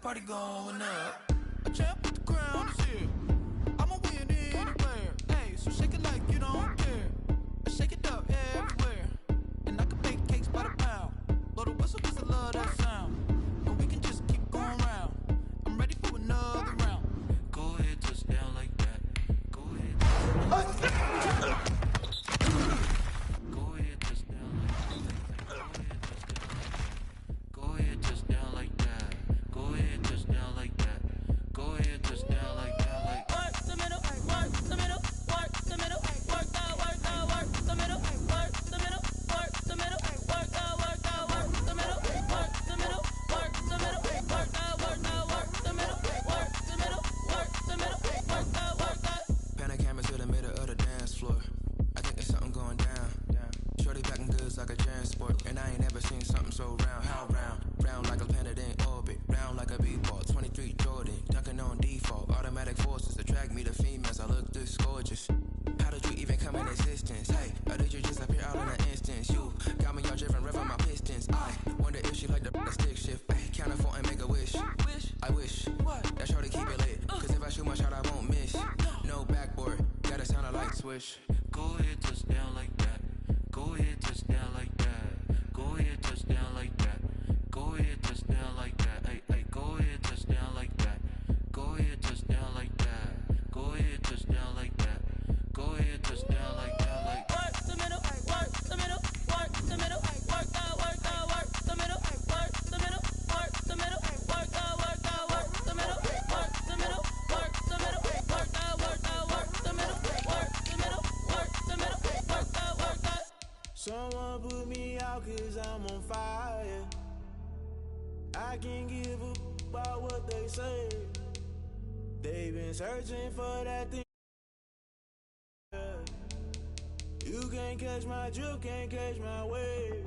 Party going up. A champ with the crown is here. I'ma win anywhere. Hey, so shake it like you don't care. Shake it up everywhere. And I can bake cakes by the pound. Blow the whistle 'cause I love that sound. And we can just keep going round. question. Go ahead, touchdown like that. Go ahead, touchdown like that. Go ahead, touchdown like that. Go ahead, touchdown like that. Hey, hey, go ahead, touchdown like that. Go ahead, touchdown like that. Go ahead, touchdown like that. Go ahead, touchdown like that. Like work the middle, work the middle, work the middle, work the middle, work the middle, work the middle, work the middle, work the middle, work the middle, work the middle, work the middle, work the middle, work the. Someone put me out 'cause I'm on fire. I can't give up about what they say. They've been searching for that thing. You can't catch my drift, can't catch my wave.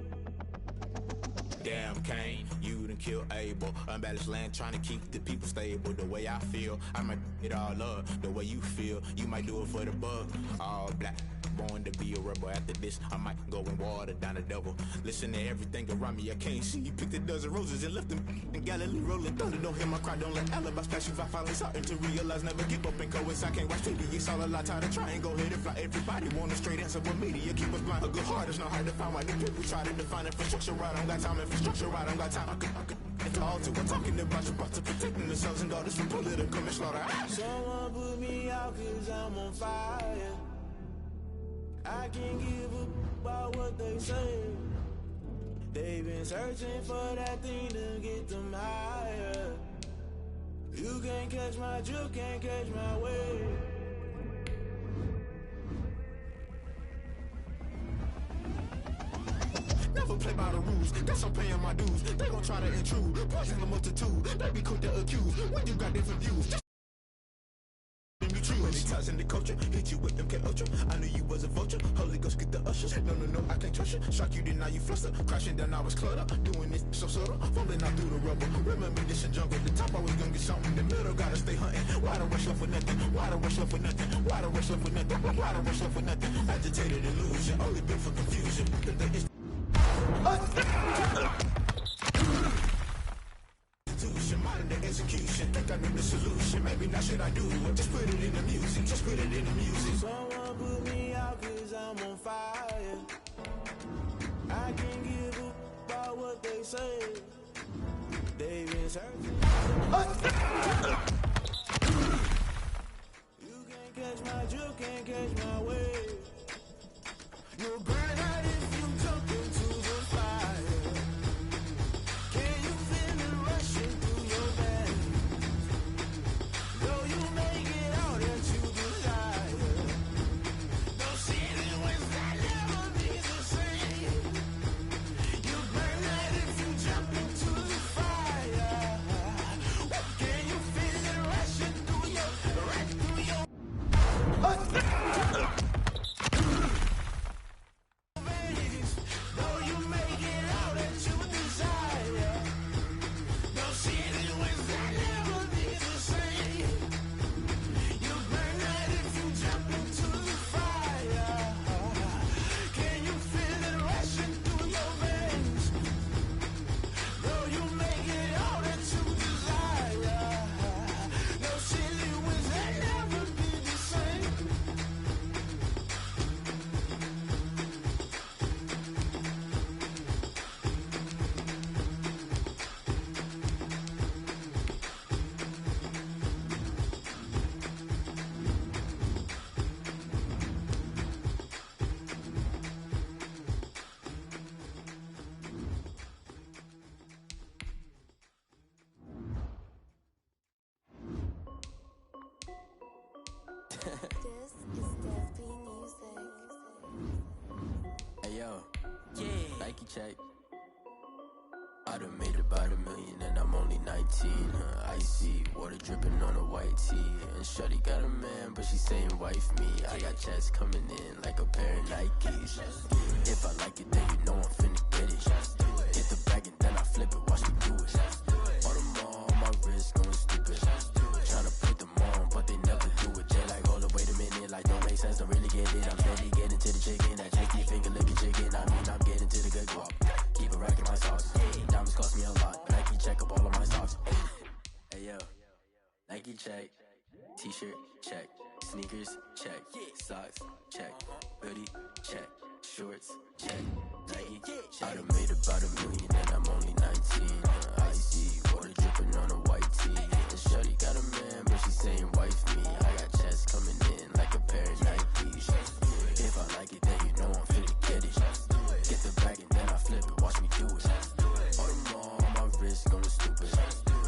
Damn, Kane, you done killed Abel. Unbalanced land, trying to keep the people stable. The way I feel, I might it all up. The way you feel, you might do it for the bug. All black, born to be a rebel. After this, I might go and water down the devil. Listen to everything around me, I can't see. Picked a dozen roses and left them in Galilee rolling thunder. Don't hear my cry, don't let alibis pass you. I finally starting to realize, never give up and coexist. I can't watch TV, it's all a lot. Tired of trying, go ahead and fly. Everybody want a straight answer, but media keep us blind. A good heart is not hard to find. Why the people try to define infrastructure right? I don't got time, infrastructure right, I don't got time. I could it's all to we're talking about your to protecting the sons and daughters from political manslaughter. Someone put me out 'cause I'm on fire. I can't give up about what they say. They've been searching for that thing to get them higher. You can't catch my drift, can't catch my wave. Never play by the rules, guess I'm paying my dues. They gon' try to intrude, poison the multitude. They be quick to accuse, when you got different views. You choose. Many times in the culture, hit you with MK Ultra. I knew you was a vulture, Holy Ghost get the ushers. No, I can't trust you. Shock you, then now you fluster. Crashing down, I was cluttered. Doing this so subtle, falling out through the rubble. Remember this a jungle, the top always gonna get something. In the middle, gotta stay hunting. Why the rush left for nothing? Why the rush left for nothing? Why the rush left for nothing? Why the rush left for nothing? Agitated illusion, only built for confusion. Modern day execution, think I know the solution. Maybe not should I do it? Just put it in the music, just put it in the music. Someone put me out 'cause I'm on fire. I can't give up about what they say. They've been searching. You can't catch my drift, can't catch my wave. You'll burn out if you jump into the fire. Can you feel it rushing through your veins? Though you make it out that you desire. No ceiling wins that never be the same. You burn out if you jump into the fire. Can you feel it rushing through your though you make it out that you desire. No ceiling wins that never be the same. You burn out if you jump into the fire. Can you feel it rushing through your veins? Though you make it out that you desire. No ceiling wins that never be the same. This is Dev B Music. Hey yo, Nike check. I done made about $1 million and I'm only 19. Icy water dripping on a white tee. And shorty got a man, but she saying wife me. I got checks coming in like a pair of Nikes. If I like it, then you know I'm finna get it. Get the bag and then I flip it, watch me do it. All them on my wrist going stupid. Tryna put them on, but they never do it. They like, hold up, wait a minute, like don't make sense, don't really get it. I'm steady getting to the chicken, that tricky finger licking chicken. I mean, I'm getting to the good guap. Keep a rack in my sauce. Diamonds cost me a lot. Nike check up all of my socks. Hey yo, Nike check. T-shirt check. Sneakers, check. Socks, check. Hoodie, check. Shorts, check. Nike, check. I done made about $1 million and I'm only 19. Icy, water dripping on a white tee. And shorty got a man, but she saying wife me. I got chest coming in like a pair of Nikes. If I like it, then you know I'm finna get it. Get the bag and then I flip it, watch me do it. All them on my wrist going stupid.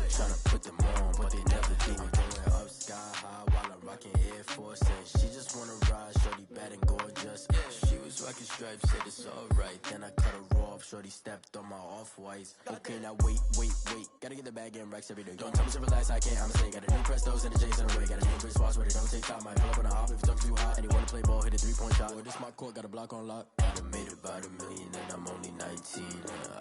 Tryna put them on, but they never do it. Going up sky high while I'm rocking Air Force. And she just wanna ride, shorty bad and gorgeous. She was rocking stripes, said it's alright. Then I cut her off, shorty stepped on my off-whites. Okay, now wait. Gotta get the bag and racks every day. Don't tell me to relax, I can't, I'ma say. Got a new Prestos and a J's in the way. Got a new Chris Watch, but it don't take time. Might pull up on a hop if it talks too hot. And he wanna play ball, hit a 3-point shot. Or this my court, got a block on lock. I done made about $1 million and I'm only 19.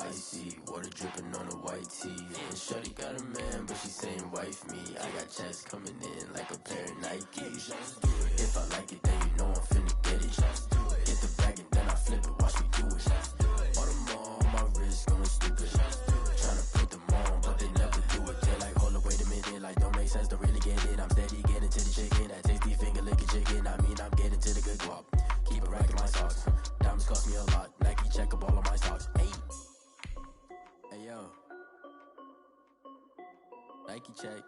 Icy, water dripping on a white tee. And shorty got a man, but she saying wife me. I got chest coming in like a pair of Nikes. If I like it, then you know I'm finna get it. Get the bag and then I flip it, watch me do it. All them on my wrist going stupid. Tryna put them on, but they never do it. They're like, hold up, wait a minute, like don't make sense, don't really get it. I'm steady getting to the chicken, that tasty finger licking chicken. I mean, I'm getting to the good guap. Keep a rack in my socks. Diamonds cost me a lot. Nike check up all of my socks. Hey yo, Nike check.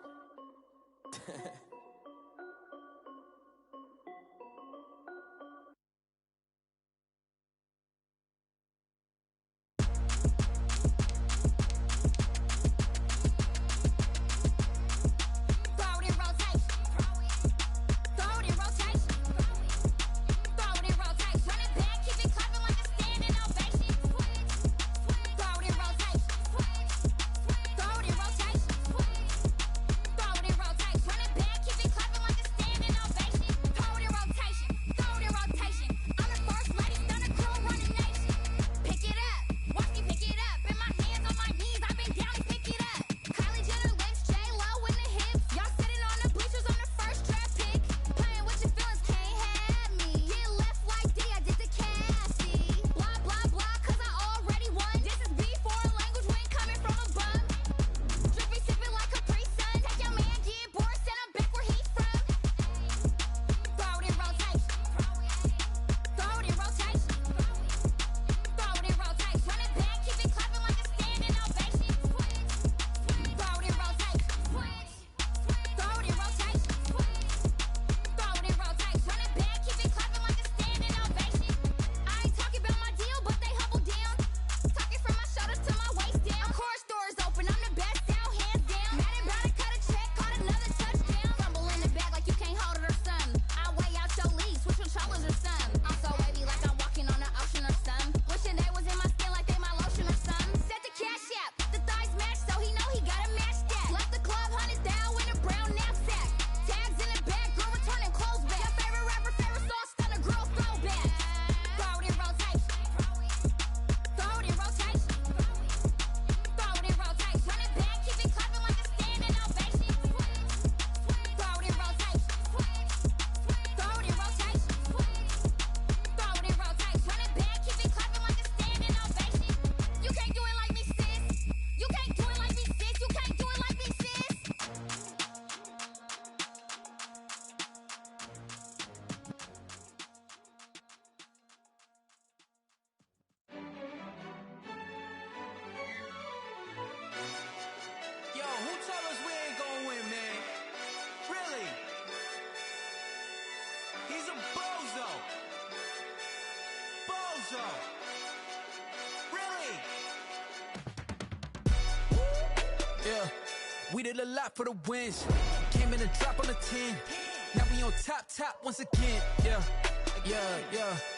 so. Really? Yeah, we did a lot for the wins. Came in a drop on the 10. Now we on top once again. Yeah.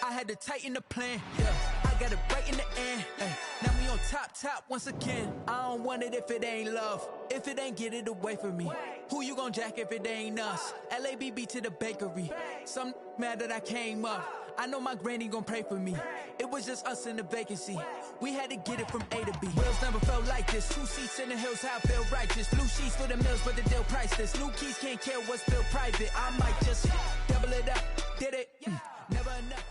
I had to tighten the plan. Yeah, I got it right in the end. Ay. Now we on top once again. I don't want it if it ain't love. If it ain't, get it away from me. Who you gon' jack if it ain't us? LABB to the bakery. Some mad that I came up. I know my granny gon' pray for me. It was just us in the vacancy. We had to get it from A to B. Wheels never felt like this. 2 seats in the hills, how I feel righteous. Blue sheets for the mills, but the deal priceless. New keys can't care what's built private. I might just double it up. Did it? Never enough.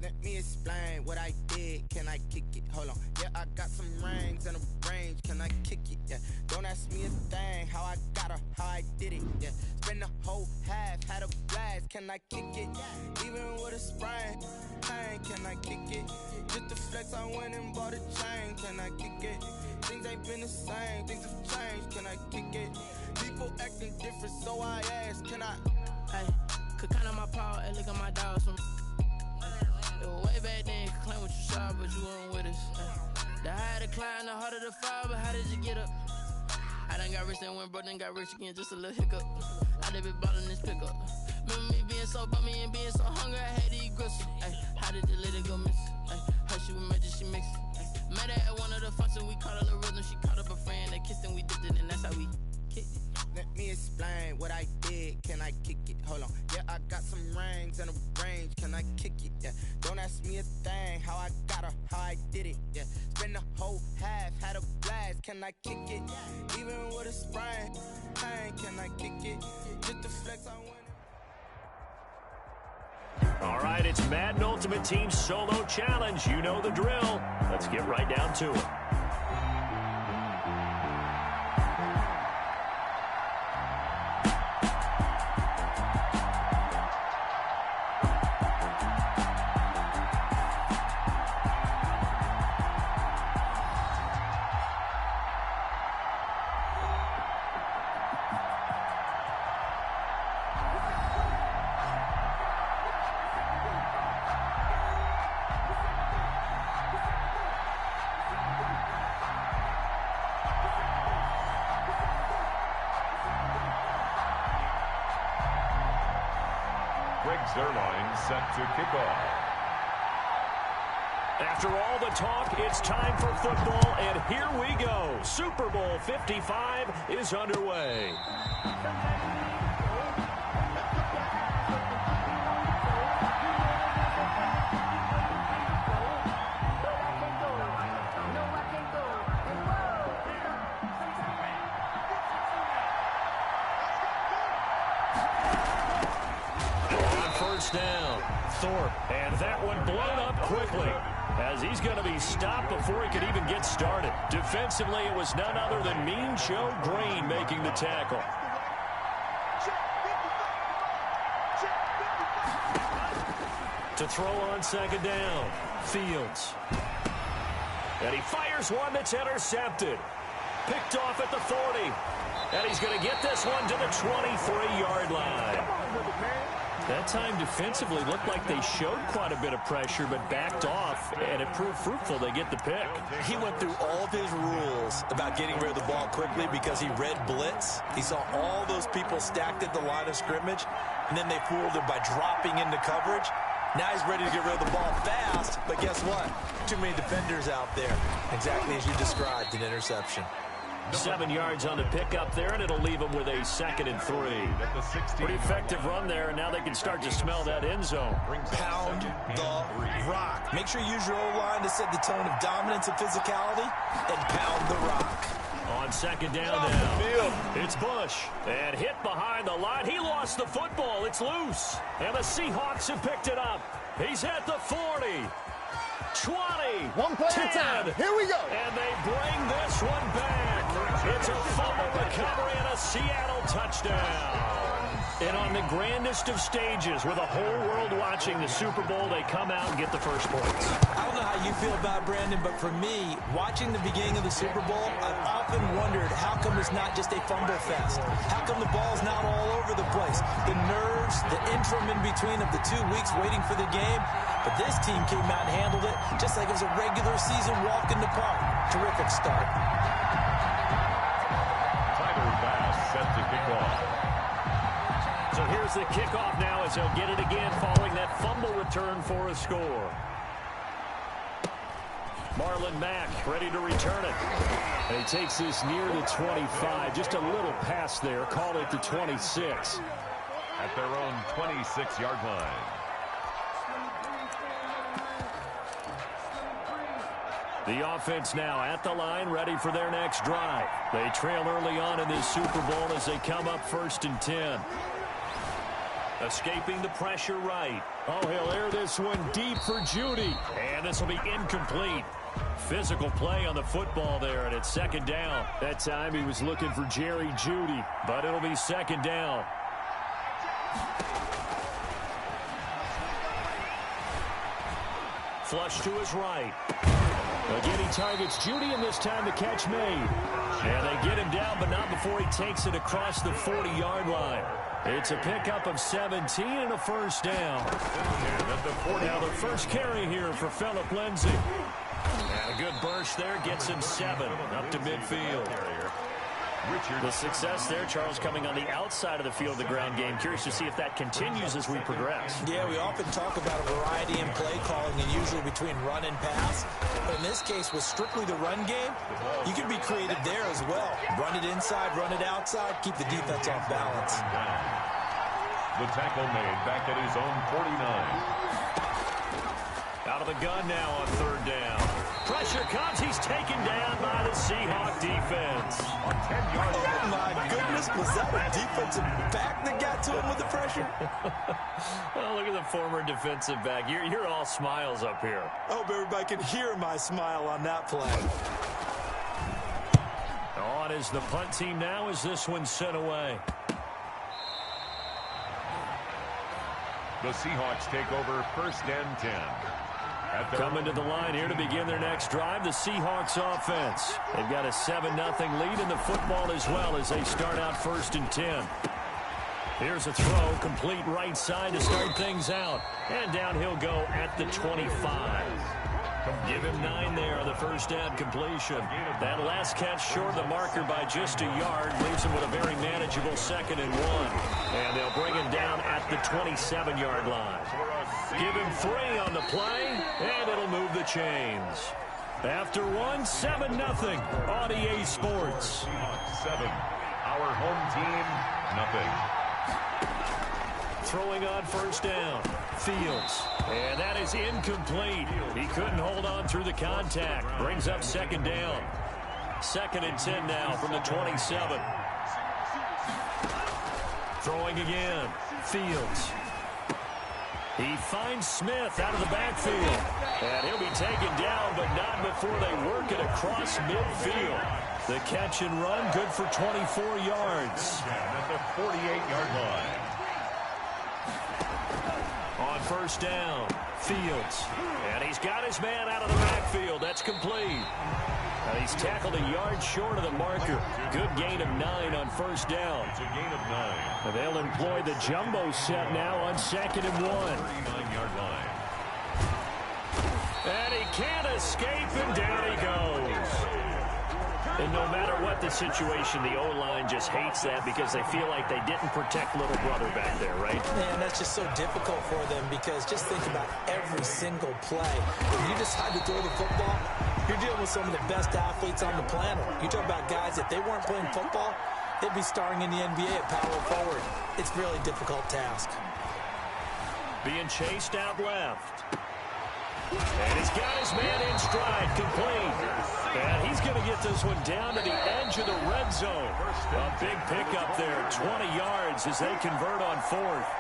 Let me explain what I did. Can I kick it? Hold on. Yeah, I got some rings and a range. Can I kick it? Yeah. Don't ask me a thing. How I got her, how I did it. Yeah. Spend the whole half, had a blast. Can I kick it? Even with a sprain. Hey, can I kick it? Just to flex, I went and bought a chain. Can I kick it? Things ain't been the same. Things have changed. Can I kick it? People acting different, so I ask. Can I? Hey, could count on my paw and look at my dogs from. It was way back then, could claim what you saw, but you weren't with us. The higher the climb, the harder the fall, but how did you get up? I done got rich and went broke, then got rich again, just a little hiccup. I done been ballin' this pickup. Remember me being so bummy and being so hungry, I had to eat gristle. Ay, how did the lady go miss? Ay, her she was magic, she mixed. Met her at one of the functions, we caught her the rhythm, she caught up a friend, they kissed and we dipped it, and that's how we kicked it. Let me explain what I did. Can I kick it? Hold on. Yeah, I got some rings and a range. Can I kick it? Yeah. Don't ask me a thing. How I got her, how I did it. Yeah. Spend the whole half, had a blast. Can I kick it? Even with a sprain. Hey, can I kick it? Just to flex, I win. All right, it's Madden Ultimate Team Solo Challenge. You know the drill. Let's get right down to it. Zerline set to kick off. After all the talk, it's time for football, and here we go. Super Bowl 55 is underway. Down, Thorpe, and that one blown up quickly as he's going to be stopped before he could even get started. Defensively, it was none other than Mean Joe Green making the tackle. To throw on second down, Fields. And he fires one that's intercepted. Picked off at the 40. And he's going to get this one to the 23-yard line. That time defensively looked like they showed quite a bit of pressure but backed off, and it proved fruitful. They get the pick. He went through all of his rules about getting rid of the ball quickly because he read blitz. He saw all those people stacked at the line of scrimmage, and then they fooled him by dropping into coverage. Now he's ready to get rid of the ball fast, but guess what? Too many defenders out there. Exactly as you described, an interception. 7 yards on the pickup there, and it'll leave them with a 2nd and 3. Pretty effective run there, and now they can start to smell that end zone. Pound the rock. Make sure you use your O-line to set the tone of dominance and physicality, and pound the rock. On second down now, it's Bush, and hit behind the line. He lost the football. It's loose, and the Seahawks have picked it up. He's at the 40. 20, 1 play 10, at a time. Here we go. And they bring this one back. It's a fumble recovery and a Seattle touchdown. And on the grandest of stages, with the whole world watching the Super Bowl, they come out and get the first points. I don't know how you feel about Brandon, but for me, watching the beginning of the Super Bowl, I've often wondered how come it's not just a fumble fest? How come the ball's not all over the place? The nerves, the interim in between of the 2 weeks waiting for the game. But this team came out and handled it just like it was a regular season walk in the park. Terrific start. Tyler Bass set to kick off. So here's the kickoff now as he'll get it again following that fumble return for a score. Marlon Mack ready to return it. And he takes this near the 25. Just a little pass there. Call it the 26. At their own 26-yard line. The offense now at the line, ready for their next drive. They trail early on in this Super Bowl as they come up 1st and 10. Escaping the pressure right. Oh, he'll air this one deep for Judy. And this will be incomplete. Physical play on the football there, and it's second down. That time he was looking for Jerry Judy, but it'll be second down. Flush to his right. Again, he targets Judy, and this time the catch made. And they get him down, but not before he takes it across the 40-yard line. It's a pickup of 17 and a first down. Now the first carry here for Phillip Lindsay. And a good burst there gets him 7 up to midfield. The success there, Charles, coming on the outside of the field, the ground game. Curious to see if that continues as we progress. Yeah, we often talk about a variety in play calling and usually between run and pass. But in this case, with strictly the run game, you can be creative there as well. Run it inside, run it outside, keep the defense off balance. The tackle made back at his own 49. Out of the gun now on third down. Pressure comes. He's taken down by the Seahawk defense. On 10 yards. Oh, my goodness. Was that a defensive back that got to him with the pressure? Oh, look at the former defensive back. You're all smiles up here. I hope everybody can hear my smile on that play. On is the punt team now as this one's sent away. The Seahawks take over first and 10. Coming to the line here to begin their next drive, the Seahawks offense. They've got a 7-0 lead in the football as well as they start out first and 10. Here's a throw, complete right side to start things out. And down he'll go at the 25. Give him 9 there on the first down completion. That last catch short of the marker by just a yard leaves him with a very manageable 2nd and 1. And they'll bring him down at the 27-yard line. Give him 3 on the play, and it'll move the chains. After 7-0 on EA Sports. 7. Our home team, nothing. Throwing on first down. Fields. And that is incomplete. He couldn't hold on through the contact. Brings up second down. 2nd and 10 now from the 27. Throwing again. Fields. He finds Smith out of the backfield. And he'll be taken down, but not before they work it across midfield. The catch and run, good for 24 yards. At the 48-yard line. On first down, Fields. And he's got his man out of the backfield. That's complete. And he's tackled a yard short of the marker. Good gain of 9 on first down. It's a gain of 9. And they'll employ the jumbo set now on 2nd and 1. 39-yard line. And he can't escape, and down he goes. And no matter what the situation, the O-line just hates that because they feel like they didn't protect little brother back there, right? Man, that's just so difficult for them because just think about every single play. When you decide to throw the football, you're dealing with some of the best athletes on the planet. You talk about guys, if they weren't playing football, they'd be starring in the NBA at power forward. It's a really difficult task. Being chased out left. And he's got his man in stride, complete. And he's going to get this one down to the edge of the red zone. A big pickup there, 20 yards as they convert on 4th.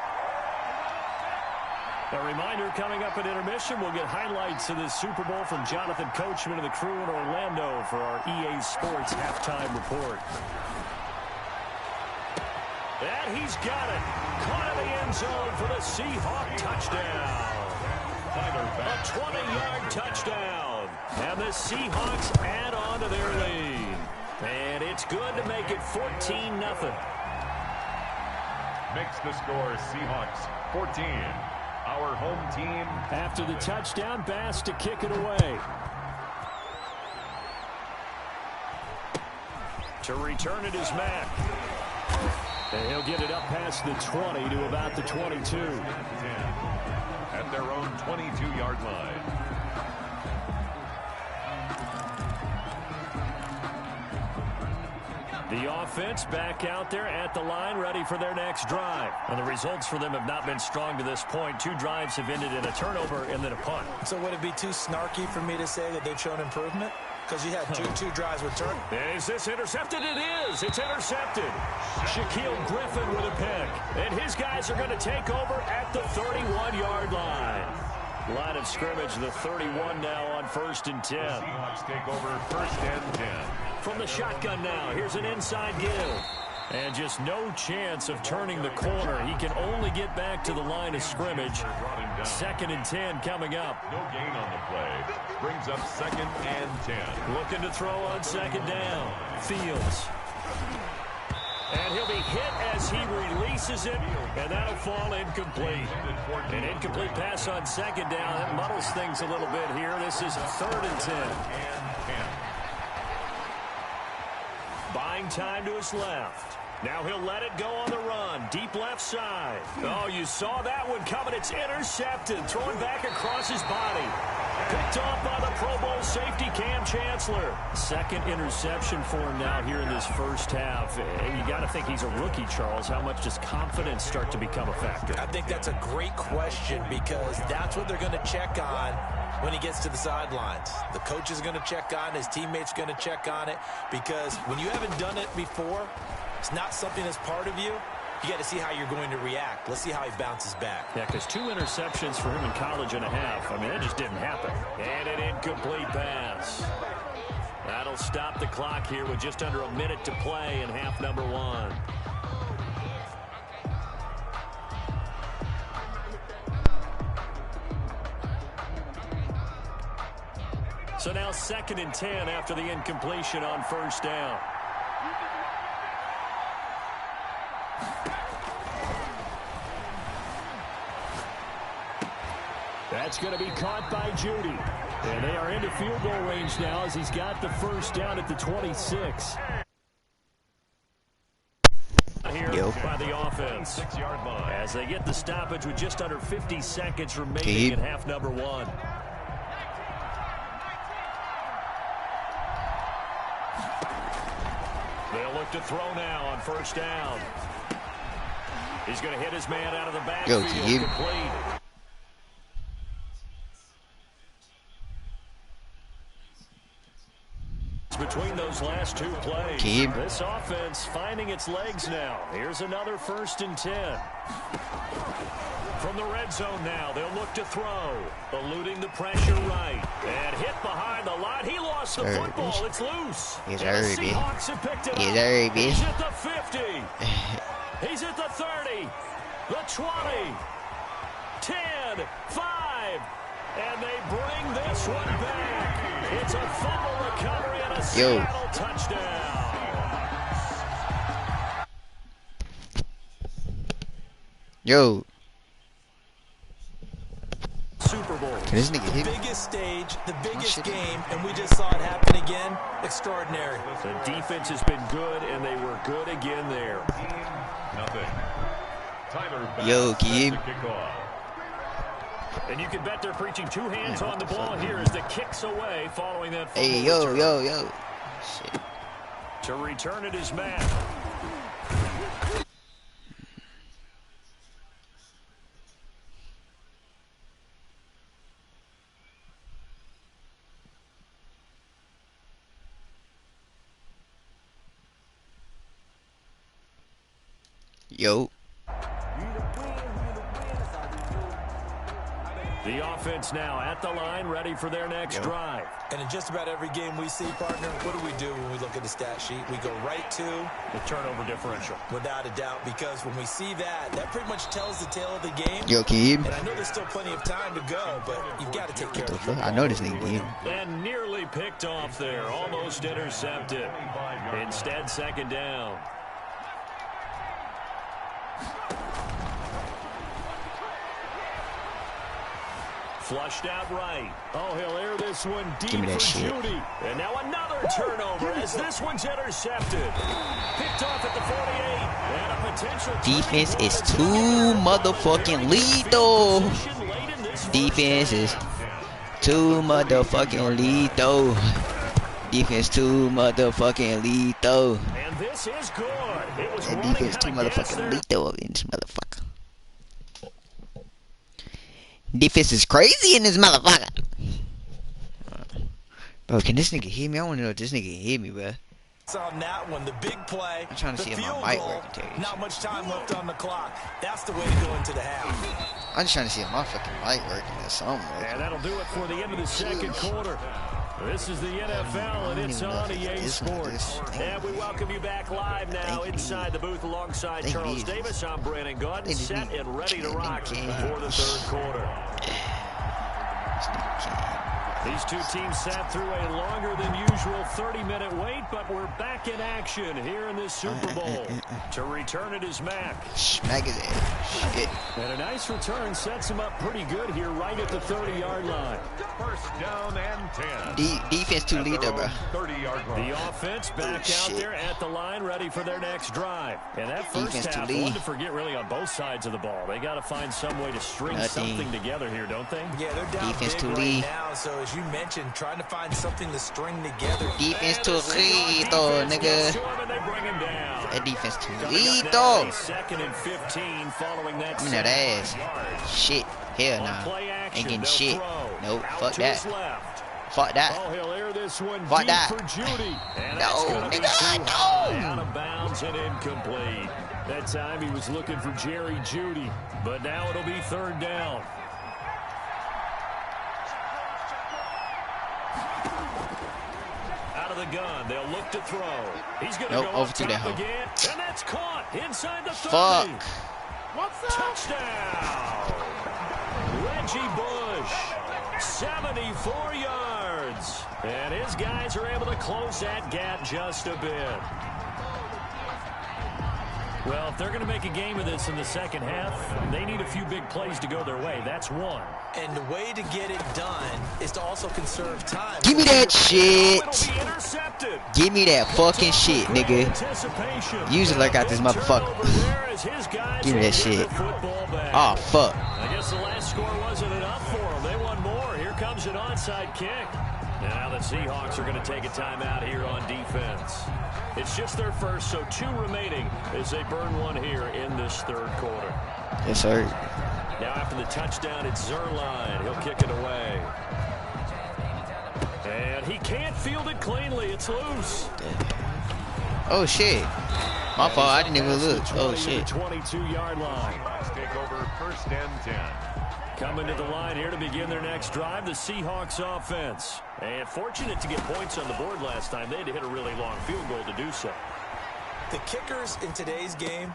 A reminder, coming up at intermission, we'll get highlights of this Super Bowl from Jonathan Coachman and the crew in Orlando for our EA Sports halftime report. And he's got it. Caught in the end zone for the Seahawk touchdown. A 20-yard touchdown. And the Seahawks add on to their lead. And it's good to make it 14-0. Makes the score Seahawks 14. Our home team. After the touchdown, Bass to kick it away. To return it is Mack. And he'll get it up past the 20 to about the 22. At their own 22-yard line. The offense back out there at the line, ready for their next drive. And the results for them have not been strong to this point. 2 drives have ended in a turnover and then a punt. So would it be too snarky for me to say that they've shown improvement? Because you had two drives return. Is this intercepted? It is. It's intercepted. Shaquille Griffin with a pick. And his guys are going to take over at the 31-yard line. Line of scrimmage, the 31 now on 1st and 10. Seahawks take over 1st and 10. From the shotgun now, here's an inside give. And just no chance of turning the corner. He can only get back to the line of scrimmage. 2nd and 10 coming up. No gain on the play. Brings up 2nd and 10. Looking to throw on 2nd down. Fields. And he'll be hit as he releases it, and that'll fall incomplete. An incomplete pass on 2nd down. That muddles things a little bit here. This is 3rd and 10. Buying time to his left. Now he'll let it go on the run. Deep left side. Oh, you saw that one coming. It's intercepted. Throwing back across his body. Picked off by the Pro Bowl safety Cam Chancellor. 2nd interception for him now here in this first half. And you got to think he's a rookie, Charles. How much does confidence start to become a factor? I think that's a great question because that's what they're going to check on when he gets to the sidelines. The coach is going to check on it. His teammates going to check on it because when you haven't done it before, it's not something that's part of you. You got to see how you're going to react. Let's see how he bounces back. Yeah, because 2 interceptions for him in college and a half. I mean, that just didn't happen. And an incomplete pass. That'll stop the clock here with just under a minute to play in half number 1. So now 2nd and 10 after the incompletion on 1st down. That's going to be caught by Judy. And they are into field goal range now as he's got the 1st down at the 26. Here by the offense. 6-yard line. As they get the stoppage with just under 50 seconds remaining in half number 1. They'll look to throw now on 1st down. He's going to hit his man out of the backfield. Complete. Between those last 2 plays, this offense finding its legs now. Here's another 1st and 10. From the red zone now, they'll look to throw. Eluding the pressure right. And hit behind the line. He lost the football. It's loose. He's the Seahawks have picked it up. He's at the 50. He's at the 30. The 20. 10. 5. And they bring this one back. It's a fumble recovery and a Seattle touchdown. Yo. Super Bowl. Can this nigga hit? The biggest stage, the biggest game, and we just saw it happen again. Extraordinary. The defense has been good, and they were good again there. Nothing. Tyler Yo, Keem. And you can bet they're preaching 2 hands on the ball here as the kicks away following that fumble. Hey, yo. Shit. To return it is Matt. Yo. The offense now at the line, ready for their next drive. And in just about every game we see, partner, what do when we look at the stat sheet? We go right to the turnover differential. Without a doubt, because when we see that pretty much tells the tale of the game. Yo, Keem. And I know there's still plenty of time to go, but you've got to take care of it. I know this nigga, Keem. And nearly picked off there, almost intercepted. Instead, 2nd down. Flushed out right. Oh, he'll air this one deep for Judy. And now another turnover as this one's intercepted. Picked off at the 48. And a potential defense is too motherfucking lethal. Defense is too motherfucking lethal. Defense too motherfucking lethal. And this is good. It was that defense too motherfucking lethal in this motherfucker. Defense is crazy in this motherfucker. Bro, can this nigga hit me? I want to know if this nigga can hit me, bro. On that one, the big play. I'm trying to see if my mic working. Not much time left on the clock. That's the way to go into the half. I'm just trying to see if my fucking mic working or something. And that'll do it for the end of the second quarter. This is the NFL, and it's on EA Sports. And we welcome you back live now inside the booth alongside Charles Davis. I'm Brandon Gunn, set and ready to rock for the third quarter. These two teams sat through a longer than usual 30-minute wait, but we're back in action here in this Super Bowl. To return it is Mac. Smack it in. Shit. And a nice return sets him up pretty good here right at the 30-yard line. First down and 10. Defense too lead, bro. 30-yard line. The offense back out there at the line, ready for their next drive. And that first half, one to forget really on both sides of the ball. They got to find some way to string something together here, don't they? Yeah, they're down defense big too right lead. now, so as you mentioned, trying to find something to string together. Defense too lead, though, nigga. That defense too lead, though. Second and 15 following that. Give me that ass. Shit. Hell nah. Ain't getting shit. Nope. Fuck that. Fuck that. Fuck that. No, nigga. No. Out of bounds and incomplete. That time he was looking for Jerry Jeudy, but now it'll be third down. Out of the gun, they'll look to throw. He's going to go over to top again, and that's caught inside the 30. Fuck. Touchdown. Reggie Bush, 74 yards. And his guys are able to close that gap just a bit. Well, if they're going to make a game of this in the second half, they need a few big plays to go their way. That's one. And the way to get it done is to also conserve time. Give me that shit. Give me that fucking shit, nigga. Usually I got this motherfucker. Give me that shit. Oh, fuck. I guess the last score wasn't enough for them. They want more. Here comes an onside kick. Now the Seahawks are going to take a timeout here on defense. It's just their first, so 2 remaining as they burn one here in this third quarter. Yes, sir. Now after the touchdown, it's Zerline. He'll kick it away. And he can't field it cleanly. It's loose. Oh, shit. My fault. I didn't even look. Oh, shit. 22-yard line. Take over first and 10. Coming to the line here to begin their next drive, the Seahawks offense. And fortunate to get points on the board last time. They had to hit a really long field goal to do so. The kickers in today's game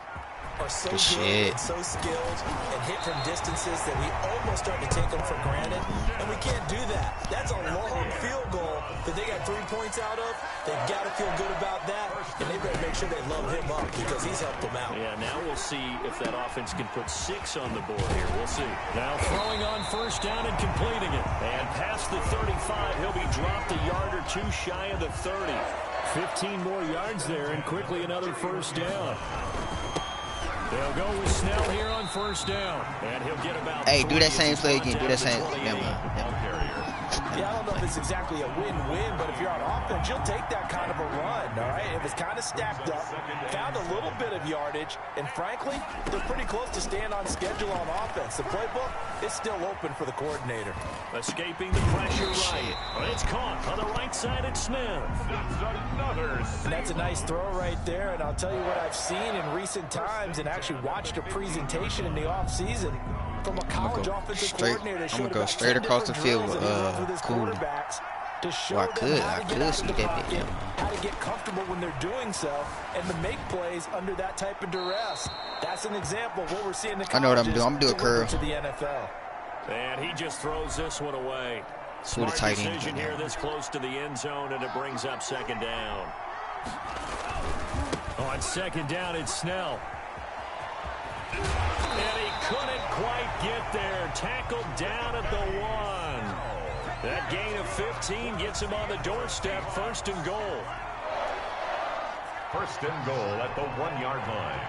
are so good and so skilled and hit from distances that we almost start to take them for granted. And we can't do that. That's a long field goal that they got 3 points out of. They've got to feel good about that. And they better make sure they load him up because he's helped them out. Yeah, now we'll see if that offense can put 6 on the board here. We'll see. Now throwing on first down and completing it. And past the 35, he'll be dropped a yard or 2 shy of the 30. 15 more yards there and quickly another first down. They'll go with Snell here on first down. And he'll get about Hey, do that same play again. Do that same. Yeah, I don't know if it's exactly a win-win, but if you're on offense, you'll take that kind of a run, all right? It was kind of stacked up, found a little bit of yardage, and frankly, they're pretty close to staying on schedule on offense. The playbook is still open for the coordinator. Escaping the pressure right. It's caught on the right side at Smith. And that's a nice throw right there, and I'll tell you what I've seen in recent times and actually watched a presentation in the offseason from a college offensive coordinator. I'm gonna go straight across the field with Cooley. Well, I could see that bit. How to get comfortable when they're doing so, and to make plays under that type of duress. That's an example of what we're seeing in the I know what I'm doing. I'm doing a curl. To the NFL. And he just throws this one away. Smart decision here this close to the end zone, and it brings up second down. On second down, it's Snell. And he couldn't quite get there. Tackled down at the 1. That gain of 15 gets him on the doorstep. First and goal. First and goal at the 1-yard line.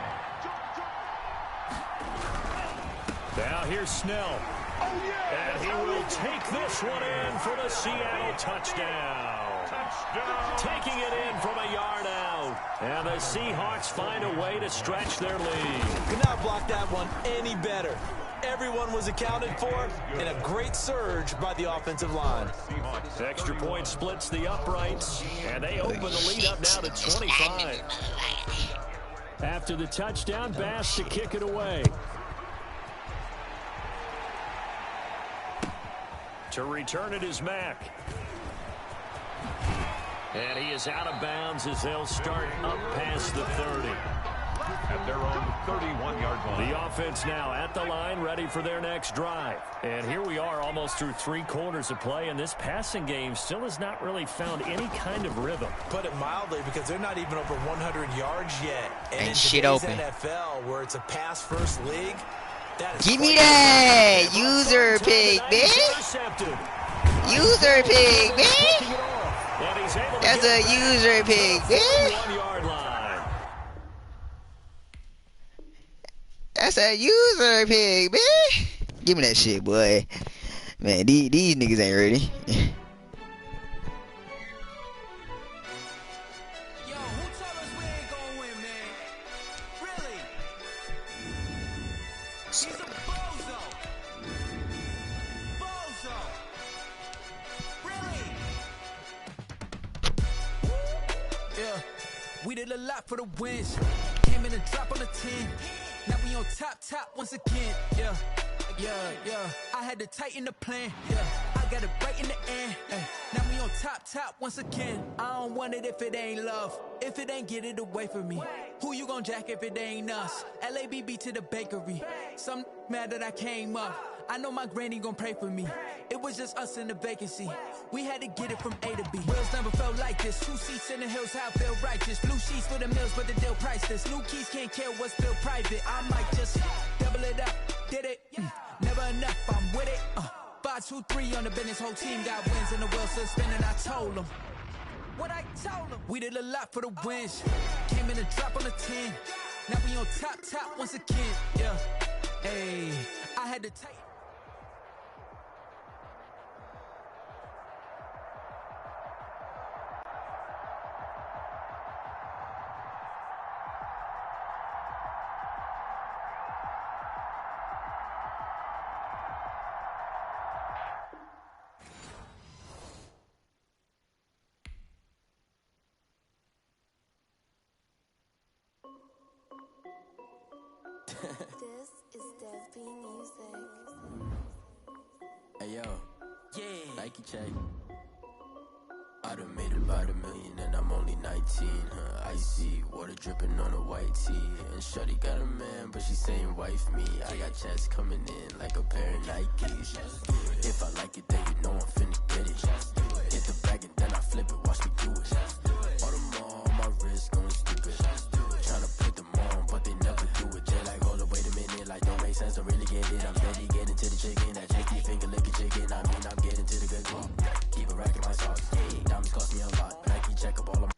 Now here's Snell. And he will take this one in for the Seattle touchdown. Taking it in from a yard out. And the Seahawks find a way to stretch their lead. Could not block that one any better. Everyone was accounted for, and a great surge by the offensive line. Extra point splits the uprights, and they open the lead up now to 25. After the touchdown, Bass to kick it away. To return it is Mack. And he is out of bounds as they'll start up past the 30. At their own 31-yard line. The offense now at the line, ready for their next drive. And here we are almost through 3 quarters of play, and this passing game still has not really found any kind of rhythm. Put it mildly, because they're not even over 100 yards yet. And in shit today's open. NFL, where it's a pass-first league, that is give me that user pick, bitch. User pick, bitch. That's a user pick, bitch. That's a user pick, bitch. Give me that shit, boy. Man, these niggas ain't ready. Yo, who told us we ain't gonna win, man? Really? He's a bozo. Bozo. Really? Yeah, we did a lot for the wins. Came in and drop on the 10. Now we on top once again. Yeah. I had to tighten the plan. Yeah, I got it right in the end. Now we on top once again. I don't want it if it ain't love. If it ain't, get it away from me. Who you gon' jack if it ain't us? LABB to the bakery. Some mad that I came up. I know my granny gon' pray for me. It was just us in the vacancy. We had to get it from A to B. Wheels never felt like this. 2 seats in the hills, how I feel righteous. Blue sheets for the mills, but the deal priceless. New keys can't care what's still private. I might just double it up. Did it? Never enough, I'm with it. 5, 2, 3 on the business. Whole team got wins and the wheels still spinning. I told them what I told them. We did a lot for the wins. Came in and drop on the 10. Now we on top once again. Yeah. Hey, I had to take. This is Dev B Music. Hey yo, yeah, Nike check. I done made about $1 million and I'm only 19. Icy water dripping on a white tee. And shorty got a man, but she saying wife me. I got checks coming in like a pair of Nikes. If I like it, then you know I'm finna get it. Get the bag and then I flip it, watch me do it. All them on my wrist going stupid. Tryna put them on, but they never do it. They're like, hold up, wait a minute, like don't make sense to really get it. I'm steady getting to the chicken, that chicky finger licking chicken. I mean, I'm getting to the good one. Keep a rack in my socks. Diamonds cost me a lot. Nike check up all of my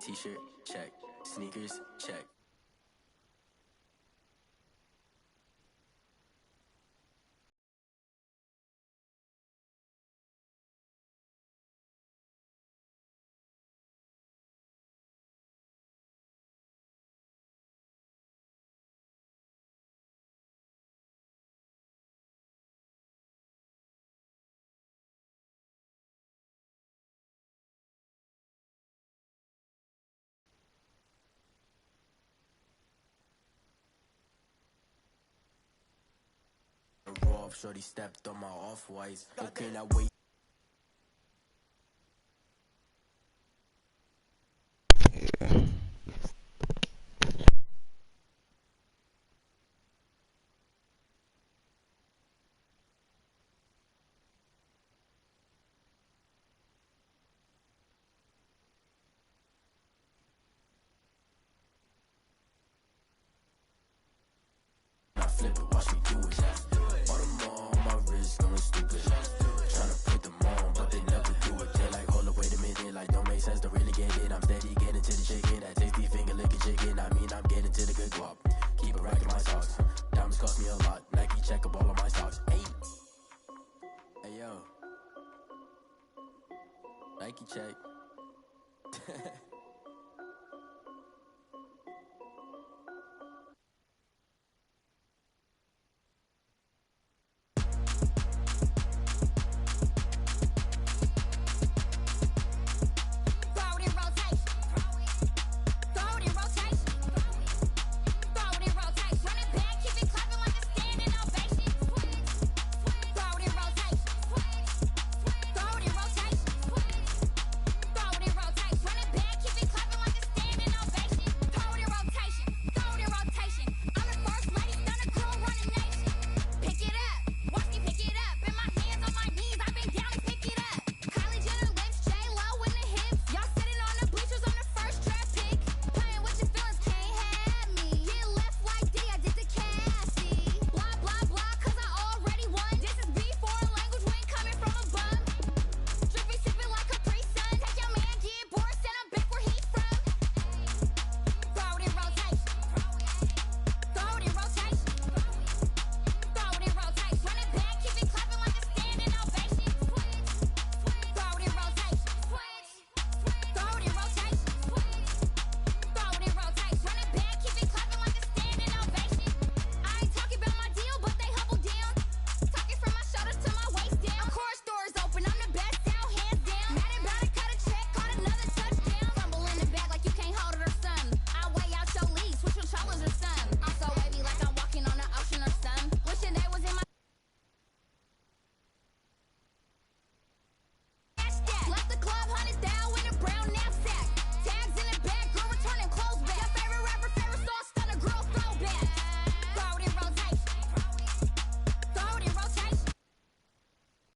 t-shirt, check. Sneakers, check. Shorty stepped on my off-whites. Okay, now wait. I flip it, watch me do it. All them on my wrist going stupid. Tryna put them on, but they never do it. They're like, hold up, wait a minute, like don't make sense to really get it. I'm steady getting to the chicken, that tasty finger licking chicken. I mean, I'm getting to the good guap. Keep a rack in my socks. Diamonds cost me a lot. Nike check up all of my socks. Hey yo, Nike check.